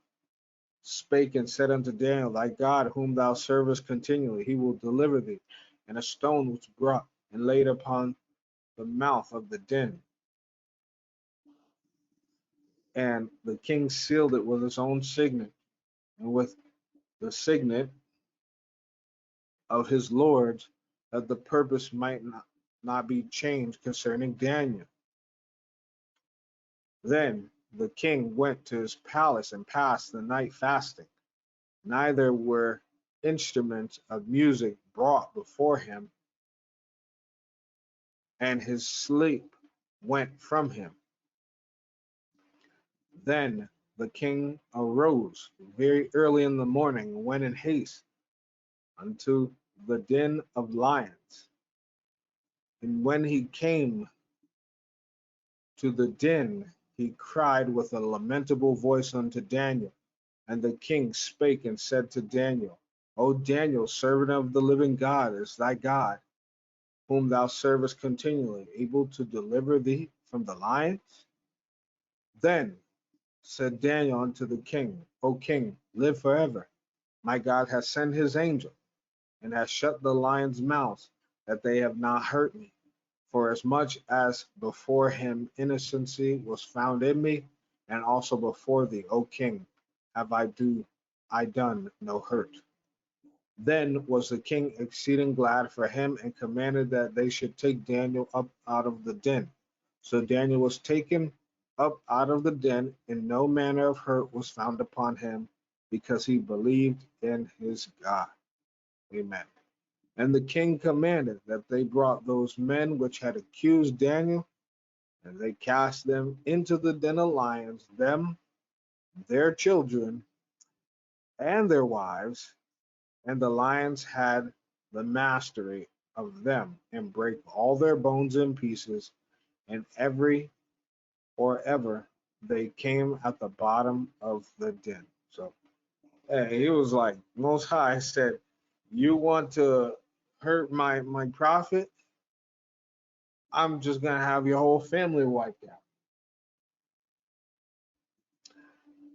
spake and said unto Daniel, Thy God, whom thou servest continually, he will deliver thee. And a stone was brought and laid upon the mouth of the den. And the king sealed it with his own signet, and with the signet of his lords, that the purpose might not be changed concerning Daniel. Then the king went to his palace and passed the night fasting. Neither were instruments of music brought before him, and his sleep went from him. Then the king arose very early in the morning and went in haste unto the den of lions. And when he came to the den, he cried with a lamentable voice unto Daniel. And the king spake and said to Daniel, O Daniel, servant of the living God, is thy God, whom thou servest continually, able to deliver thee from the lions? Then said Daniel unto the king, O king, live forever. My God has sent his angel, and has shut the lions' mouths, that they have not hurt me. For as much as before him innocency was found in me, and also before thee, O king, have I done no hurt. Then was the king exceeding glad for him, and commanded that they should take Daniel up out of the den. So Daniel was taken up out of the den, and no manner of hurt was found upon him, because he believed in his God. Amen. And the king commanded that they brought those men which had accused Daniel, and they cast them into the den of lions, them, their children, and their wives, and the lions had the mastery of them, and brake all their bones in pieces, and ever they came at the bottom of the den. So he was like, Most High said, you want to hurt my prophet? I'm just gonna have your whole family wiped out.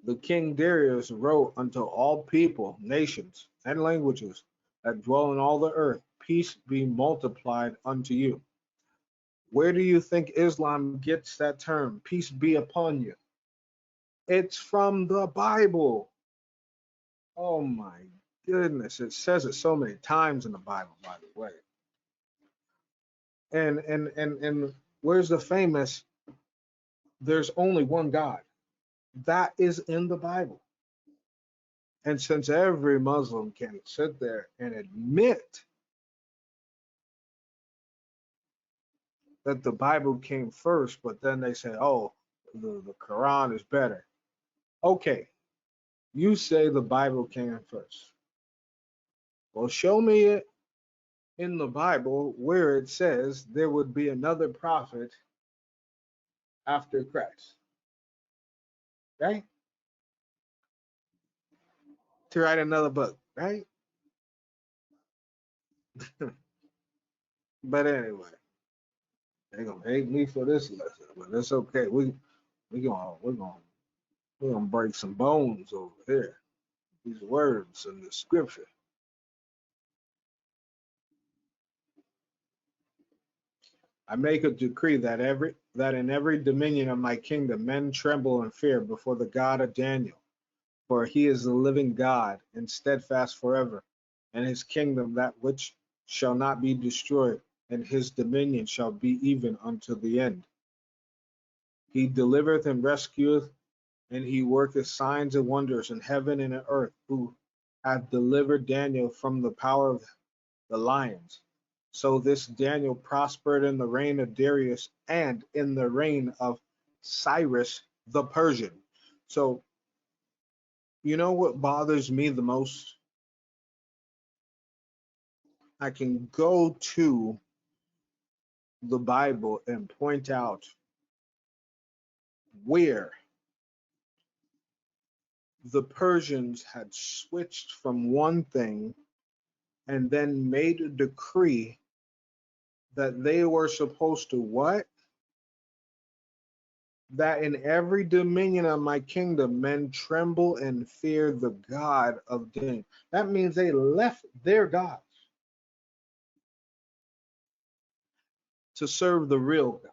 The king Darius wrote unto all people, nations, and languages that dwell in all the earth, peace be multiplied unto you. Where do you think Islam gets that term, peace be upon you? It's from the Bible. Oh my goodness, it says it so many times in the Bible, by the way. And where's the famous, there's only one God? That is in the Bible. And since every Muslim can sit there and admit that the Bible came first, but then they say, oh, the Quran is better. Okay, you say the Bible came first. Well, show me it in the Bible where it says there would be another prophet after Christ, right? To write another book, right? But anyway, they're gonna hate me for this lesson, but it's okay. We're gonna break some bones over here. These words in the scripture. I make a decree that in every dominion of my kingdom men tremble and fear before the God of Daniel, for he is the living God and steadfast forever, and his kingdom that which shall not be destroyed, and his dominion shall be even unto the end. He delivereth and rescueth, and he worketh signs and wonders in heaven and in earth, who hath delivered Daniel from the power of the lions. So this Daniel prospered in the reign of Darius and in the reign of Cyrus the Persian. So, you know what bothers me the most? I can go to the Bible and point out where the Persians had switched from one thing and then made a decree that they were supposed to what? That in every dominion of my kingdom men tremble and fear the God of Daniel. That means they left their gods to serve the real God.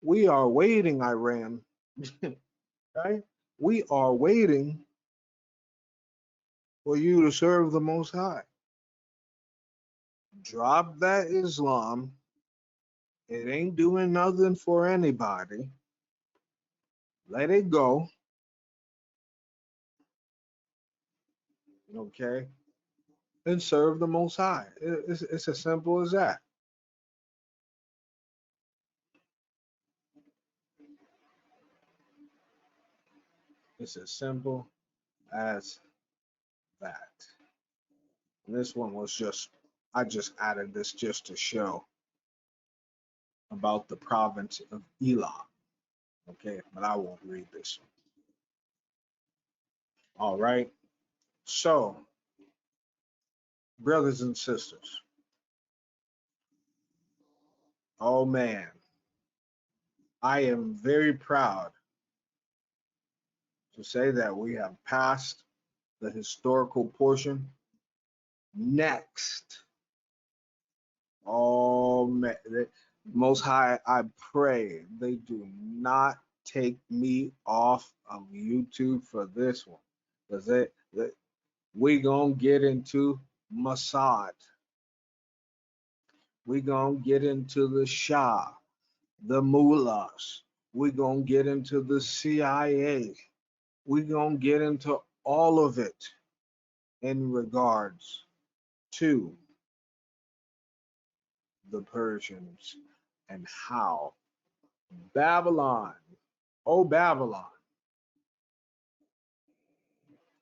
We are waiting, Iran, right? We are waiting for you to serve the Most High. Drop that Islam. It ain't doing nothing for anybody. Let it go. Okay? And serve the Most High. It's as simple as that. It's as simple as that. And this one was just, I just added this just to show about the province of Elam. Okay, but I won't read this one. All right. So, brothers and sisters, oh man, I am very proud to say that we have passed the historical portion. Next, oh man, Most High, I pray they do not take me off of YouTube for this one, because we gonna get into Mossad. We gonna get into the Shah, the mullahs. We gonna get into the CIA. We gonna get into all of it in regards to the Persians and how Babylon, oh Babylon,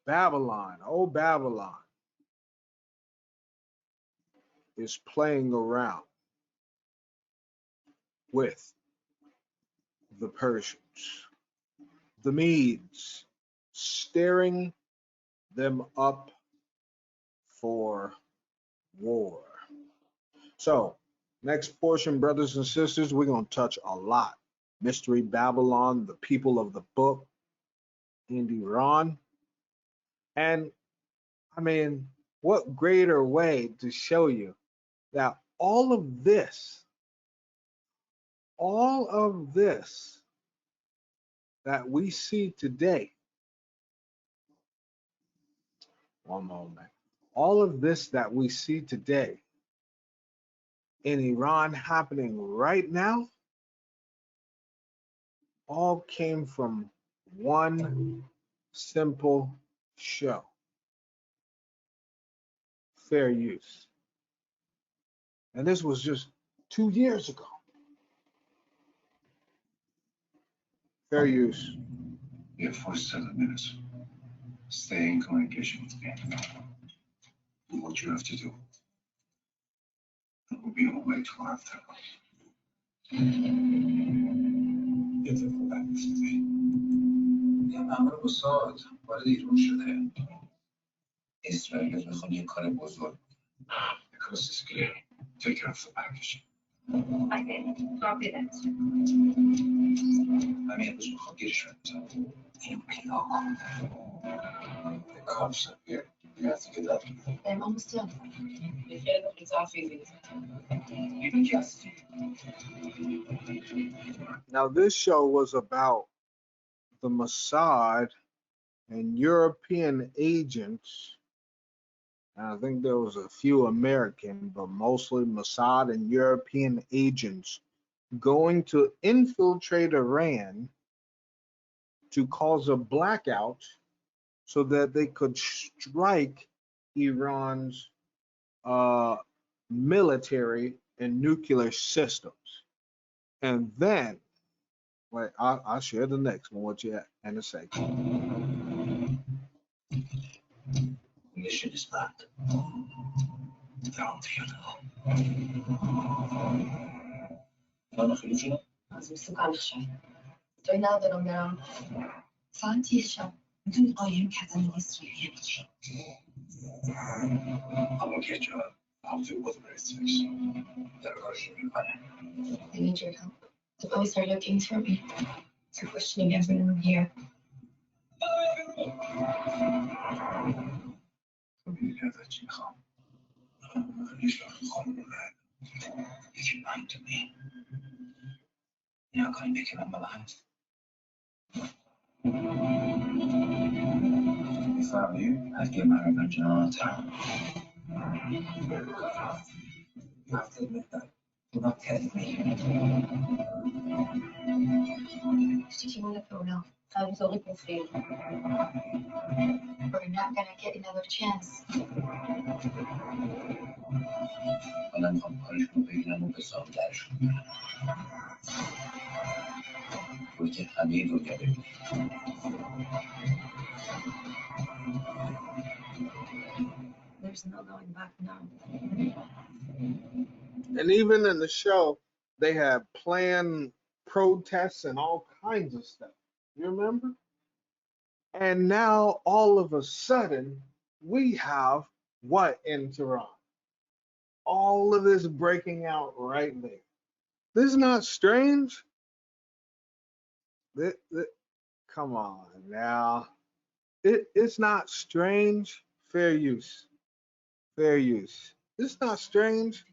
Babylon, oh Babylon, is playing around with the Persians, the Medes, stirring them up for war. So, next portion, brothers and sisters, we're going to touch a lot. Mystery Babylon, the people of the book, in Iran. And I mean, what greater way to show you that all of this that we see today, one moment, all of this that we see today in Iran happening right now, all came from one simple show, Fair Use. And this was just 2 years ago. Fair Use. You have 47 minutes. Stay in communication with me. Do what you have to do. And we'll be on our way to after. اتفاق افتاده. یه مأمور موساد وارد ایران شده. اسرائیل میخواد یه کار بزرگ. The coast is clear. Take care of the package. Okay, copy that. همین امروز میخوام گیرش بندازم. اینو پیدا کن. The cops are here. You have to get out of here. I'm almost done. You just. Now, this show was about the Mossad and European agents. And I think there was a few American, but mostly Mossad and European agents going to infiltrate Iran to cause a blackout so that they could strike Iran's military and nuclear systems. And then, wait, I'll share the next one with you in a second. Mission is back. Down theater. أنا خليجي. لازم السكر الشاي. جينا هذا اليوم ساعتي الشام. بدون قايم حتى نسري. I'm okay, John. I'll do whatever it takes. I need your help. The police are looking for me. They're questioning everyone here. هذا شيء خام. ليش خام If you lie to me, you're not going to make it up alive. If I were you, I'd get my revenge in our town. You have to admit that. You're not telling me. Sticking with it now. I was only confused. We're not gonna get another chance. أنا مفكرش بينا مبصر داش. قلت حميد وجابني. There's no going back now. And even in the show, they have planned protests and all kinds of stuff. You remember? And now all of a sudden, we have what in Tehran? All of this breaking out right there. This is not strange. Come on now. It's not strange. Fair use. Fair use. It's not strange.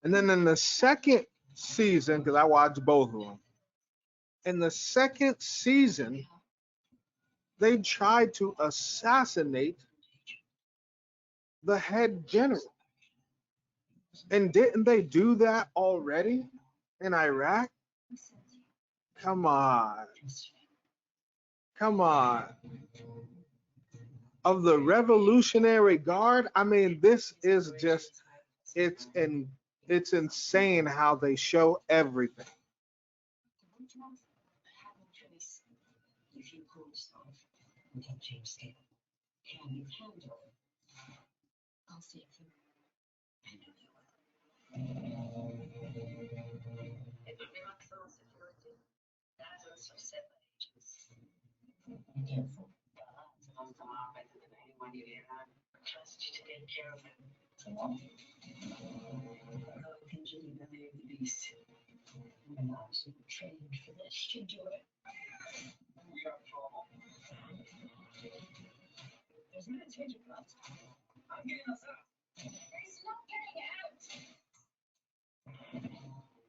And then in the second season, because I watched both of them, in the second season, they tried to assassinate the head general. And didn't they do that already in Iraq? Come on. Come on. Of the Revolutionary Guard, I mean, this is just, it's insane how they show everything. If you pull this off, we can change scale. Can you handle it? I'll see if you I know you will. If I'm in maximum security, that's also set by agents. Be careful. Don't come out better than anyone you have. I trust you to take care of him. No, I can really believe the beast. I'm absolutely trained for this. You do it. There's no change of plans. I'm getting us out. There's not getting out.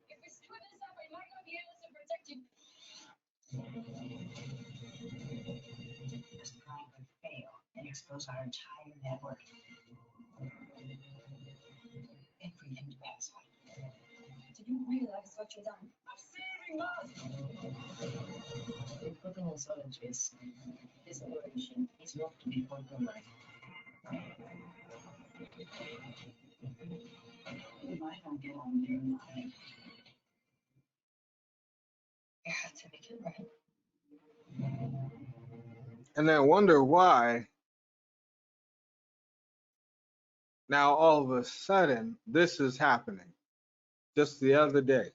If we screw this up, I might not be able to protect you. This plan would fail and expose our entire network. Everything depends on it. Do you realize what you've done? I'm saving lives. We're putting us all at risk. This operation is not to be compromised. We might not get on there alive. I have to make it right. And then wonder why now all of a sudden this is happening. Just the other day.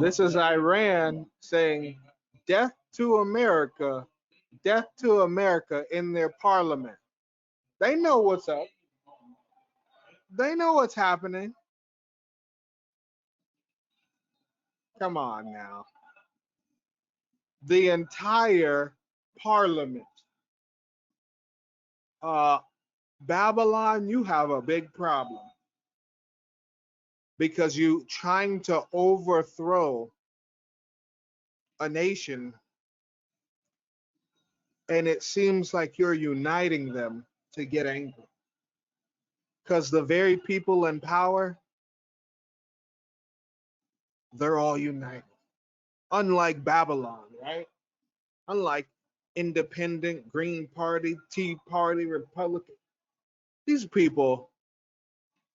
This is Iran saying death to America in their parliament. They know what's up. They know what's happening. Come on now. The entire parliament. Babylon, you have a big problem because you trying to overthrow a nation, and it seems like you're uniting them to get angry because the very people in power, they're all united. Unlike Babylon, right? Unlike Independent, Green Party, Tea Party, Republican. These people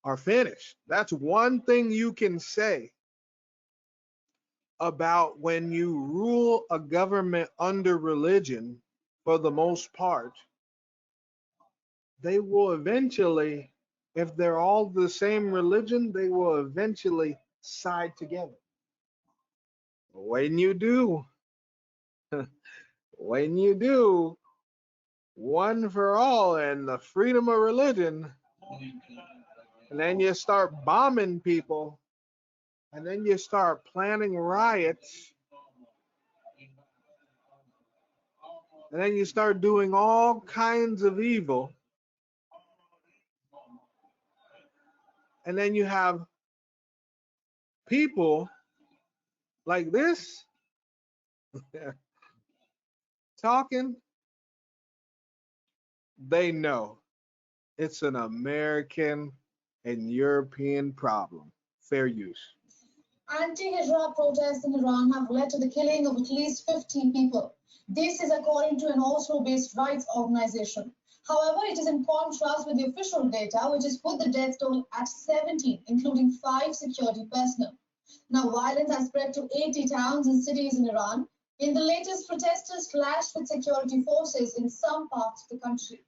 are finished. That's one thing you can say about when you rule a government under religion for the most part. They will eventually, if they're all the same religion, they will eventually side together. When you do, when you do, one for all and the freedom of religion, and then you start bombing people, and then you start planning riots, and then you start doing all kinds of evil, and then you have people like this talking, they know it's an American and European problem. Fair use. Anti-hijab protests in Iran have led to the killing of at least 15 people. This is according to an Oslo-based rights organization. However, it is in contrast with the official data, which has put the death toll at 17, including 5 security personnel. Now, violence has spread to 80 towns and cities in Iran. In the latest, protesters clashed with security forces in some parts of the country.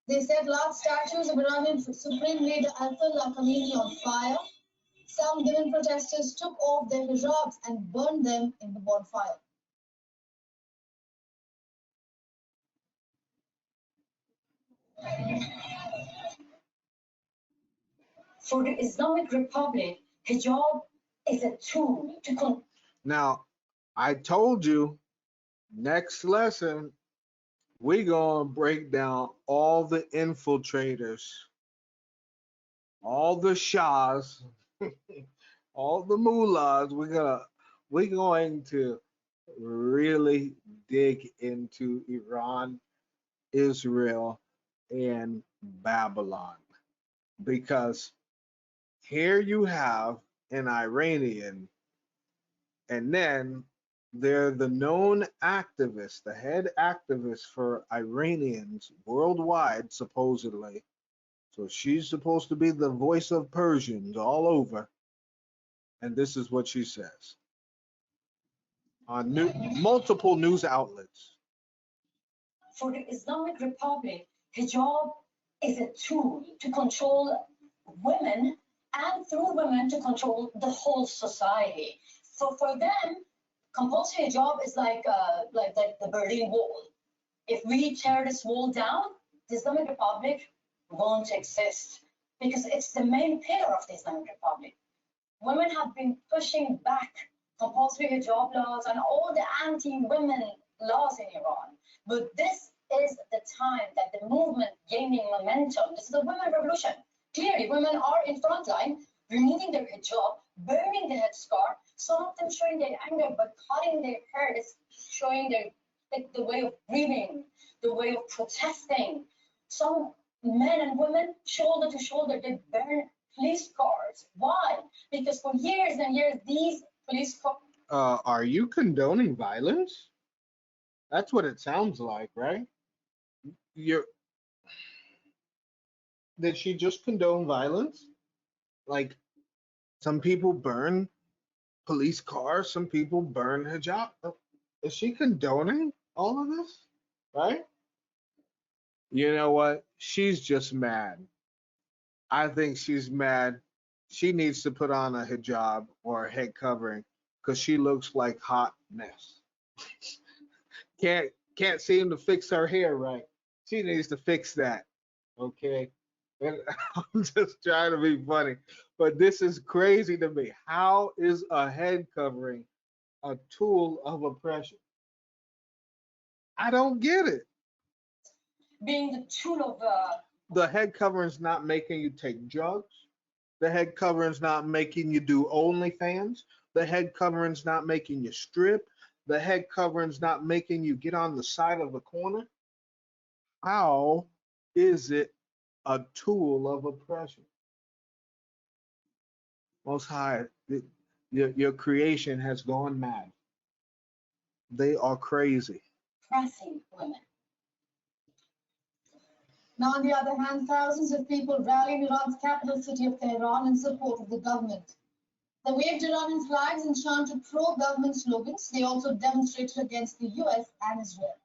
They set large statues of Iranian Supreme Leader Ayatollah Khamenei on fire. Some women protesters took off their hijabs and burned them in the bonfire. For the Islamic Republic, hijab is a tool to Now, I told you, next lesson, we're going to break down all the infiltrators, all the shahs, all the mullahs. We're going to really dig into Iran, Israel, and Babylon, because here you have an Iranian, and then they're the known activist, the head activist for Iranians worldwide, supposedly. So she's supposed to be the voice of Persians all over. And this is what she says on multiple news outlets. For the Islamic Republic, hijab is a tool to control women and through women to control the whole society. So for them, compulsory hijab is like the Berlin Wall. If we tear this wall down, the Islamic Republic won't exist because it's the main pillar of the Islamic Republic. Women have been pushing back compulsory hijab laws and all the anti-women laws in Iran. But this is the time that the movement gaining momentum. This is a women revolution. Clearly, women are in front line, removing their hijab, burning the headscarf, some of them showing their anger, but cutting their hair is showing their the way of grieving, the way of protesting. Some men and women, shoulder to shoulder, they burn police cars. Why? Because for years and years, these police cars. Are you condoning violence? That's what it sounds like, right? Did she just condone violence? Like, some people burn police cars, some people burn hijab. Is she condoning all of this? Right? You know what? She's just mad. I think she's mad. She needs to put on a hijab or a head covering because she looks like hot mess. Can't seem to fix her hair right. She needs to fix that. Okay. And I'm just trying to be funny, but this is crazy to me. How is a head covering a tool of oppression? I don't get it. Being the tool of The head covering's not making you take drugs. The head covering's not making you do OnlyFans. The head covering's not making you strip. The head covering's not making you get on the side of a corner. How is it a tool of oppression? Most High, your creation has gone mad. They are crazy. Pressing women. Now, on the other hand, thousands of people rally in Iran's capital city of Tehran in support of the government. They waved Iranian flags and chanted pro-government slogans. They also demonstrated against the US and Israel.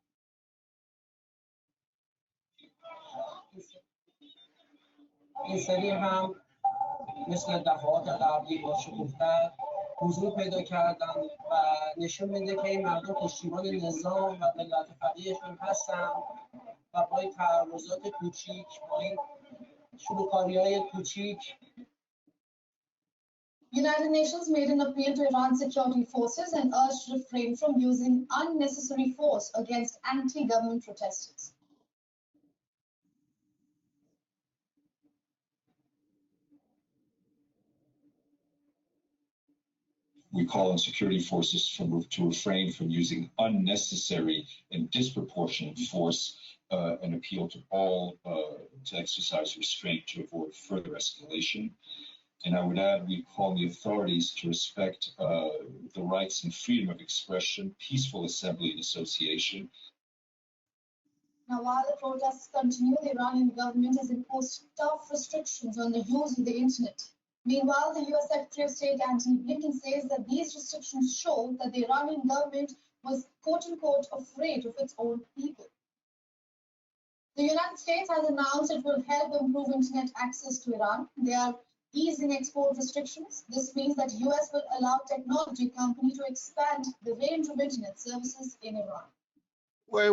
این سری هم مثل دفعات قبلی با شکوفتر حضور پیدا کردن و نشون میده که این مردم پشتیبان نظام و ملت فقیهشون هستن و با این تعرضات کوچیک، با این شلوغ‌کاری‌های کوچیک United Nations made an appeal to Iran's security forces and urged refrain from using unnecessary force against anti-government protesters. We call on security forces to refrain from using unnecessary and disproportionate force and appeal to all to exercise restraint to avoid further escalation. And I would add, we call on the authorities to respect the rights and freedom of expression, peaceful assembly and association. Now, while the protests continue, the Iranian government has imposed tough restrictions on the use of the internet. Meanwhile, the US Secretary of State Antony Blinken says that these restrictions show that the Iranian government was quote-unquote afraid of its own people. The United States has announced it will help improve internet access to Iran. They are easing export restrictions. This means that US will allow technology companies to expand the range of internet services in Iran. Wait.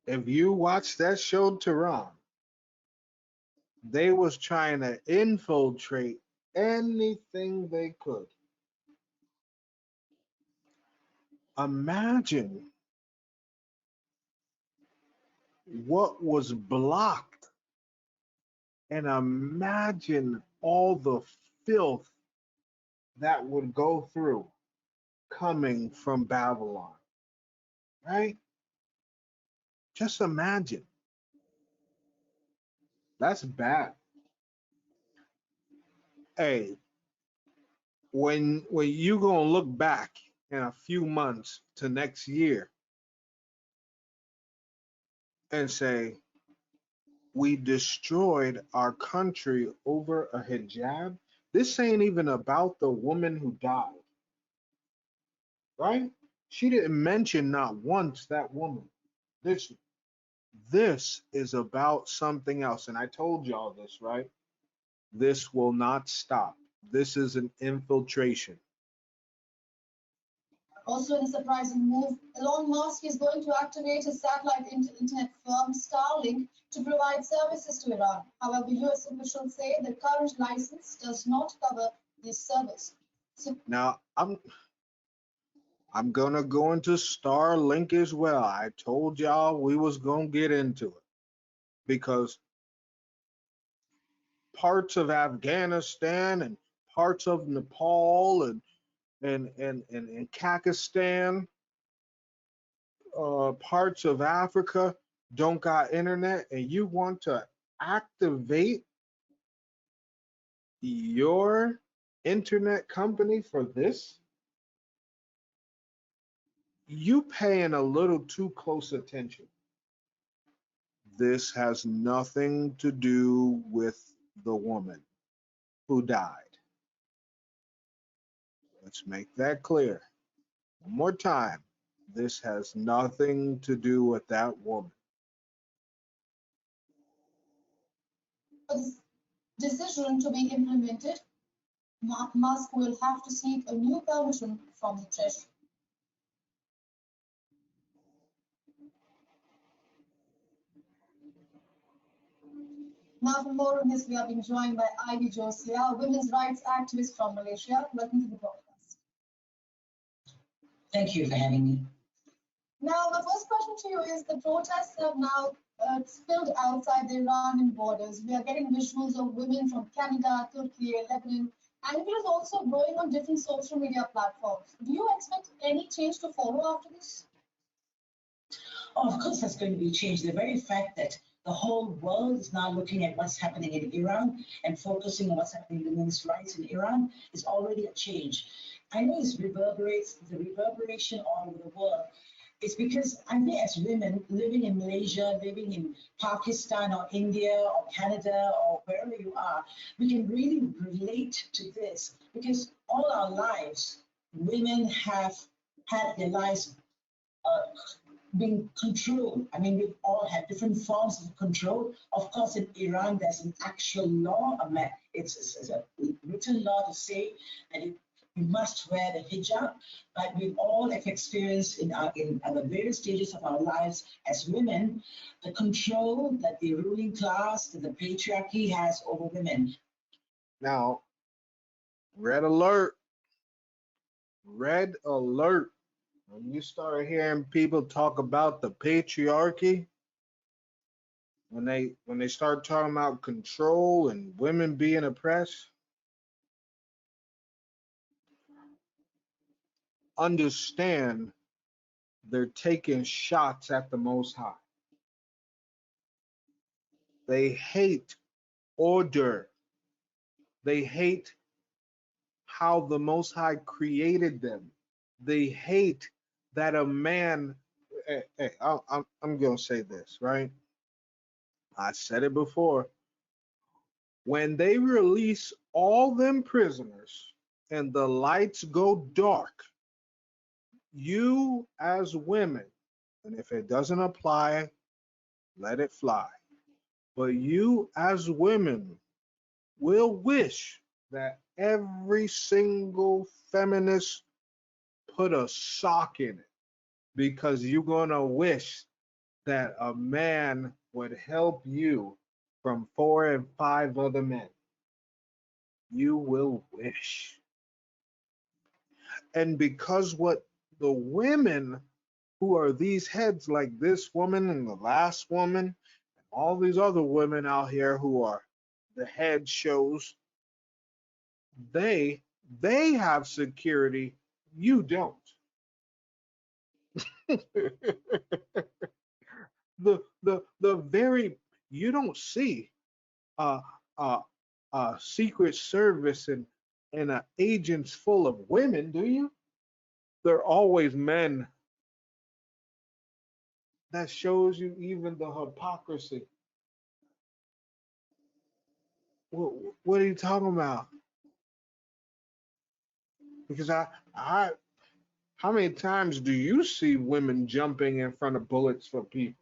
If you watch that show, Tehran, they was trying to infiltrate anything they could. Imagine what was blocked, and imagine all the filth that would go through coming from Babylon, right? Just imagine. That's bad. Hey, when you gonna look back in a few months to next year and say, we destroyed our country over a hijab? This ain't even about the woman who died, right? She didn't mention not once that woman. This is about something else. And I told y'all this, right? This will not stop. This is an infiltration. Also, in a surprising move, Elon Musk is going to activate his satellite internet firm Starlink to provide services to Iran. However, US officials say the current license does not cover this service. So now, I'm gonna go into Starlink as well. I told y'all we was gonna get into it because parts of Afghanistan and parts of Nepal and Pakistan, parts of Africa don't got internet, and you want to activate your internet company for this? You paying a little too close attention. This has nothing to do with the woman who died. Let's make that clear. One more time. This has nothing to do with that woman. for this decision to be implemented, Musk will have to seek a new permission from the Treasury. Now, for more on this, we are being joined by Ivy Josia, a women's rights activist from Malaysia. Welcome to the broadcast. Thank you for having me. Now, the first question to you is the protests have now spilled outside the Iranian borders. We are getting visuals of women from Canada, Turkey, Lebanon, and it is also growing on different social media platforms. Do you expect any change to follow after this? Of course, that's going to be changed. The very fact that the whole world is now looking at what's happening in Iran and focusing on what's happening in women's rights in Iran is already a change. I know it's reverberates, the reverberation all over the world. It's because I think as women living in Malaysia, living in Pakistan or India or Canada or wherever you are, we can really relate to this because all our lives, women have had their lives being controlled. I mean, we've all had different forms of control. Of course, in Iran, there's an actual law. It's a written law to say that you must wear the hijab, but we've all have experienced in the various stages of our lives as women, the control that the ruling class, that the patriarchy has over women. Now, red alert. Red alert. When you start hearing people talk about the patriarchy, when they start talking about control and women being oppressed, understand they're taking shots at the Most High. They hate order. They hate how the Most High created them. They hate that a man. I'm gonna say this, right? I said it before. When they release all them prisoners and the lights go dark, you as women, and if it doesn't apply, let it fly. But you as women will wish that every single feminist put a sock in it, because you're gonna wish that a man would help you from 4 and 5 other men. You will wish. And because what the women who are these heads, like this woman and the last woman, and all these other women out here who are the head shows, they have security, you don't. the very, you don't see uh Secret Service and agents full of women, do you? They're always men. That shows you even the hypocrisy. What are you talking about? Because how many times do you see women jumping in front of bullets for people?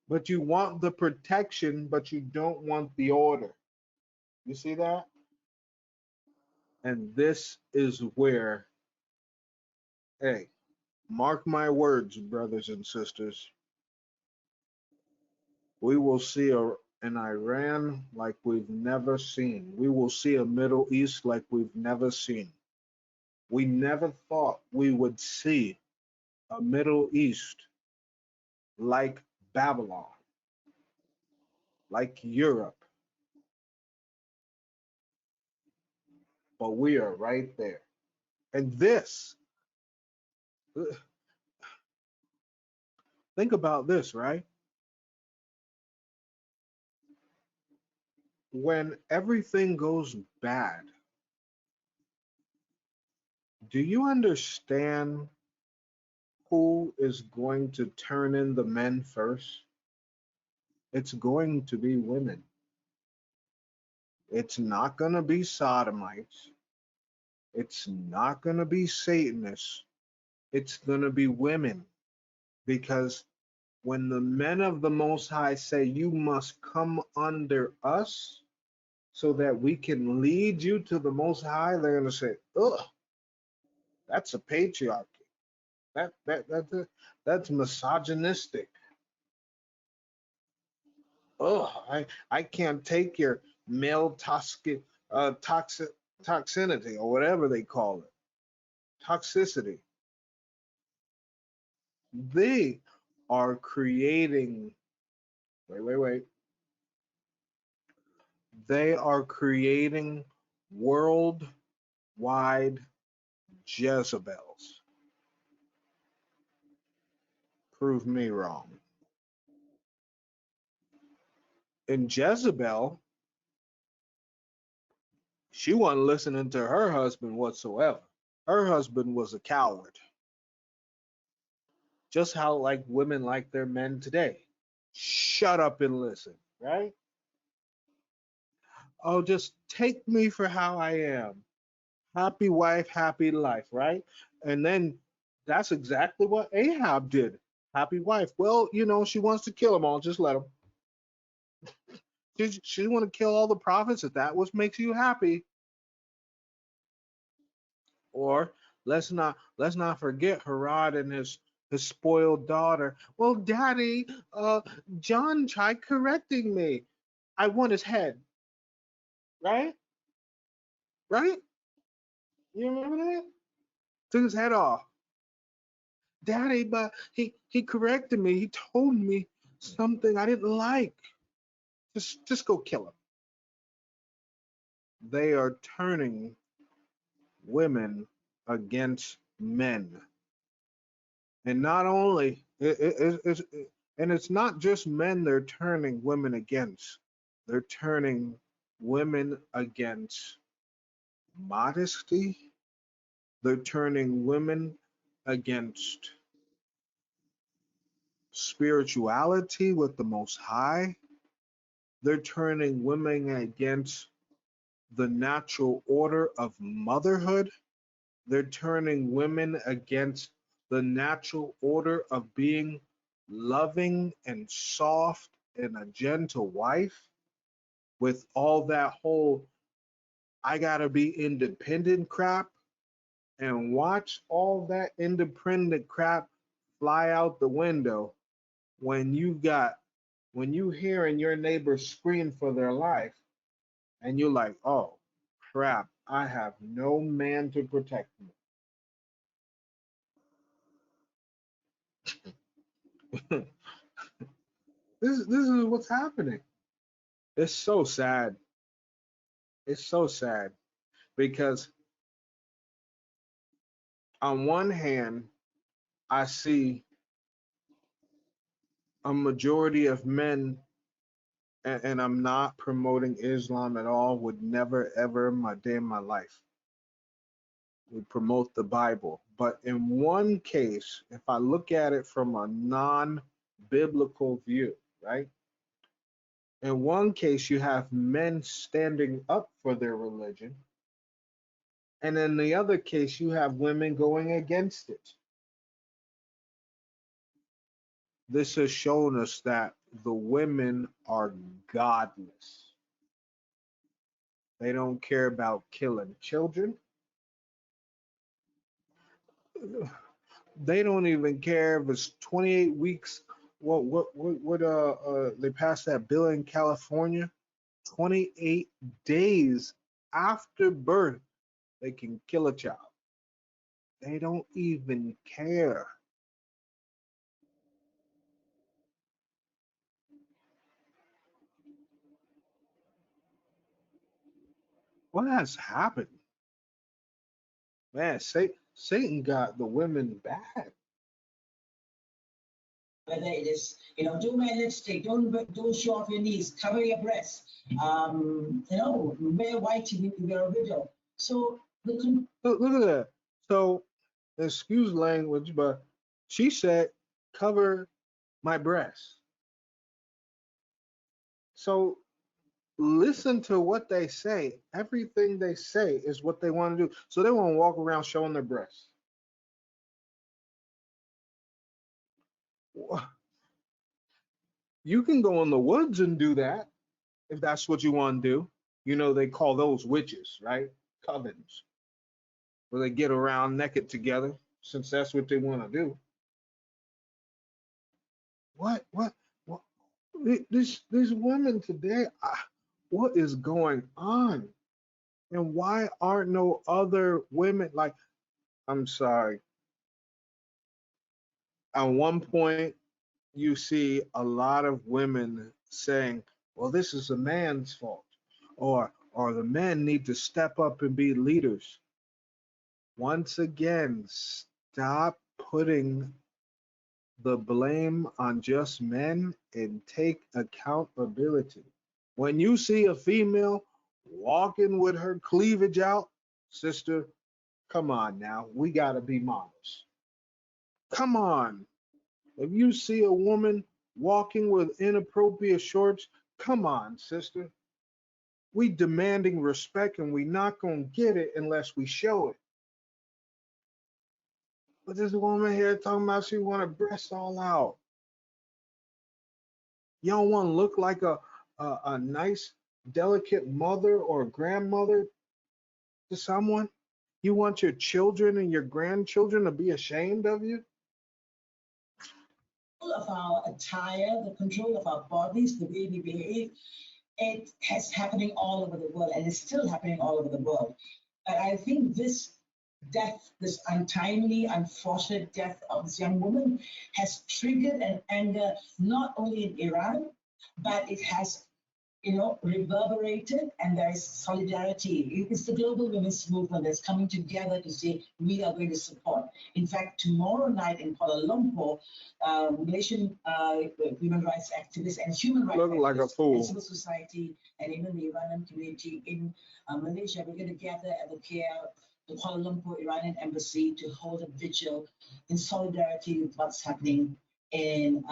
But you want the protection, but you don't want the order. You see that? And this is where, hey, mark my words, brothers and sisters, we will see an Iran like we've never seen. We will see a Middle East like we've never seen. We never thought we would see a Middle East like Babylon, like Europe. But we are right there. And this, think about this, right? When everything goes bad, do you understand who is going to turn in the men first? It's going to be women. It's not going to be sodomites. It's not going to be Satanists. It's going to be women. Because when the men of the Most High say, you must come under us so that we can lead you to the Most High, they're going to say, ugh, that's a patriarchy. That's misogynistic. Ugh, I can't take your male toxicity or whatever they call it. Toxicity. They are creating, wait. They are creating worldwide Jezebels. Prove me wrong. And Jezebel, she wasn't listening to her husband whatsoever. Her husband was a coward. Just how like women like their men today. Shut up and listen, right? Oh, just take me for how I am. Happy wife, happy life, right? And then that's exactly what Ahab did. Happy wife. Well, you know, she wants to kill them all. Just let them. She want to kill all the prophets if that what makes you happy. Or let's not forget Herod and his spoiled daughter. Well, Daddy, John tried correcting me. I want his head, right? Right? You remember that? Took his head off. Daddy, but he corrected me. He told me something I didn't like. Just go kill him. They are turning women against men. And not only and it's not just men they're turning women against. They're turning women against modesty. They're turning women against spirituality with the Most High. They're turning women against the natural order of motherhood. They're turning women against the natural order of being loving and soft and a gentle wife with all that whole I gotta be independent crap, and watch all that independent crap fly out the window when you hearing your neighbor scream for their life and you're like, oh crap, I have no man to protect me. This is what's happening. It's so sad. It's so sad because on one hand, I see a majority of men, and I'm not promoting Islam at all, would never ever in my day in my life would promote the Bible. But in one case, if I look at it from a non-biblical view, right? In one case, you have men standing up for their religion, and in the other case, you have women going against it. This has shown us that the women are godless. They don't care about killing children. They don't even care if it's 28 weeks. They passed that bill in California. 28 days after birth, they can kill a child. They don't even care. What has happened? Man, Satan got the women bad. Whether it is, don't wear lipstick, don't show off your knees, cover your breasts, wear white if you're a widow. So look at that. So, excuse language, but she said, cover my breasts. So listen to what they say. Everything they say is what they want to do. So they want to walk around showing their breasts. You can go in the woods and do that if that's what you want to do. You know, they call those witches, right? Covens, where they get around naked together, since that's what they want to do. What? These women today, what is going on? And why aren't no other women like, I'm sorry. At one point, you see a lot of women saying, well, this is a man's fault, or the men need to step up and be leaders. Once again, stop putting the blame on just men and take accountability. When you see a female walking with her cleavage out, sister, come on now, we gotta be models. Come on. If you see a woman walking with inappropriate shorts, come on, sister. We demanding respect and we not gonna get it unless we show it. But this woman here talking about she want her breasts all out. You don't want to look like a nice, delicate mother or grandmother to someone? You want your children and your grandchildren to be ashamed of you? Of our attire, the control of our bodies, the way we behave, it has happening all over the world and it's still happening all over the world. But I think this death, this untimely, unfortunate death of this young woman has triggered an anger not only in Iran, but it has, reverberated, and there is solidarity. It's the global women's movement that's coming together to say we are going to support. In fact, tomorrow night in Kuala Lumpur, Malaysian women rights activists and human rights Looking like a activists fool. and civil society and even the Iranian community in Malaysia, we're going to gather at the Kuala Lumpur Iranian embassy to hold a vigil in solidarity with what's happening in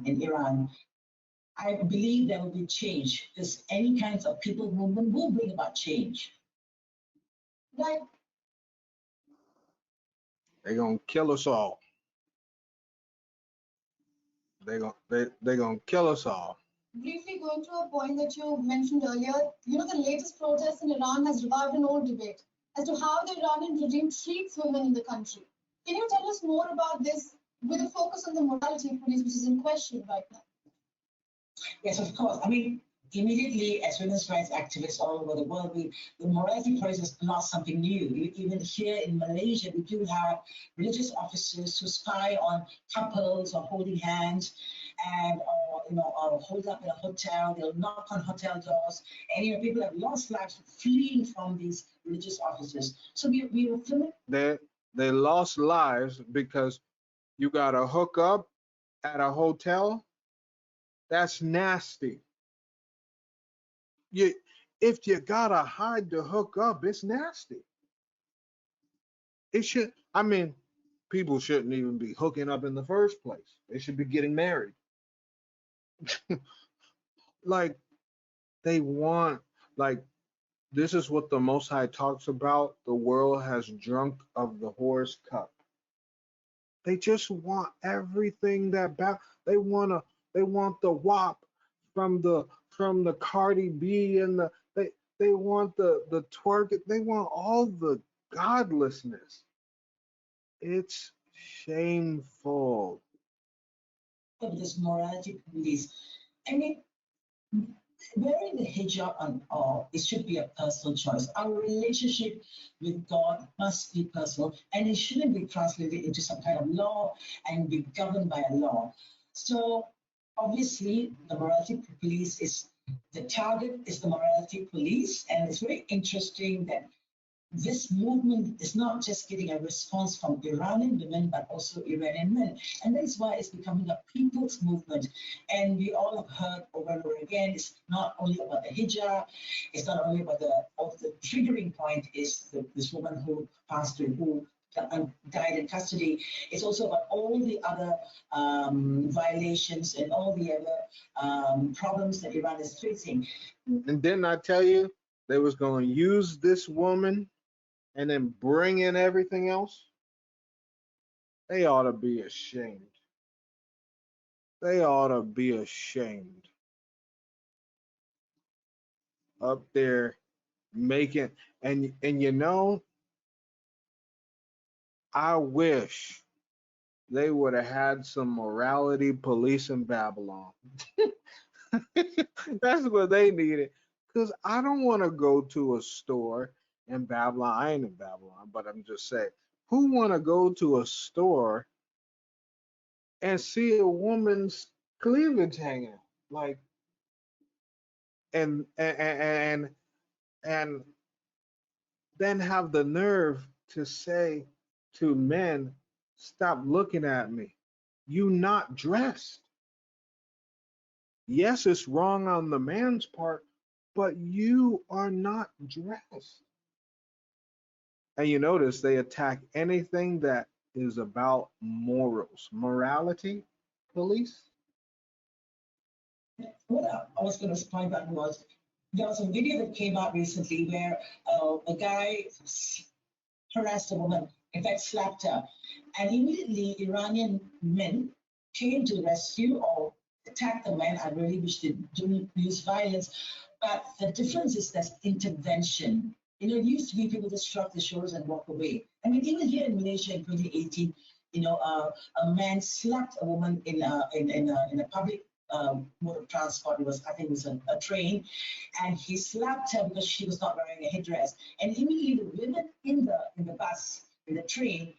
Iran. I believe there will be change because any kinds of people movement will bring about change. Right. They're gonna kill us all. They're gonna kill us all. Briefly going to a point that you mentioned earlier, the latest protest in Iran has revived an old debate as to how the Iranian regime treats women in the country. Can you tell us more about this with a focus on the morality police, which is in question right now? Yes, of course. I mean, immediately as women's rights activists all over the world, the morality police is not something new. Even here in Malaysia, we do have religious officers who spy on couples or holding hands and or hold up in a hotel. They'll knock on hotel doors, and people have lost lives fleeing from these religious officers. So we were familiar. They lost lives because you got to hook up at a hotel. That's nasty. If you gotta hide to hook up, it's nasty. It should. I mean, people shouldn't even be hooking up in the first place. They should be getting married. Like they want. Like this is what the Most High talks about. The world has drunk of the whore's cup. They just want everything that they want the WAP from the Cardi B and they want the twerk. They want all the godlessness. It's shameful. Of this morality police. I mean, wearing the hijab and all, it should be a personal choice. Our relationship with God must be personal, and it shouldn't be translated into some kind of law and be governed by a law. So obviously, the morality police is the target is the morality police, and it's very interesting that this movement is not just getting a response from Iranian women, but also Iranian men. And that is why it's becoming a people's movement. And we all have heard over and over again, it's not only about the hijab, it's not only about the triggering point is this woman who passed away, who died in custody. It's also about all the other violations and all the other problems that Iran is facing. And didn't I tell you they was going to use this woman and then bring in everything else? They ought to be ashamed. They ought to be ashamed. Up there making, and I wish they would have had some morality police in Babylon. That's what they needed. Because I don't want to go to a store in Babylon. I ain't in Babylon, but I'm just saying, who want to go to a store and see a woman's cleavage hanging? Like, and then have the nerve to say to men, stop looking at me. You not dressed. Yes, it's wrong on the man's part, but you are not dressed. And you notice they attack anything that is about morals, morality, police. What I was going to point out was there was a video that came out recently where a guy harassed a woman, in fact, slapped her. And immediately, Iranian men came to the rescue or attacked the man. I really wish they didn't use violence. But the difference is there's intervention. You know, it used to be people just shrug their shoulders and walk away. I mean, even here in Malaysia in 2018, a man slapped a woman in a public mode of transport. I think it was a train, and he slapped her because she was not wearing a headdress. And immediately the women in the bus, in the train,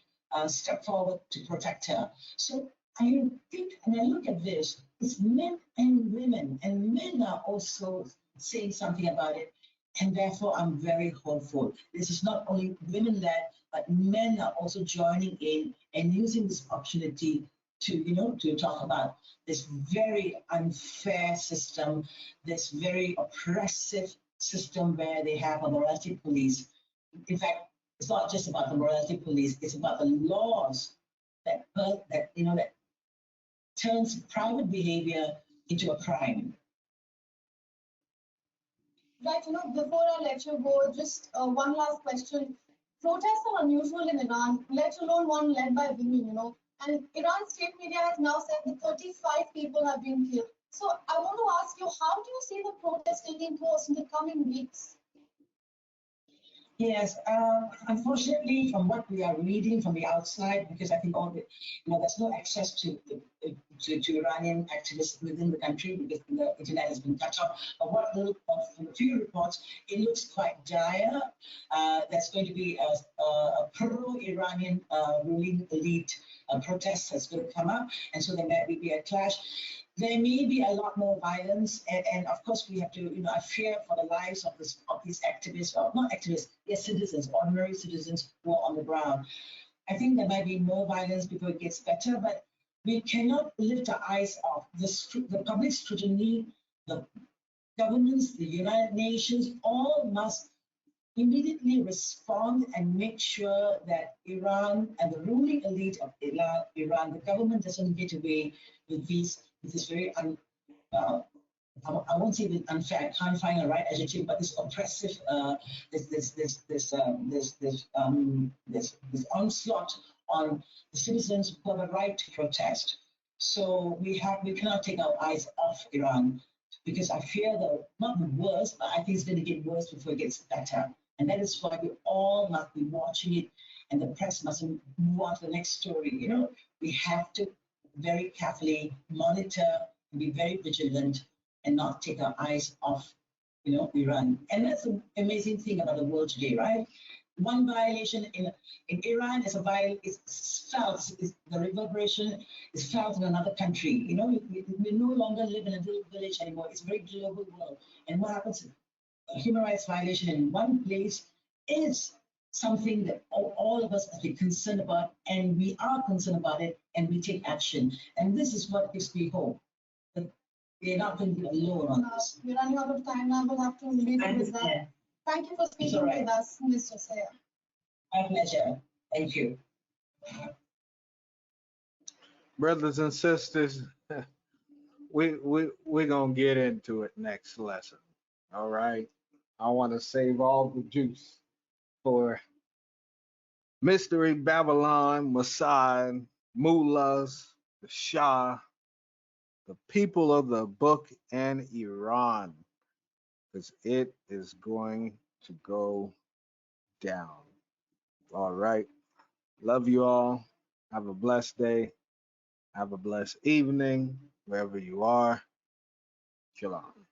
stepped forward to protect her. So I think, and I look at this, it's men and women, and men are also saying something about it. And therefore, I'm very hopeful. This is not only women-led, but men are also joining in and using this opportunity to talk about this very unfair system, this very oppressive system where they have a morality police. In fact, it's not just about the morality police; it's about the laws that turns private behavior into a crime. Right, before I let you go, just one last question. Protests are unusual in Iran, let alone one led by women, And Iran state media has now said that 35 people have been killed. So I want to ask you, how do you see the protests taking place in the coming weeks? Yes, unfortunately, from what we are reading from the outside, because I think there's no access to Iranian activists within the country because the internet has been cut off. But from a few reports, it looks quite dire. There's going to be a pro-Iranian ruling elite protest that's going to come up, and so there may be a clash. There may be a lot more violence, and of course we have to, I fear for the lives of these activists, or not activists, they're citizens, ordinary citizens who are on the ground. I think there might be more violence before it gets better, but we cannot lift our eyes off the public scrutiny, the governments, the United Nations, all must immediately respond and make sure that Iran and the ruling elite of Iran, the government doesn't get away with this very, I won't say with unfair, I can't find a right adjective, but this oppressive, this onslaught on the citizens who have a right to protest. So we cannot take our eyes off Iran, because I fear not the worst, but I think it's going to get worse before it gets better. And that is why we all must be watching it, and the press mustn't move on to the next story. We have to very carefully monitor and be very vigilant and not take our eyes off, Iran. And that's the amazing thing about the world today, right? One violation in Iran is felt, the reverberation is felt in another country. We no longer live in a little village anymore. It's a very global world. And what happens? A human rights violation in one place is something that all of us have been concerned about, and we are concerned about it, and we take action. And this is what gives me hope, that we're not going to be alone on this. We're running out of time now. We'll have to leave it with that. Thank you for speaking with us, Mr. Sayer. My pleasure. Thank you. Brothers and sisters, we're going to get into it next lesson. All right. I want to save all the juice for Mystery Babylon, Mossad, Mullahs, the Shah, the people of the book, and Iran, because it is going to go down. All right. Love you all. Have a blessed day. Have a blessed evening, wherever you are. Shalom.